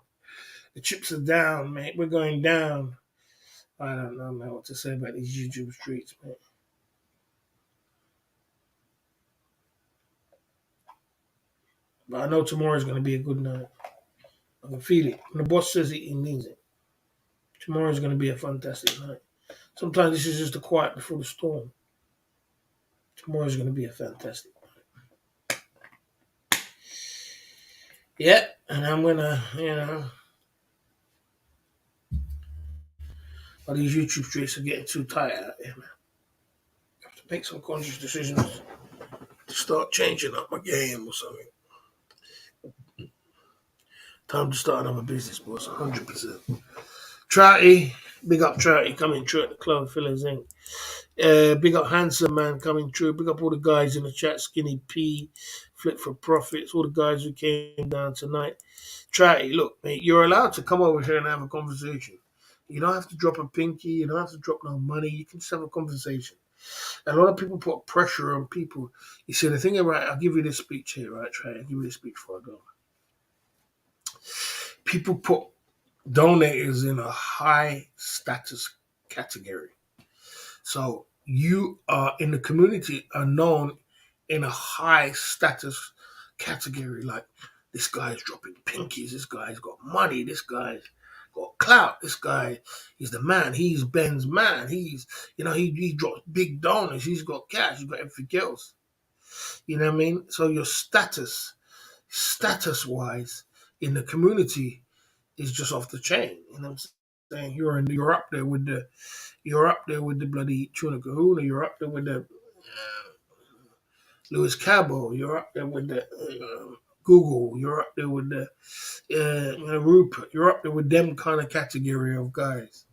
Speaker 1: The chips are down, man. We're going down. I don't know, man, what to say about these YouTube streets, man. But I know tomorrow is going to be a good night. I can feel it. When the boss says it, he means it. Tomorrow is going to be a fantastic night. Sometimes this is just the quiet before the storm. Tomorrow is going to be a fantastic night. Yeah, and I'm going to, but these YouTube streets are getting too tight out there, man. I have to make some conscious decisions to start changing up my game or something. Time to start another business, boss. 100%. Trouty, big up Trouty coming through at the club, Fillers Inc. Big up Handsome Man coming through. Big up all the guys in the chat, Skinny P, Flip for Profits, all the guys who came down tonight. Trouty, look, mate, you're allowed to come over here and have a conversation. You don't have to drop a pinky. You don't have to drop no money. You can just have a conversation. A lot of people put pressure on people. You see, the thing, right, I'll give you this speech here, right, Trouty? I'll give you this speech before I go. People put donators in a high status category. So you are in the community are known in a high status category. Like this guy's dropping pinkies, this guy's got money, this guy's got clout, this guy is the man, he's Ben's man, he's he drops big donors, he's got cash, he's got everything else. You know what I mean? So your status wise in the community is just off the chain. You know what I'm saying? You're up there with the bloody Tuna Kahuna. You're up there with the Louis Cabo. You're up there with the Google. You're up there with the Rupert. You're up there with them kind of category of guys.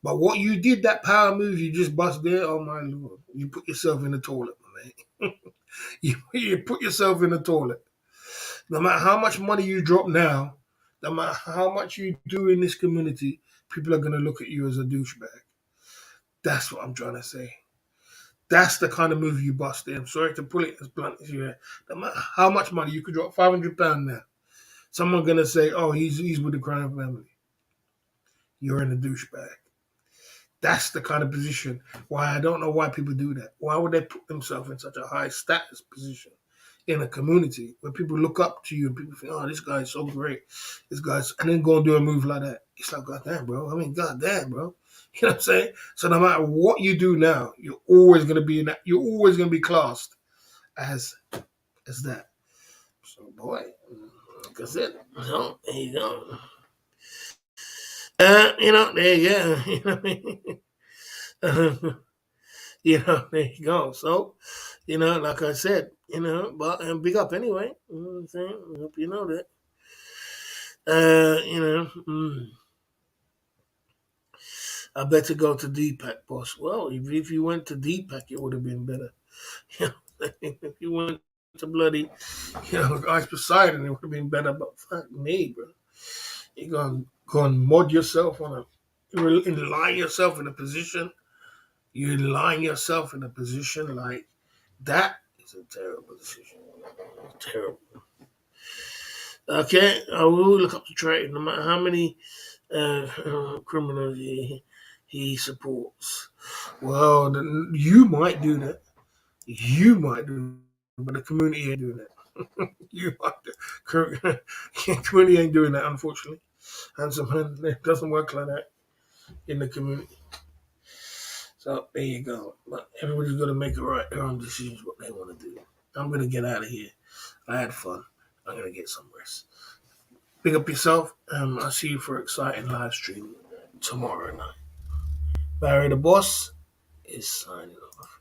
Speaker 1: But what you did, that power move you just bust there, oh my lord, you put yourself in the toilet, man. you put yourself in the toilet. No matter how much money you drop now, no matter how much you do in this community, people are going to look at you as a douchebag. That's what I'm trying to say. That's the kind of move you bust in. I'm sorry to pull it as blunt as you are. No matter how much money you could drop, £500 now. Someone's going to say, oh, he's with the crime family. You're in a douchebag. That's the kind of position why I don't know why people do that. Why would they put themselves in such a high status position in a community where people look up to you and people think, oh, this guy's so great. And then go and do a move like that. It's like, God damn, bro. I mean, God damn, bro. You know what I'm saying? So no matter what you do now, you're always going to be in that. You're always going to be classed as that. So, boy, like I said, there you go. There you go. You know what I mean? There you go. So, like I said, but and big up anyway. You know what I'm saying? I hope you know that. I better go to Deepak, boss. Well, if you went to Deepak, it would have been better. If you went to bloody, Ice Poseidon, it would have been better. But fuck me, bro. You're gonna go and mod yourself line yourself in a position. You line yourself in a position like that is a terrible decision. Terrible. Okay, I will look up the trade. No matter how many criminals he supports. Well, you might do that. You might do that, but the community ain't doing that. You might do. Community ain't doing that, unfortunately. Handsome man, it doesn't work like that in the community. So there you go. But everybody's got to make their own decisions what they want to do. I'm going to get out of here. I had fun. I'm going to get some rest. Big up yourself. I'll see you for an exciting live stream tomorrow night. Barry the Boss is signing off.